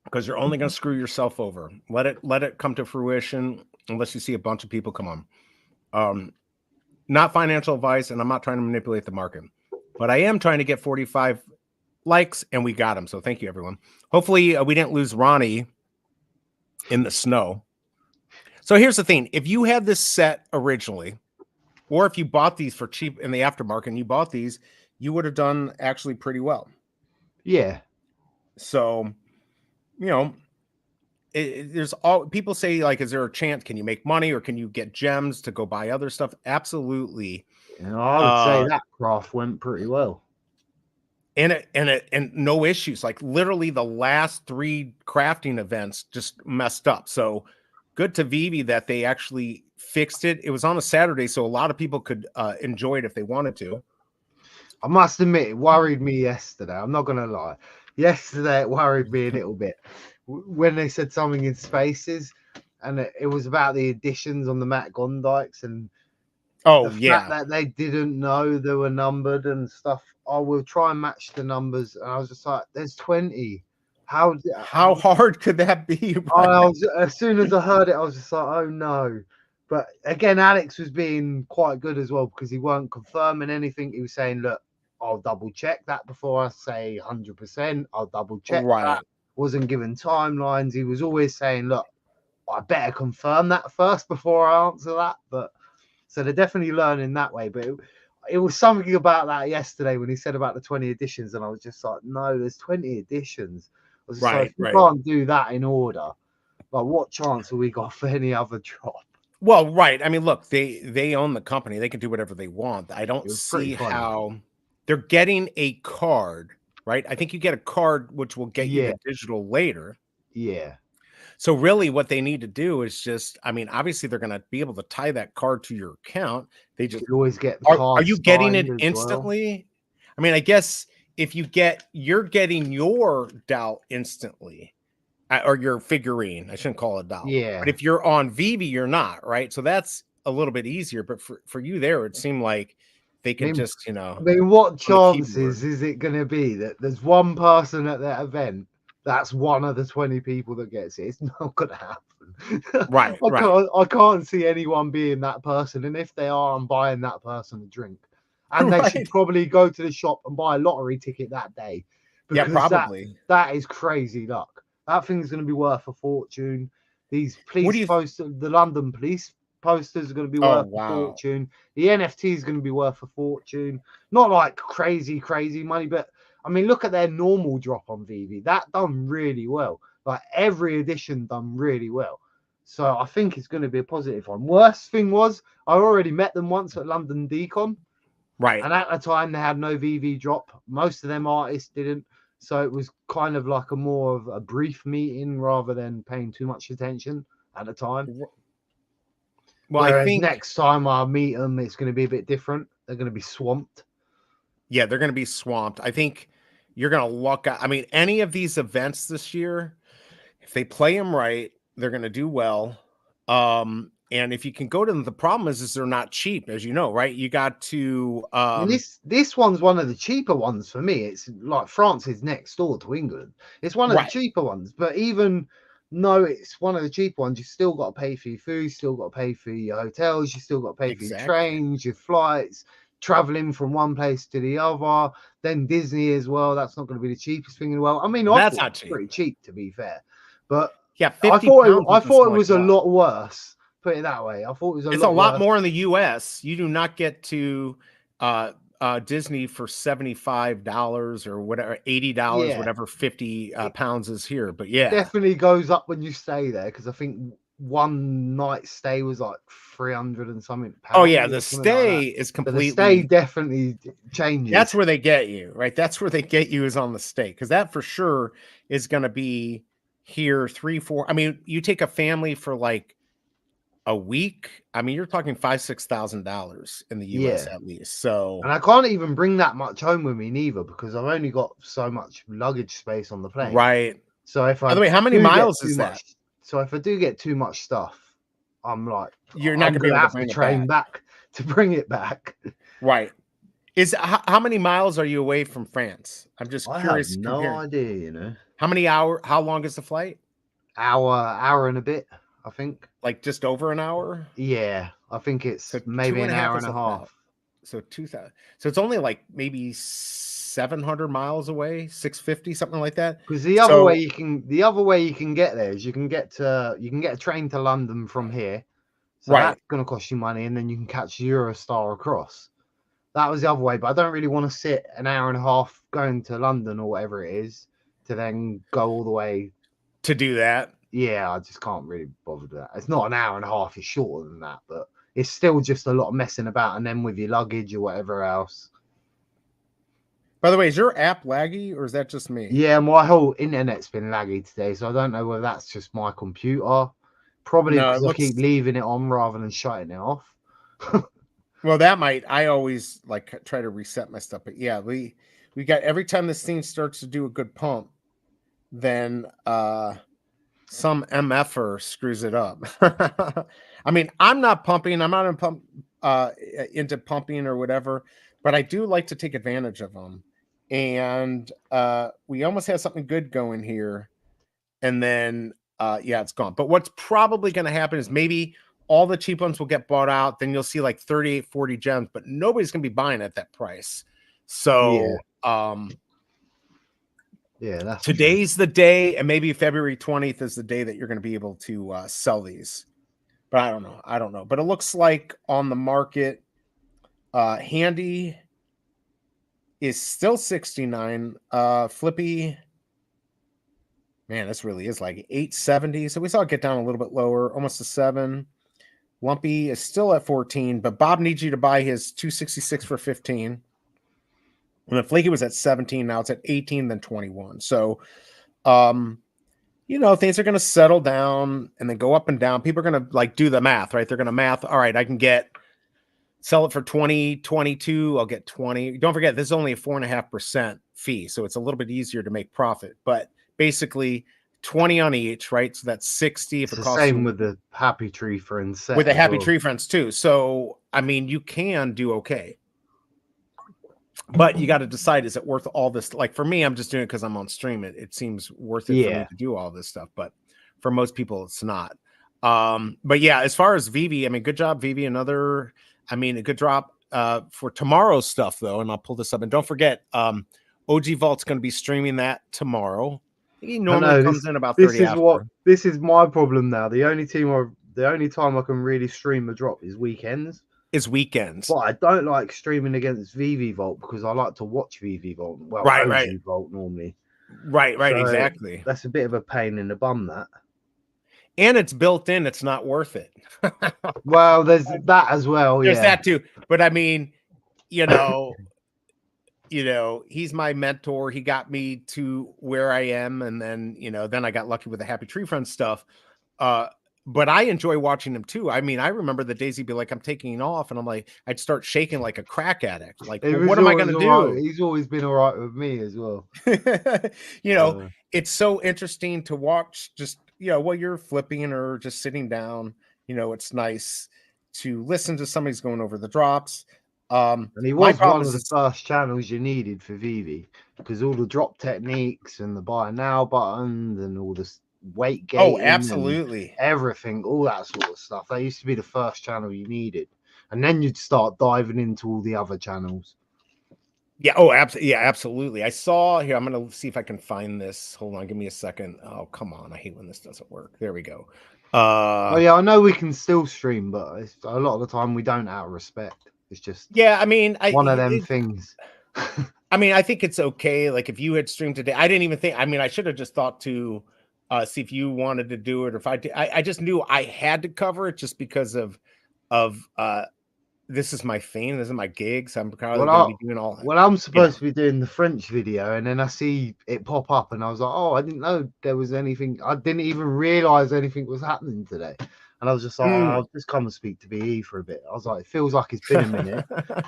Because you're only going to screw yourself over. Let it come to fruition unless you see a bunch of people come on. Not financial advice, and I'm not trying to manipulate the market, but I am trying to get 45 likes, and we got them. So thank you, everyone. Hopefully, we didn't lose Ronnie in the snow. So here's the thing: if you had this set originally, or if you bought these for cheap in the aftermarket, and you bought these, you would have done actually pretty well. Yeah. So. You know, there's all people say, like, is there a chance? Can you make money or can you get gems to go buy other stuff? Absolutely. I would say that craft went pretty well. And no issues. Like literally the last 3 crafting events just messed up. So good to Vivi that they actually fixed it. It was on a Saturday, so a lot of people could enjoy it if they wanted to. I must admit, it worried me yesterday. I'm not going to lie. Yesterday, it worried me a little bit when they said something in spaces, and it was about the additions on the Matt Gondikes and the fact that they didn't know they were numbered and stuff. I will try and match the numbers, and I was just like, "There's 20. How hard could that be?" As soon as I heard it, I was just like, "Oh no!" But again, Alex was being quite good as well because he weren't confirming anything. He was saying, "Look, I'll double check that before I say 100%. I'll double check that." Wasn't given timelines. He was always saying, look, I better confirm that first before I answer that. But so they're definitely learning that way. But it was something about that yesterday when he said about the 20 editions, and I was just like, no, there's 20 editions. I was just like, if you can't do that in order, like what chance have we got for any other drop? Well, right. I mean, look, they own the company. They can do whatever they want. I don't see how they're getting a card, right? I think you get a card which will get you the digital later. Yeah. So really what they need to do is just, I mean, obviously they're going to be able to tie that card to your account. They just always get the card. Are you getting it instantly? Well? I mean, I guess if you're getting your doll instantly. Or your figurine, I shouldn't call it a doll. Yeah. But if you're on Vivi, you're not, right? So that's a little bit easier. But for you there, it seemed like they could just, you know. I mean, what chances is it going to be that there's one person at that event that's one of the 20 people that gets it? It's not going to happen. Right. I can't see anyone being that person. And if they are, I'm buying that person a drink. And they should probably go to the shop and buy a lottery ticket that day. Because probably. That is crazy luck. That thing's going to be worth a fortune. These police posters, the London police posters are going to be worth a fortune. The NFT is going to be worth a fortune. Not like crazy money, but I mean, look at their normal drop on Vivi. That done really well. Like every edition done really well. So I think it's going to be a positive one. Worst thing was, I already met them once at London Decon. Right. And at the time, they had no Vivi drop. Most of them artists didn't. So it was kind of like a more of a brief meeting rather than paying too much attention at the time. Well, whereas I think next time I meet them, it's going to be a bit different. They're going to be swamped. Yeah, they're going to be swamped. I think you're going to luck out. I mean, any of these events this year, if they play them right, they're going to do well. And if you can go to them, the problem is they're not cheap, as you know, right? You got to and this one's one of the cheaper ones for me. It's like France is next door to England. It's one of the cheaper ones, but even though it's one of the cheaper ones, you still got to pay for your food, you still got to pay for your hotels, you still got to pay for your trains, your flights, traveling from one place to the other, then Disney as well. That's not going to be the cheapest thing in the world. I mean, that's not cheap. Pretty cheap to be fair, but yeah, I thought it was a lot worse. Put it that way. I thought it was a lot more in the US. You do not get to Disney for $75 or whatever, $80, whatever 50 pounds is here. But yeah, definitely goes up when you stay there, because I think one night stay was like 300 and something pounds. Oh yeah, the stay is completely. So the stay definitely changes. That's where they get you, right? That's where they get you is on the stay, because that for sure is going to be here 3-4. I mean, you take a family for like a week, I mean, you're talking $5,000-$6,000 in the US at least. So, and I can't even bring that much home with me neither, because I've only got so much luggage space on the plane. Right. So if by the way, how many miles is that? So if I do get too much stuff, I'm like, you're not going to have to train back to bring it back. Right. How many miles are you away from France? I'm just curious. I have no idea. You know, how long is the flight? Hour and a bit. I think like just over an hour. Yeah, I think it's maybe an hour and a half. So 2,000. So it's only like maybe 700 miles away, 650, something like that. Because the other way you can get there is you can get a train to London from here. So that's going to cost you money, and then you can catch Eurostar across. That was the other way, but I don't really want to sit an hour and a half going to London or whatever it is to then go all the way to do that. Yeah, I just can't really bother with that. It's not an hour and a half, it's shorter than that, but it's still just a lot of messing about, and then with your luggage or whatever else. By the way, is your app laggy or is that just me? Yeah, my whole internet's been laggy today, so I don't know whether that's just my computer. Probably because I keep leaving it on rather than shutting it off. Well, that might. I always like try to reset my stuff, but yeah, we got every time this thing starts to do a good pump, then some MFer screws it up. I mean, I'm not pumping. I'm not into pumping or whatever, but I do like to take advantage of them. And we almost have something good going here. And then, it's gone. But what's probably going to happen is maybe all the cheap ones will get bought out. Then you'll see like 38, 40 gems, but nobody's going to be buying at that price. So, Yeah, that's today's the day, and maybe February 20th is the day that you're going to be able to sell these. But I don't know. But it looks like on the market, Handy is still 69. Flippy, man, this really is like 870. So we saw it get down a little bit lower, almost a 7. Lumpy is still at 14, but Bob needs you to buy his 266 for 15. And then Flaky was at 17. Now it's at 18, then 21. So, things are going to settle down and then go up and down. People are going to like do the math, right? They're going to math. All right, I can sell it for 20, 22. I'll get 20. Don't forget, this is only a 4.5% fee. So it's a little bit easier to make profit, but basically 20 on each, right? So that's 60. If it's it the costs same with the Happy Tree Friends set. With the Happy Tree Friends too. So, I mean, you can do okay. But you got to decide, is it worth all this? Like for me, I'm just doing it because I'm on stream. It seems worth it for me to do all this stuff. But for most people, it's not. But yeah, as far as Vivi, I mean, good job, Vivi. A good drop for tomorrow's stuff, though. And I'll pull this up. And don't forget, OG Vault's going to be streaming that tomorrow. He normally comes in about 30 after. This is my problem now. The only time I can really stream a drop is weekends. Weekends. But I don't like streaming against VV Vault because I like to watch VV Vault. Well, OG Vault normally. Right, so exactly. That's a bit of a pain in the bum, that. And it's built in. It's not worth it. Well, there's that as well. There's that too. But I mean, he's my mentor. He got me to where I am. And then, then I got lucky with the Happy Tree Friends stuff. But I enjoy watching him too. I mean, I remember the days he'd be like, I'm taking off. And I'm like, I'd start shaking like a crack addict. Like, well, what am I going to do? Right. He's always been all right with me as well. It's so interesting to watch just, while you're flipping or just sitting down, it's nice to listen to somebody's going over the drops. And he was one of the first channels you needed for Vivi because all the drop techniques and the buy now buttons and all this weight gain. Oh, absolutely. Everything, all that sort of stuff. That used to be the first channel you needed. And then you'd start diving into all the other channels. Yeah. Oh, absolutely. Yeah, absolutely. I saw here. I'm going to see if I can find this. Hold on. Give me a second. Oh, come on. I hate when this doesn't work. There we go. Oh, yeah. I know we can still stream, but a lot of the time we don't out of respect. It's just one of them things. I mean, I think it's okay. Like if you had streamed today, I didn't even think. I mean, I should have just thought to see if you wanted to do it, or if I did. I just knew I had to cover it just because of this is my thing. This is my gig. So I'm probably going to be doing all. Well, I'm supposed to be doing the French video, and then I see it pop up, and I was like, oh, I didn't know there was anything. I didn't even realize anything was happening today. And I was just like, I'll just come and speak to BE for a bit. I was like, it feels like it's been a minute.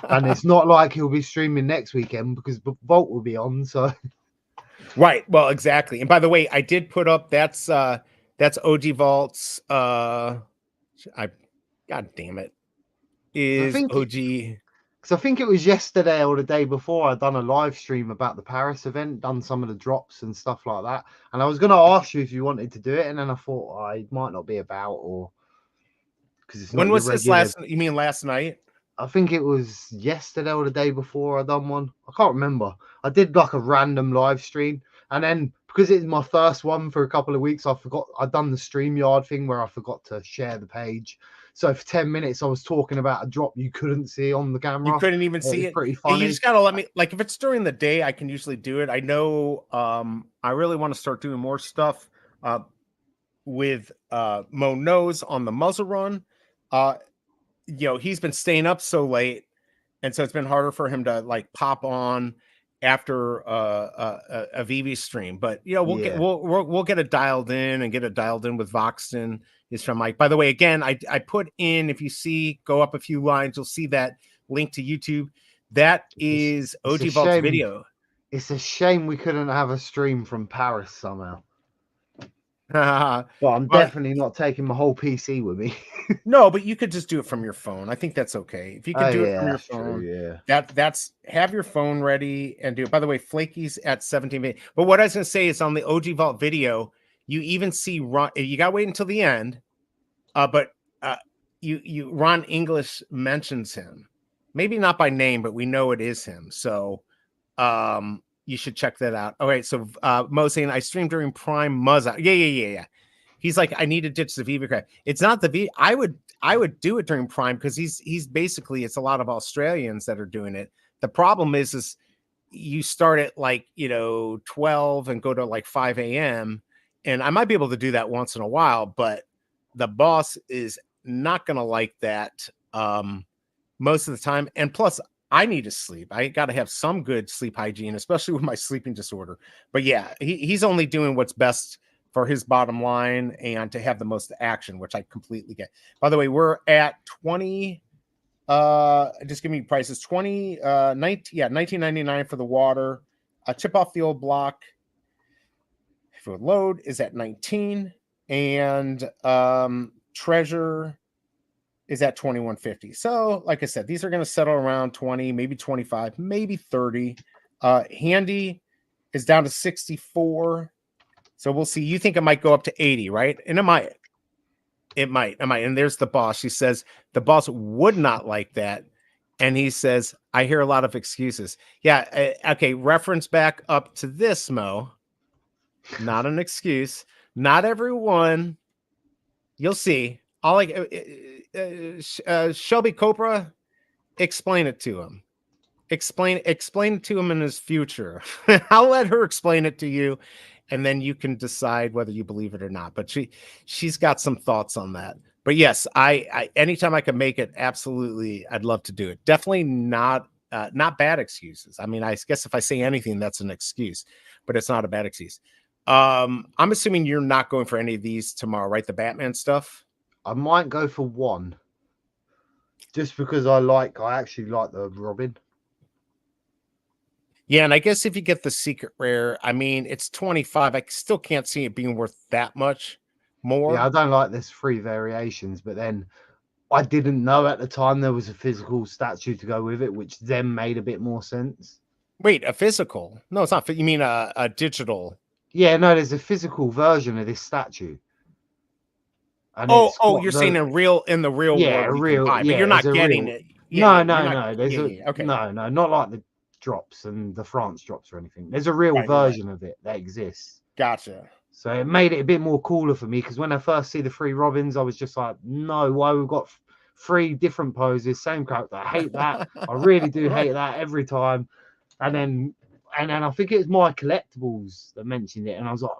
And it's not like he'll be streaming next weekend because Vault will be on. So right. Well, exactly. And by the way, I did put up that's OG Vault's God damn it. Is OG, because I think it was yesterday or the day before I'd done a live stream about the Paris event, done some of the drops and stuff like that. And I was going to ask you if you wanted to do it, and then I thought it might not be about, or because it's not. When was this last? You mean last night? I think it was yesterday or the day before I done one. I can't remember. I did like a random live stream, and then because it's my first one for a couple of weeks, I forgot I'd done the StreamYard thing where I forgot to share the page. So for 10 minutes, I was talking about a drop you couldn't see on the camera. You couldn't even see it. Pretty funny. You just gotta let me, like, if it's during the day, I can usually do it. I know. I really want to start doing more stuff with Mo Nose on the muzzle run. He's been staying up so late, and so it's been harder for him to like pop on after a VV stream. But we'll get it dialed in and get it dialed in with Voxton. Is from Mike. By the way, again, I put in, if you see, go up a few lines, you'll see that link to YouTube. That is OG Vault's video. It's a shame we couldn't have a stream from Paris somehow. But I'm definitely not taking my whole PC with me. No, but you could just do it from your phone. I think that's okay. If you can do it from your phone, true, that's have your phone ready and do it. By the way, Flaky's at 17. But what I was going to say is on the OG Vault video, you even see Ron. You got to wait until the end. But Ron English mentions him, maybe not by name, but we know it is him. So, You should check that out. All right. So Mo saying I streamed during Prime Muzza. Yeah. He's like, I need to ditch the Viva crap. It's not the V. I would do it during Prime because he's basically, it's a lot of Australians that are doing it. The problem is you start at like, 12 and go to like 5 a.m. And I might be able to do that once in a while, but the boss is not going to like that most of the time. And plus, I need to sleep. I got to have some good sleep hygiene, especially with my sleeping disorder. But yeah, he's only doing what's best for his bottom line and to have the most action, which I completely get. By the way, we're at 20. Just give me prices. 19.99 for the water. A chip off the old block. If it would load is at 19, and treasure is at 21.50. So, like I said, these are going to settle around 20, maybe 25, maybe 30. Handy is down to 64. So we'll see. You think it might go up to 80, right? And it might. And there's the boss. She says the boss would not like that. And he says, I hear a lot of excuses. Yeah. Okay. Reference back up to this, Mo. Not an excuse. Not everyone. You'll see. I'll like Shelby Copra, explain it to him. Explain it to him in his future. I'll let her explain it to you, and then you can decide whether you believe it or not. But she's got some thoughts on that. But yes, I anytime I can make it, absolutely, I'd love to do it. Definitely not bad excuses. I mean, I guess if I say anything, that's an excuse, but it's not a bad excuse. I'm assuming you're not going for any of these tomorrow, right? The Batman stuff. I might go for one, just because I actually like the Robin. Yeah, and I guess if you get the secret rare, I mean, it's 25. I still can't see it being worth that much more. Yeah, I don't like this 3 variations, but then I didn't know at the time there was a physical statue to go with it, which then made a bit more sense. Wait, a physical? No, it's not. You mean a digital? Yeah, no, there's a physical version of this statue. And you're saying in the real world, but you're not getting it. Yeah, no. There's okay. No, not like the drops and the France drops or anything. There's a real version of it that exists. Gotcha. So it made it a bit more cooler for me, because when I first see the 3 Robins, I was just like, no, why we've got 3 different poses, same character. I hate that. I really do hate that every time. And then I think it was my collectibles that mentioned it, and I was like,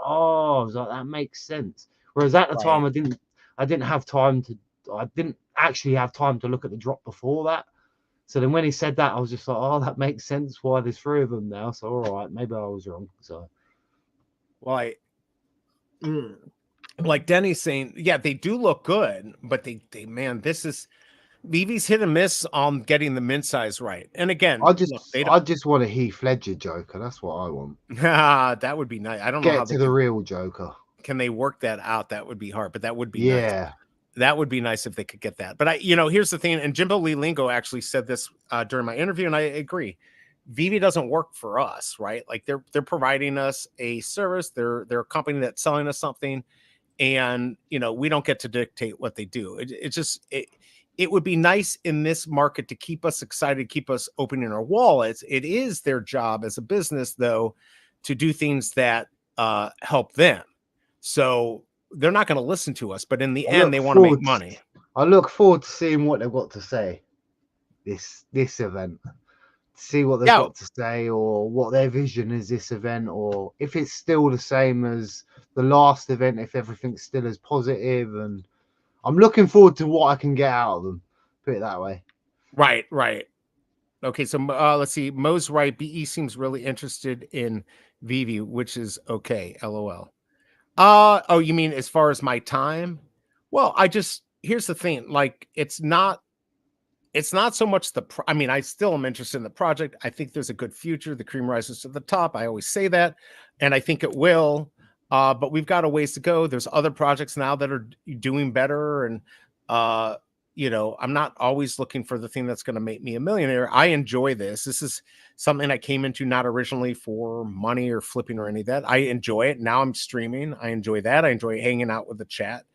that makes sense. Whereas at the time I didn't actually have time to look at the drop before that. So then when he said that, I was just like, that makes sense why there's 3 of them now. So all right, maybe I was wrong. So like Denny's saying, yeah, they do look good, but they man, this is Vivi's hit and miss on getting the mint size right. And again, I just want a Heath Ledger Joker. That's what I want. That would be nice. I don't know how to the real Joker. Can they work that out? That would be hard, but that would be nice. That would be nice if they could get that. But here's the thing, and Jimbo Lee Lingo actually said this during my interview, and I agree. Vivi doesn't work for us, right? Like they're providing us a service. They're a company that's selling us something, and we don't get to dictate what they do. It would be nice in this market to keep us excited, keep us opening our wallets. It is their job as a business, though, to do things that help them. So they're not going to listen to us, but in the end, they want to make money. I look forward to seeing what they've got to say this event. See what they've got to say, or what their vision is this event, or if it's still the same as the last event, if everything's still as positive. And I'm looking forward to what I can get out of them. Put it that way. Right. Okay, so let's see. Mo's right. BE seems really interested in Vivi, which is okay. LOL. You mean as far as my time? Well, here's the thing. Like, it's not so much I still am interested in the project. I think there's a good future. The cream rises to the top. I always say that, and I think it will. But we've got a ways to go. There's other projects now that are doing better, and I'm not always looking for the thing that's going to make me a millionaire. I enjoy this. This is something I came into not originally for money or flipping or any of that. I enjoy it. Now I'm streaming. I enjoy that. I enjoy hanging out with the chat.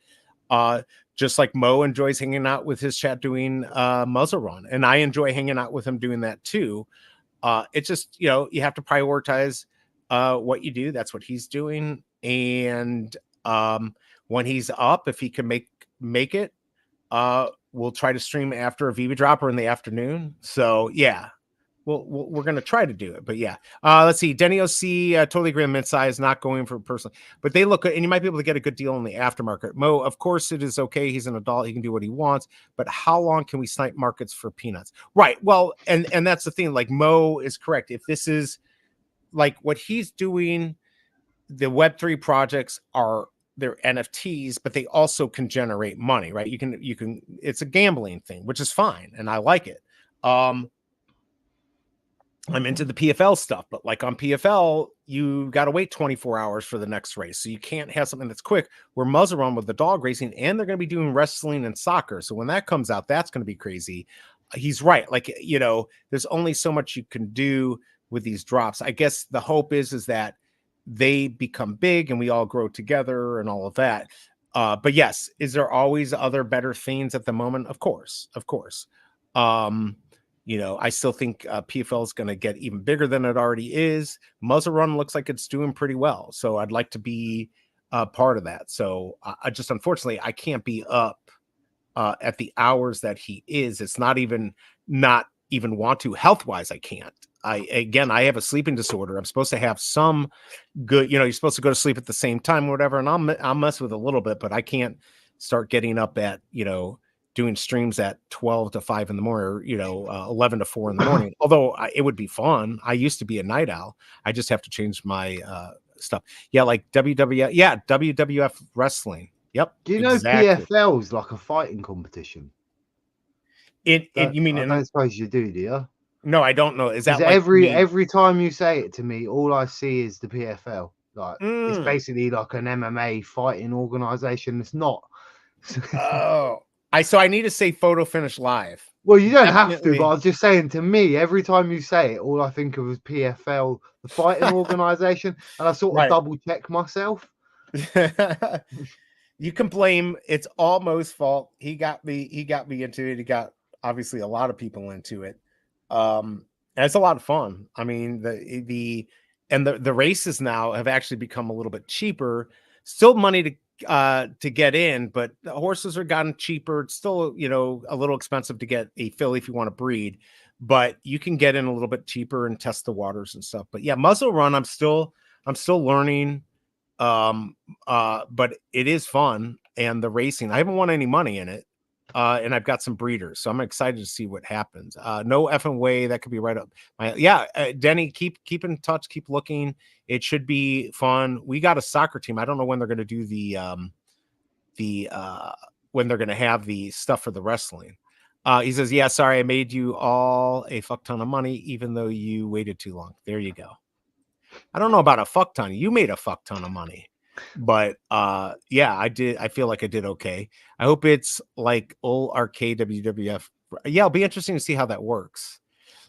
Just like Mo enjoys hanging out with his chat doing muzzle run, and I enjoy hanging out with him doing that too. It's just, you know, you have to prioritize what you do. That's what he's doing. And when he's up, if he can make it, we'll try to stream after a Viva drop or in the afternoon. So yeah, we're going to try to do it. But yeah, let's see. Denny OC, totally agree on mid-size, not going for personal, but they look good, and you might be able to get a good deal in the aftermarket. Mo, of course, it is okay. He's an adult. He can do what he wants. But how long can we snipe markets for peanuts? Right. Well, and that's the thing. Like Mo is correct. If this is like what he's doing, the Web3 projects are they're NFTs, but they also can generate money, right? You can, it's a gambling thing, which is fine. And I like it. I'm into the PFL stuff, but like on PFL, you got to wait 24 hours for the next race. So you can't have something that's quick. We're muzzle run with the dog racing, and they're going to be doing wrestling and soccer. So when that comes out, that's going to be crazy. He's right. Like, you know, there's only so much you can do with these drops. I guess the hope is that they become big and we all grow together and all of that. But yes, is there always other better things at the moment? Of course. You know, I still think PFL is going to get even bigger than it already is. Muzzle Run looks like it's doing pretty well. So I'd like to be part of that. So I just, unfortunately, I can't be up at the hours that he is. It's not even want to health-wise. I can't. I have a sleeping disorder. I'm supposed to have some good, you know, you're supposed to go to sleep at the same time or whatever. And I'll mess with a little bit, but I can't start getting up at, you know, doing streams at 12 to 5 in the morning, or, you know, 11 to 4 in the morning. Although it would be fun. I used to be a night owl. I just have to change my stuff. Yeah, like WWF. Yeah, WWF wrestling. Yep. Do you know PFL is like a fighting competition? You mean? I don't suppose you do you? No, I don't know. Is that like every time you say it to me, all I see is the PFL. Like it's basically like an MMA fighting organization. It's not. Oh. So I need to say photo finish live. Well, you don't have to, but I was just saying, to me, every time you say it, all I think of is PFL, the fighting organization, and I sort of double check myself. You can blame, it's all Mo's fault. He got me into it. He got obviously a lot of people into it. And it's a lot of fun. I mean, the races now have actually become a little bit cheaper. Still money to get in, but the horses are gotten cheaper. It's still, you know, a little expensive to get a filly if you want to breed, but you can get in a little bit cheaper and test the waters and stuff. But yeah, muzzle run, I'm still learning. But it is fun, and the racing, I haven't won any money in it. And I've got some breeders, so I'm excited to see what happens. No effing way that could be right up. Denny, keep in touch, keep looking. It should be fun. We got a soccer team. I don't know when they're going to do when they're going to have the stuff for the wrestling. He says, "Yeah, sorry, I made you all a fuck ton of money, even though you waited too long." There you go. I don't know about a fuck ton. You made a fuck ton of money. But yeah, I did. I feel like I did okay. I hope it's like old arcade WWF. Yeah, it'll be interesting to see how that works.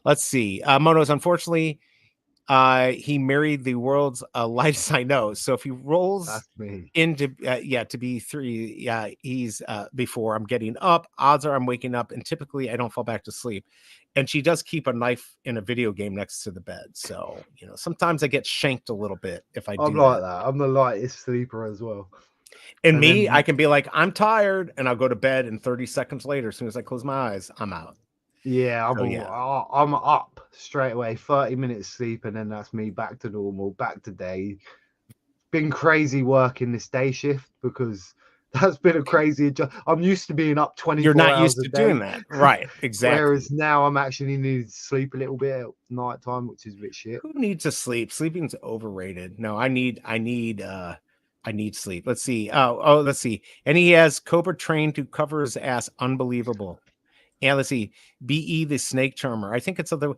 Let's see. Monos, unfortunately, he married the world's lightest I know. So if he rolls into to be 3, yeah, he's before I'm getting up. Odds are I'm waking up, and typically I don't fall back to sleep. And she does keep a knife in a video game next to the bed. So, you know, sometimes I get shanked a little bit if I do. I'm like that. I'm the lightest sleeper as well. And me, I can be like, I'm tired, and I'll go to bed, and 30 seconds later, as soon as I close my eyes, I'm out. Yeah, I'm up straight away, 30 minutes sleep, and then that's me back to normal, back to day. Been crazy working this day shift because that's been a crazy job. I'm used to being up 24 hours a day. You're not used to doing that. Right, exactly. Whereas now I'm actually need to sleep a little bit at night time, which is a bit shit. Who needs to sleep? Sleeping's overrated. No, I need sleep. Let's see. Let's see. And he has Cobra trained to cover his ass. Unbelievable. And let's see. BE the snake charmer. I think it's other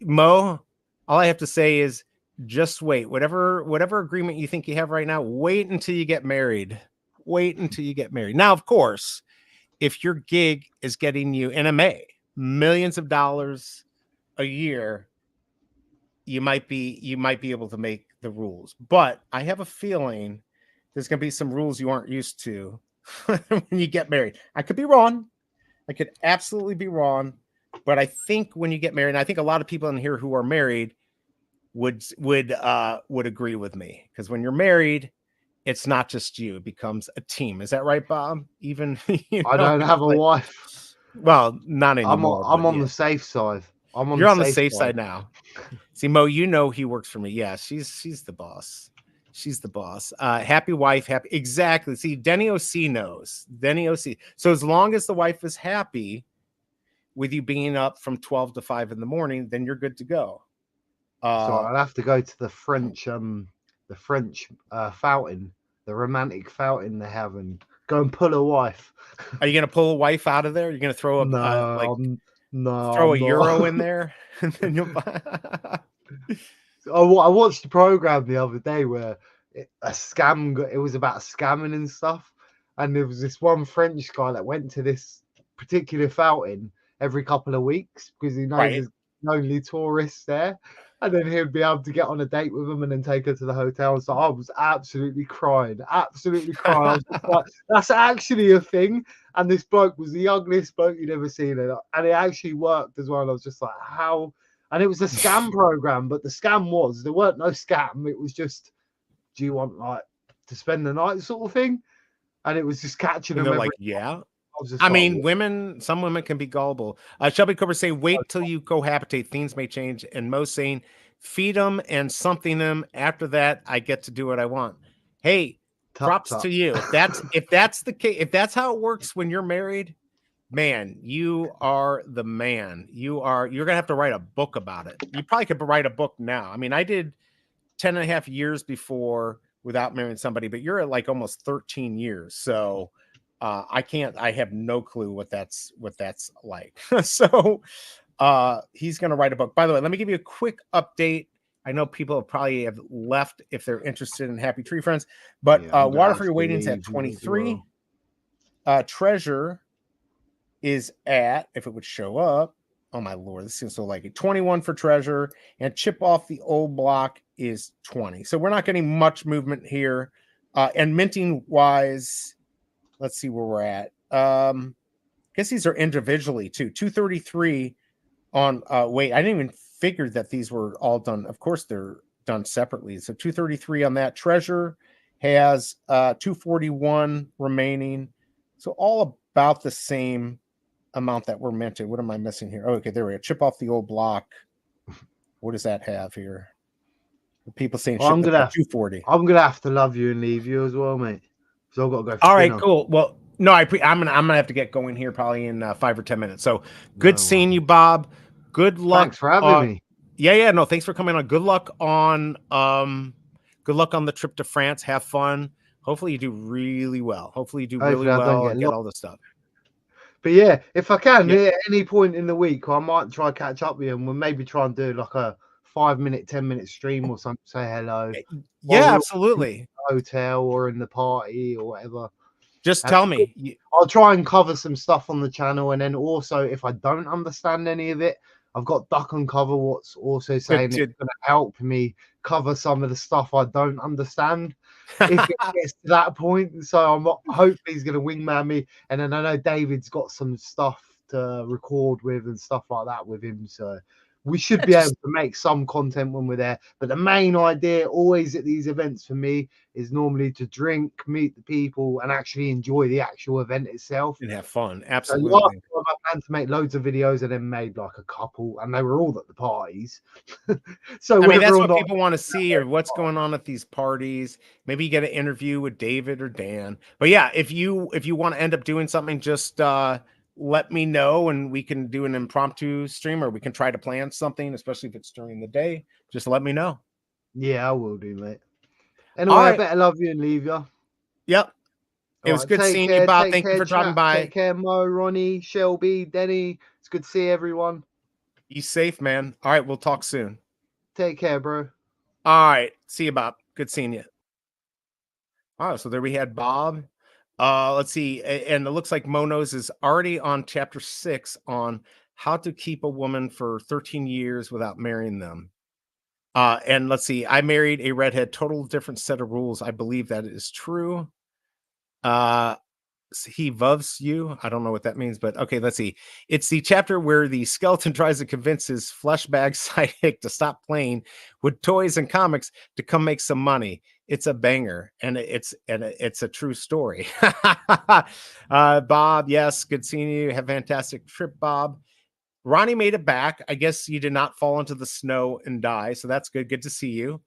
Mo. All I have to say is just wait. Whatever agreement you think you have right now, wait until you get married. Wait until you get married. Now, of course, if your gig is getting you in millions of dollars a year, you might be able to make the rules. But I have a feeling there's going to be some rules you aren't used to when you get married. I could be wrong. I could absolutely be wrong. But I think when you get married, and I think a lot of people in here who are married would agree with me, because when you're married, it's not just you; it becomes a team. Is that right, Bob? Even I don't have a wife. Well, not anymore. I'm on yeah. the safe side. You're on the safe side now. See, Mo, he works for me. Yeah, she's the boss. She's the boss. Happy wife, happy. Exactly. See, Denny OC knows. Denny OC. So as long as the wife is happy with you being up from 12 to 5 in the morning, then you're good to go. So I'll have to go to the French fountain, the romantic fountain they have, and go and pull a wife. Are you gonna pull a wife out of there? You're gonna throw throw a euro in there, and then you'll. I watched the program the other day where it was about scamming and stuff, and there was this one French guy that went to this particular fountain every couple of weeks because he knows there's only tourists there, and then he'd be able to get on a date with them and then take her to the hotel. So I was absolutely crying. I was just like, that's actually a thing. And this bloke was the ugliest bloke you'd ever seen, and it actually worked as well. And I was just like, how? And it was a scam program, but the scam there weren't no scam. It was just, do you want to spend the night sort of thing? And it was just catching them. They're like, yeah. I mean, some women can be gullible. Shelby Cooper saying, wait till you cohabitate. Things may change. And Mo saying, feed them and something them. After that, I get to do what I want. Hey, props to you. If that's the case, if that's how it works when you're married, man, you are the man. You're going to have to write a book about it. You probably could write a book now. I mean, I did 10 and a half years before without marrying somebody, but you're at like almost 13 years. So I have no clue what that's like. So he's going to write a book. By the way, let me give you a quick update. I know people probably have left if they're interested in Happy Tree Friends, but Water for Your Waiting's at 23. Treasure is at, if it would show up, oh my Lord, this seems so like it, 21 for Treasure, and Chip Off the Old Block is 20. So we're not getting much movement here. And minting wise, let's see where we're at. I guess these are individually too. 233 on wait, I didn't even figure that these were all done. Of course, they're done separately. So 233 on that. Treasure has 241 remaining. So all about the same amount that were minted. What am I missing here? Oh, okay, there we go. Chip Off the Old Block. What does that have here? People saying I'm gonna 240. I'm gonna have to love you and leave you as well, mate. So I've got to go. All right, cool. Well, no, I'm gonna have to get going here probably in 5 or 10 minutes. So good seeing you, Bob. Good luck. Thanks for having me. Yeah. No, thanks for coming on. Good luck on the trip to France. Have fun. Hopefully you do really well. Hopefully get all this stuff. But yeah, if I can, at any point in the week, I might try to catch up with you, and we'll maybe try and do like a 5-minute, 10-minute stream or something. Say hello. Yeah, absolutely. Hotel or in the party or whatever. Just tell me. I'll try and cover some stuff on the channel, and then also if I don't understand any of it, I've got Duck and Cover what's also saying it's going to help me cover some of the stuff I don't understand if it gets to that point. So hopefully he's going to wingman me, and then I know David's got some stuff to record with and stuff like that with him. So we should be able to make some content when we're there. But the main idea always at these events for me is normally to drink, meet the people, and actually enjoy the actual event itself. And have fun. Absolutely. So I planned to make loads of videos and then made like a couple, and they were all at the parties. So I mean, that's what people want to see, or what's going on at these parties. Maybe you get an interview with David or Dan. But yeah, if you want to end up doing something, just let me know and we can do an impromptu stream, or we can try to plan something, especially if it's during the day. Just let me know. Yeah, I will do, mate. Anyway, I better love you and leave you. Yep. It was good seeing you, Bob. Thank you for dropping by. Take care, Mo, Ronnie, Shelby, Denny. It's good to see everyone. Be safe, man. All right, we'll talk soon. Take care, bro. All right. See you, Bob. Good seeing you. All right, so there we had Bob. Let's see, and it looks like Monos is already on chapter 6 on how to keep a woman for 13 years without marrying them. And let's see, I married a redhead, total different set of rules. I believe that is true. he loves you. I don't know what that means, but okay, let's see. It's the chapter where the skeleton tries to convince his flesh bag sidekick to stop playing with toys and comics to come make some money. It's a banger, and it's a true story. Bob, yes, good seeing you. Have a fantastic trip, Bob. Ronnie made it back. I guess you did not fall into the snow and die, so that's good. Good to see you.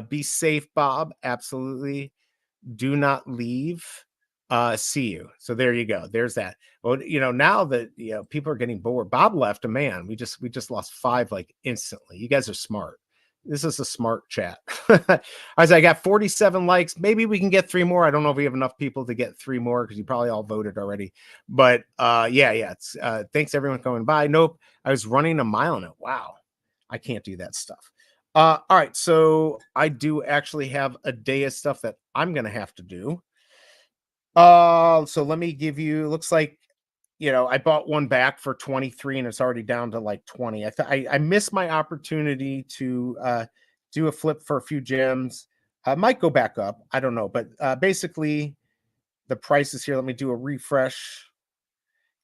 Be safe, Bob. Absolutely. Do not leave. See you. So there you go. There's that. Well, now that people are getting bored. Bob left a man. We just lost 5 like instantly. You guys are smart. This is a smart chat. I got 47 likes. Maybe we can get 3 more. I don't know if we have enough people to get 3 more because you probably all voted already. But yeah. It's thanks everyone coming by. Nope. I was running a mile in it. Wow. I can't do that stuff. All right, so I do actually have a day of stuff that I'm gonna have to do. So let me give you. Looks like I bought one back for 23, and it's already down to like 20. I missed my opportunity to do a flip for a few gems. I might go back up. I don't know, but basically the prices here. Let me do a refresh.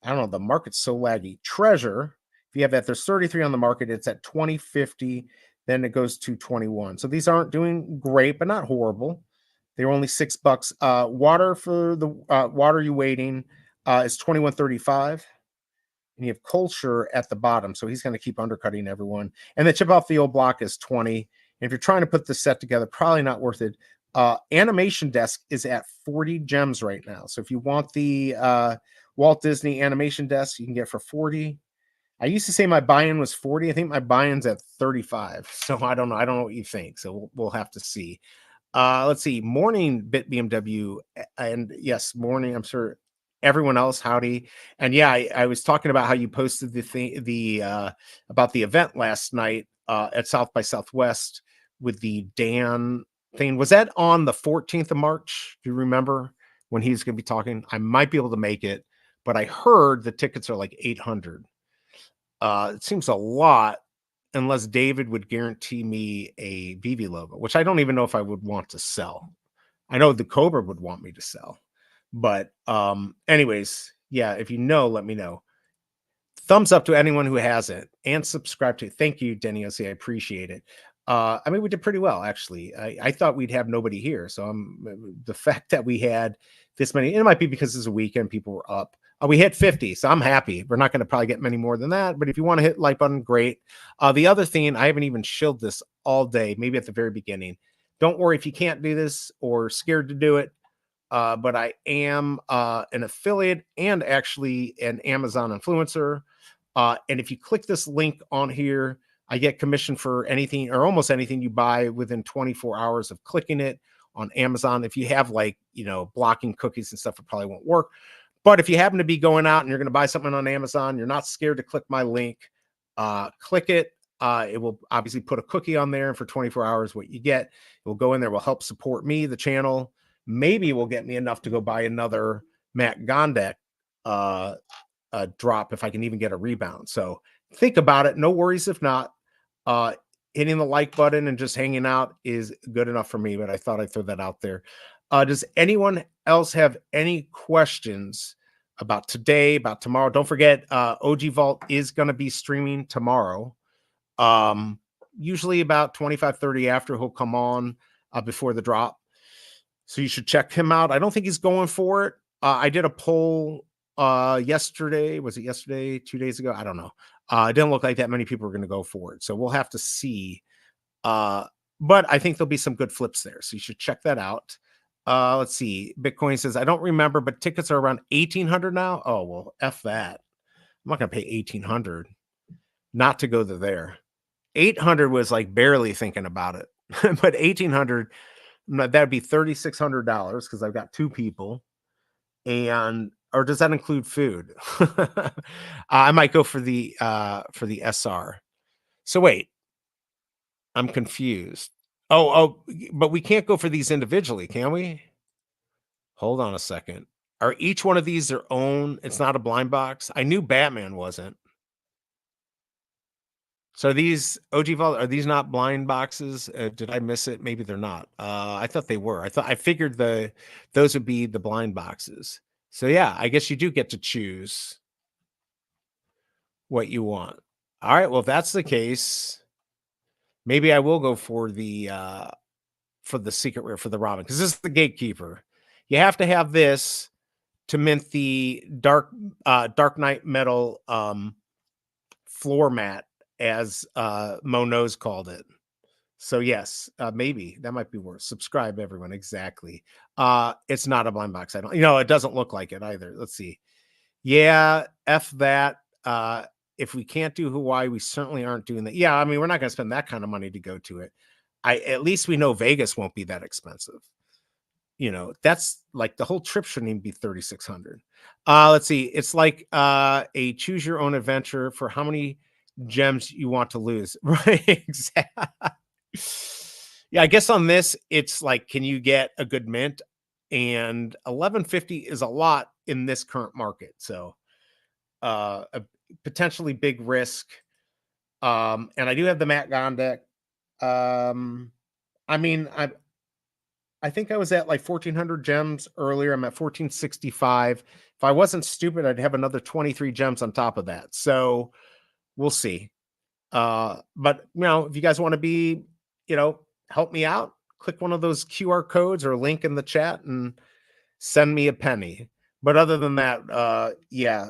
I don't know. The market's so laggy. Treasure. If you have that, there's 33 on the market. It's at 20.50. Then it goes to 21. So these aren't doing great, but not horrible. They're only $6. Water for the water you waiting is 21.35. And you have culture at the bottom. So he's going to keep undercutting everyone. And the chip off the old block is 20. And if you're trying to put this set together, probably not worth it. Animation desk is at 40 gems right now. So if you want the Walt Disney animation desk, you can get for 40. I used to say my buy-in was 40. I think my buy-in's at 35. So I don't know. I don't know what you think. So we'll have to see. Let's see. Morning, Bit BMW, and yes, morning. I'm sure everyone else. Howdy. And yeah, I was talking about how you posted about the event last night at South by Southwest with the Dan thing. Was that on the 14th of March? Do you remember when he's going to be talking? I might be able to make it, but I heard the tickets are like 800. It seems a lot unless David would guarantee me a BB logo, which I don't even know if I would want to sell. I know the Cobra would want me to sell, but anyways, yeah, if you know, let me know. Thumbs up to anyone who has it and subscribe to it. Thank you, Denny OC. I appreciate it. I mean, we did pretty well, actually. I thought we'd have nobody here. So the fact that we had this many, it might be because it's a weekend, people were up. We hit 50, so I'm happy. We're not going to probably get many more than that, but if you want to hit like button, great. The other thing, I haven't even shilled this all day, maybe at the very beginning. Don't worry if you can't do this or scared to do it, but I am an affiliate and actually an Amazon influencer. And if you click this link on here, I get commission for anything or almost anything you buy within 24 hours of clicking it on Amazon. If you have blocking cookies and stuff, it probably won't work. But if you happen to be going out and you're going to buy something on Amazon, you're not scared to click my link, click it. It will obviously put a cookie on there. And for 24 hours, what you get, it will go in there, will help support me, the channel. Maybe it will get me enough to go buy another Matt Gondek drop if I can even get a rebound. So think about it. No worries if not. Hitting the like button and just hanging out is good enough for me, but I thought I'd throw that out there. Does anyone else have any questions about today, about tomorrow? Don't forget, OG Vault is going to be streaming tomorrow. Usually about 25-30 after he'll come on before the drop. So you should check him out. I don't think he's going for it. I did a poll yesterday. Was it yesterday? 2 days ago? I don't know. It didn't look like that many people were going to go for it. So we'll have to see. But I think there'll be some good flips there. So you should check that out. Let's see. Bitcoin says, I don't remember, but tickets are around 1,800 now. Oh, well, F that. I'm not going to pay 1,800 not to go there. 800 was like barely thinking about it, but 1,800, that'd be $3,600 because I've got 2 people. Or does that include food? I might go for the SR. So wait, I'm confused. Oh, but we can't go for these individually, can we? Hold on a second. Are each one of these their own? It's not a blind box. I knew Batman wasn't. So these OG Vault, are these not blind boxes? Did I miss it? Maybe they're not. I thought they were. I figured those would be the blind boxes. So yeah, I guess you do get to choose what you want. All right, well, if that's the case, maybe I will go for the secret rare for the Robin, because this is the gatekeeper. You have to have this to mint the dark Knight metal floor mat, as Mo Knows called it. So yes, maybe that might be worth. Subscribe, everyone. Exactly. It's not a blind box. I don't, it doesn't look like it either. Let's see. Yeah, F that. If we can't do Hawaii, we certainly aren't doing that. Yeah, I mean, we're not going to spend that kind of money to go to it. At least we know Vegas won't be that expensive. That's like the whole trip shouldn't even be 3,600. Let's see. It's like a choose your own adventure for how many gems you want to lose. Right. Exactly. Yeah, I guess on this, it's like, can you get a good mint? And 1150 is a lot in this current market. So a potentially big risk. And I do have the Matt Gondek. I mean, I think I was at like 1,400 gems earlier. I'm at 1,465. If I wasn't stupid, I'd have another 23 gems on top of that. So we'll see. But if you guys want to be, help me out, click one of those QR codes or link in the chat and send me a penny. But other than that, yeah,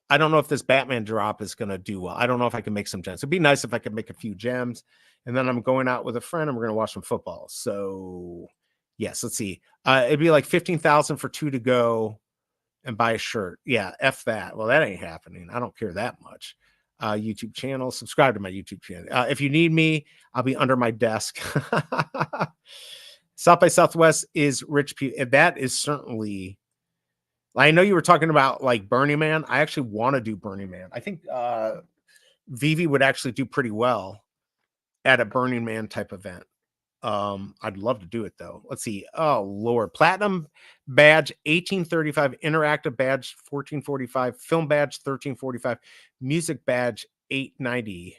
I don't know if this Batman drop is going to do well. I don't know if I can make some gems. It'd be nice if I could make a few gems. And then I'm going out with a friend and we're going to watch some football. So yes, let's see. It'd be like 15,000 for 2 to go and buy a shirt. Yeah, F that. Well, that ain't happening. I don't care that much. YouTube channel, subscribe to my YouTube channel. If you need me, I'll be under my desk. South by Southwest is rich people. That is certainly, I know you were talking about like Burning Man. I actually want to do Burning Man. I think Vivi would actually do pretty well at a Burning Man type event. I'd love to do it though. Let's see. Oh Lord, platinum badge 1835, interactive badge 1445, film badge 1345, music badge 890.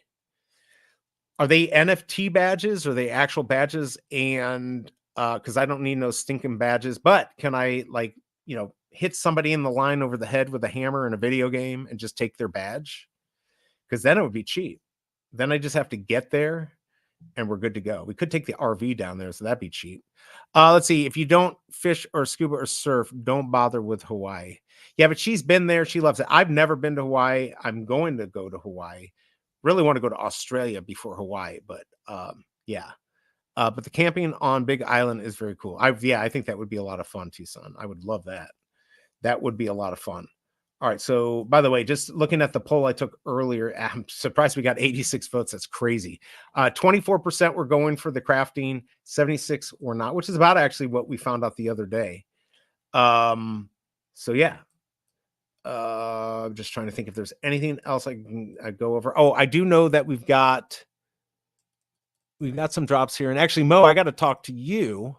Are they NFT badges? Or are they actual badges? And because I don't need no stinking badges, but can I hit somebody in the line over the head with a hammer in a video game and just take their badge? Because then it would be cheap. Then I just have to get there and we're good to go. We could take the RV down there, so that'd be cheap. Let's see. If you don't fish or scuba or surf, don't bother with Hawaii. Yeah, but she's been there. She loves it. I've never been to Hawaii. I'm going to go to Hawaii. Really want to go to Australia before Hawaii, but yeah. But the camping on Big Island is very cool. I think that would be a lot of fun, Tucson. I would love that. That would be a lot of fun. All right. So, by the way, just looking at the poll I took earlier, I'm surprised we got 86 votes. That's crazy. 24% were going for the crafting, 76 were not, which is about actually what we found out the other day. So yeah. I'm just trying to think if there's anything else I can go over. Oh, I do know that we've got some drops here. And actually, Mo, I got to talk to you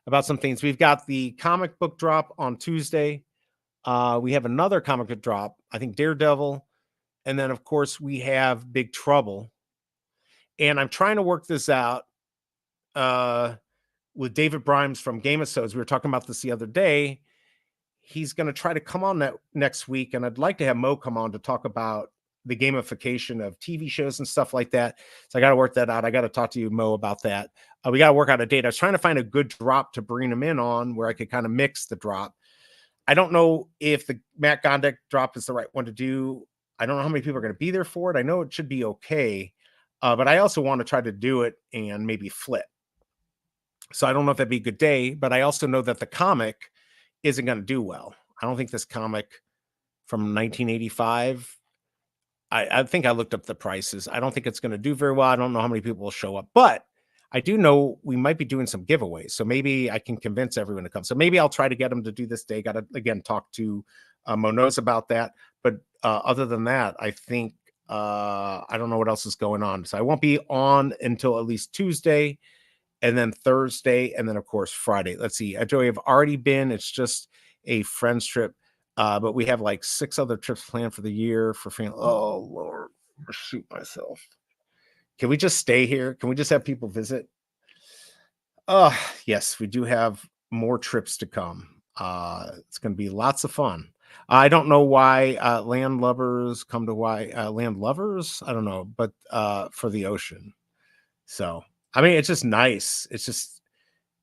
about some things. We've got the comic book drop on Tuesday. We have another comic book drop, I think Daredevil. And then, of course, we have Big Trouble. And I'm trying to work this out with David Brimes from Gamesodes. We were talking about this the other day. He's going to try to come on that next week. And I'd like to have Mo come on to talk about the gamification of TV shows and stuff like that. So I got to work that out. I got to talk to you, Mo, about that. We got to work out a date. I was trying to find a good drop to bring him in on where I could kind of mix the drop. I don't know if the Matt Gondek drop is the right one to do. I don't know how many people are going to be there for it. I know it should be okay. But I also want to try to do it and maybe flip. So I don't know if that'd be a good day, but I also know that the comic isn't going to do well. I don't think this comic from 1985, I think I looked up the prices. I don't think it's going to do very well. I don't know how many people will show up, but I do know we might be doing some giveaways. So maybe I can convince everyone to come. So maybe I'll try to get them to do this day. Got to, again, talk to Mo Knows about that. But other than that, I think I don't know what else is going on. So I won't be on until at least Tuesday and then Thursday. And then, of course, Friday. Let's see. Joey, I've already been. It's just a friend's trip. But we have like 6 other trips planned for the year for family. Oh, Lord. I'll shoot myself. Can we just stay here? Can we just have people visit? Yes, we do have more trips to come. It's going to be lots of fun. I don't know why land lovers come to Hawaii. Land lovers? I don't know, but for the ocean. So, I mean, it's just nice. It's just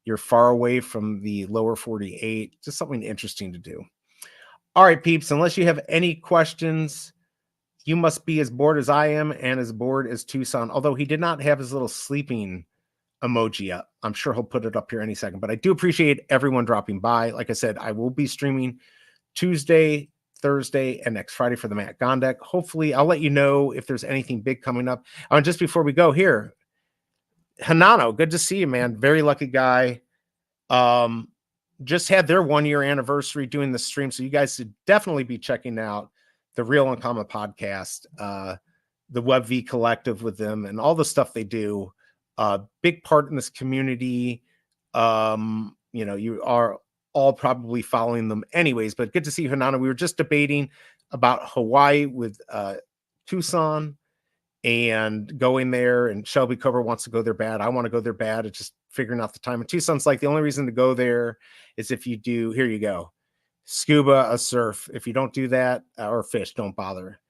you're far away from the lower 48. Just something interesting to do. All right, peeps, unless you have any questions, you must be as bored as I am and as bored as Tucson, although he did not have his little sleeping emoji up. I'm sure he'll put it up here any second, but I do appreciate everyone dropping by. Like I said, I will be streaming Tuesday, Thursday, and next Friday for the Matt Gondek. Hopefully, I'll let you know if there's anything big coming up. And just before we go here, Hanano, good to see you, man. Very lucky guy. Just had their 1 year anniversary doing the stream, so you guys should definitely be checking out the Real Uncommon podcast, the WebV Collective with them, and all the stuff they do. Big part in this community. You are all probably following them anyways, but good to see you, Hanana. We were just debating about Hawaii with Tucson and going there, and Shelby Cobra wants to go there bad. I want to go there bad. It's just figuring out the time. And Tucson's like, the only reason to go there is if you do, here you go, scuba, a surf. If you don't do that, or fish, don't bother.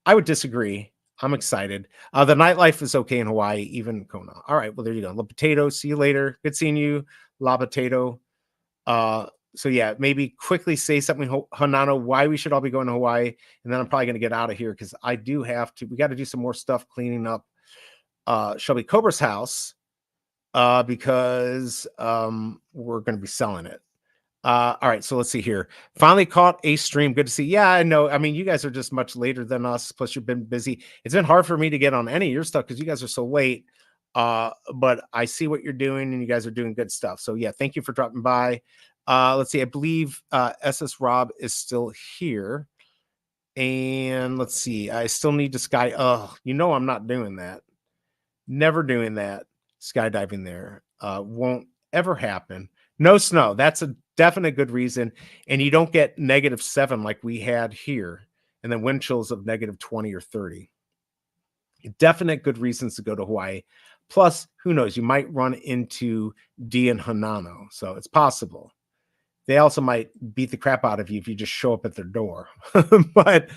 I would disagree. I'm excited. The nightlife is okay in Hawaii, even Kona. All right, well, there you go. La Potato, see you later. Good seeing you, La Potato. So yeah, maybe quickly say something, Hanano, why we should all be going to Hawaii. And then I'm probably going to get out of here because I do have to, we got to do some more stuff cleaning up Shelby Cobra's house because we're going to be selling it. All right, so let's see here. Finally caught a stream. Good to see. Yeah, I know. I mean, you guys are just much later than us. Plus, you've been busy. It's been hard for me to get on any of your stuff because you guys are so late. But I see what you're doing, and you guys are doing good stuff. So yeah, thank you for dropping by. Let's see. I believe SS Rob is still here. And let's see. I still need to sky. Oh, I'm not doing that. Never doing that. Skydiving there. Won't ever happen. No snow. That's a definite good reason. And you don't get -7 like we had here. And then wind chills of -20 or 30. Definite good reasons to go to Hawaii. Plus, who knows? You might run into D and Hanano. So it's possible. They also might beat the crap out of you if you just show up at their door. But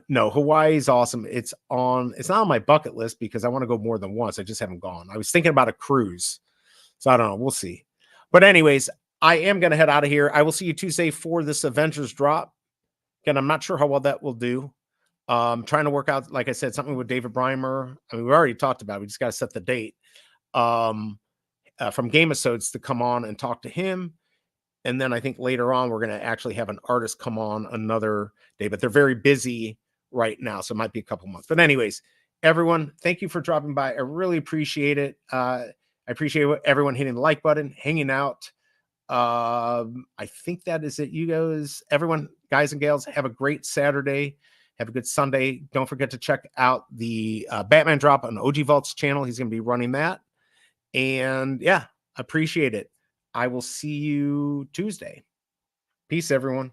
no, Hawaii is awesome. It's not on my bucket list because I want to go more than once. I just haven't gone. I was thinking about a cruise. So I don't know. We'll see. But anyways, I am going to head out of here. I will see you Tuesday for this Avengers drop. Again, I'm not sure how well that will do. Trying to work out, like I said, something with David Breimer. I mean, we already talked about it. We just got to set the date from Gamesodes to come on and talk to him. And then I think later on, we're going to actually have an artist come on another day, but they're very busy right now. So it might be a couple months. But anyways, everyone, thank you for dropping by. I really appreciate it. I appreciate everyone hitting the like button, hanging out. I think that is it. You guys, everyone, guys and gals, have a great Saturday. Have a good Sunday. Don't forget to check out the Batman drop on OG Vault's channel. He's going to be running that. And yeah, appreciate it. I will see you Tuesday. Peace, everyone.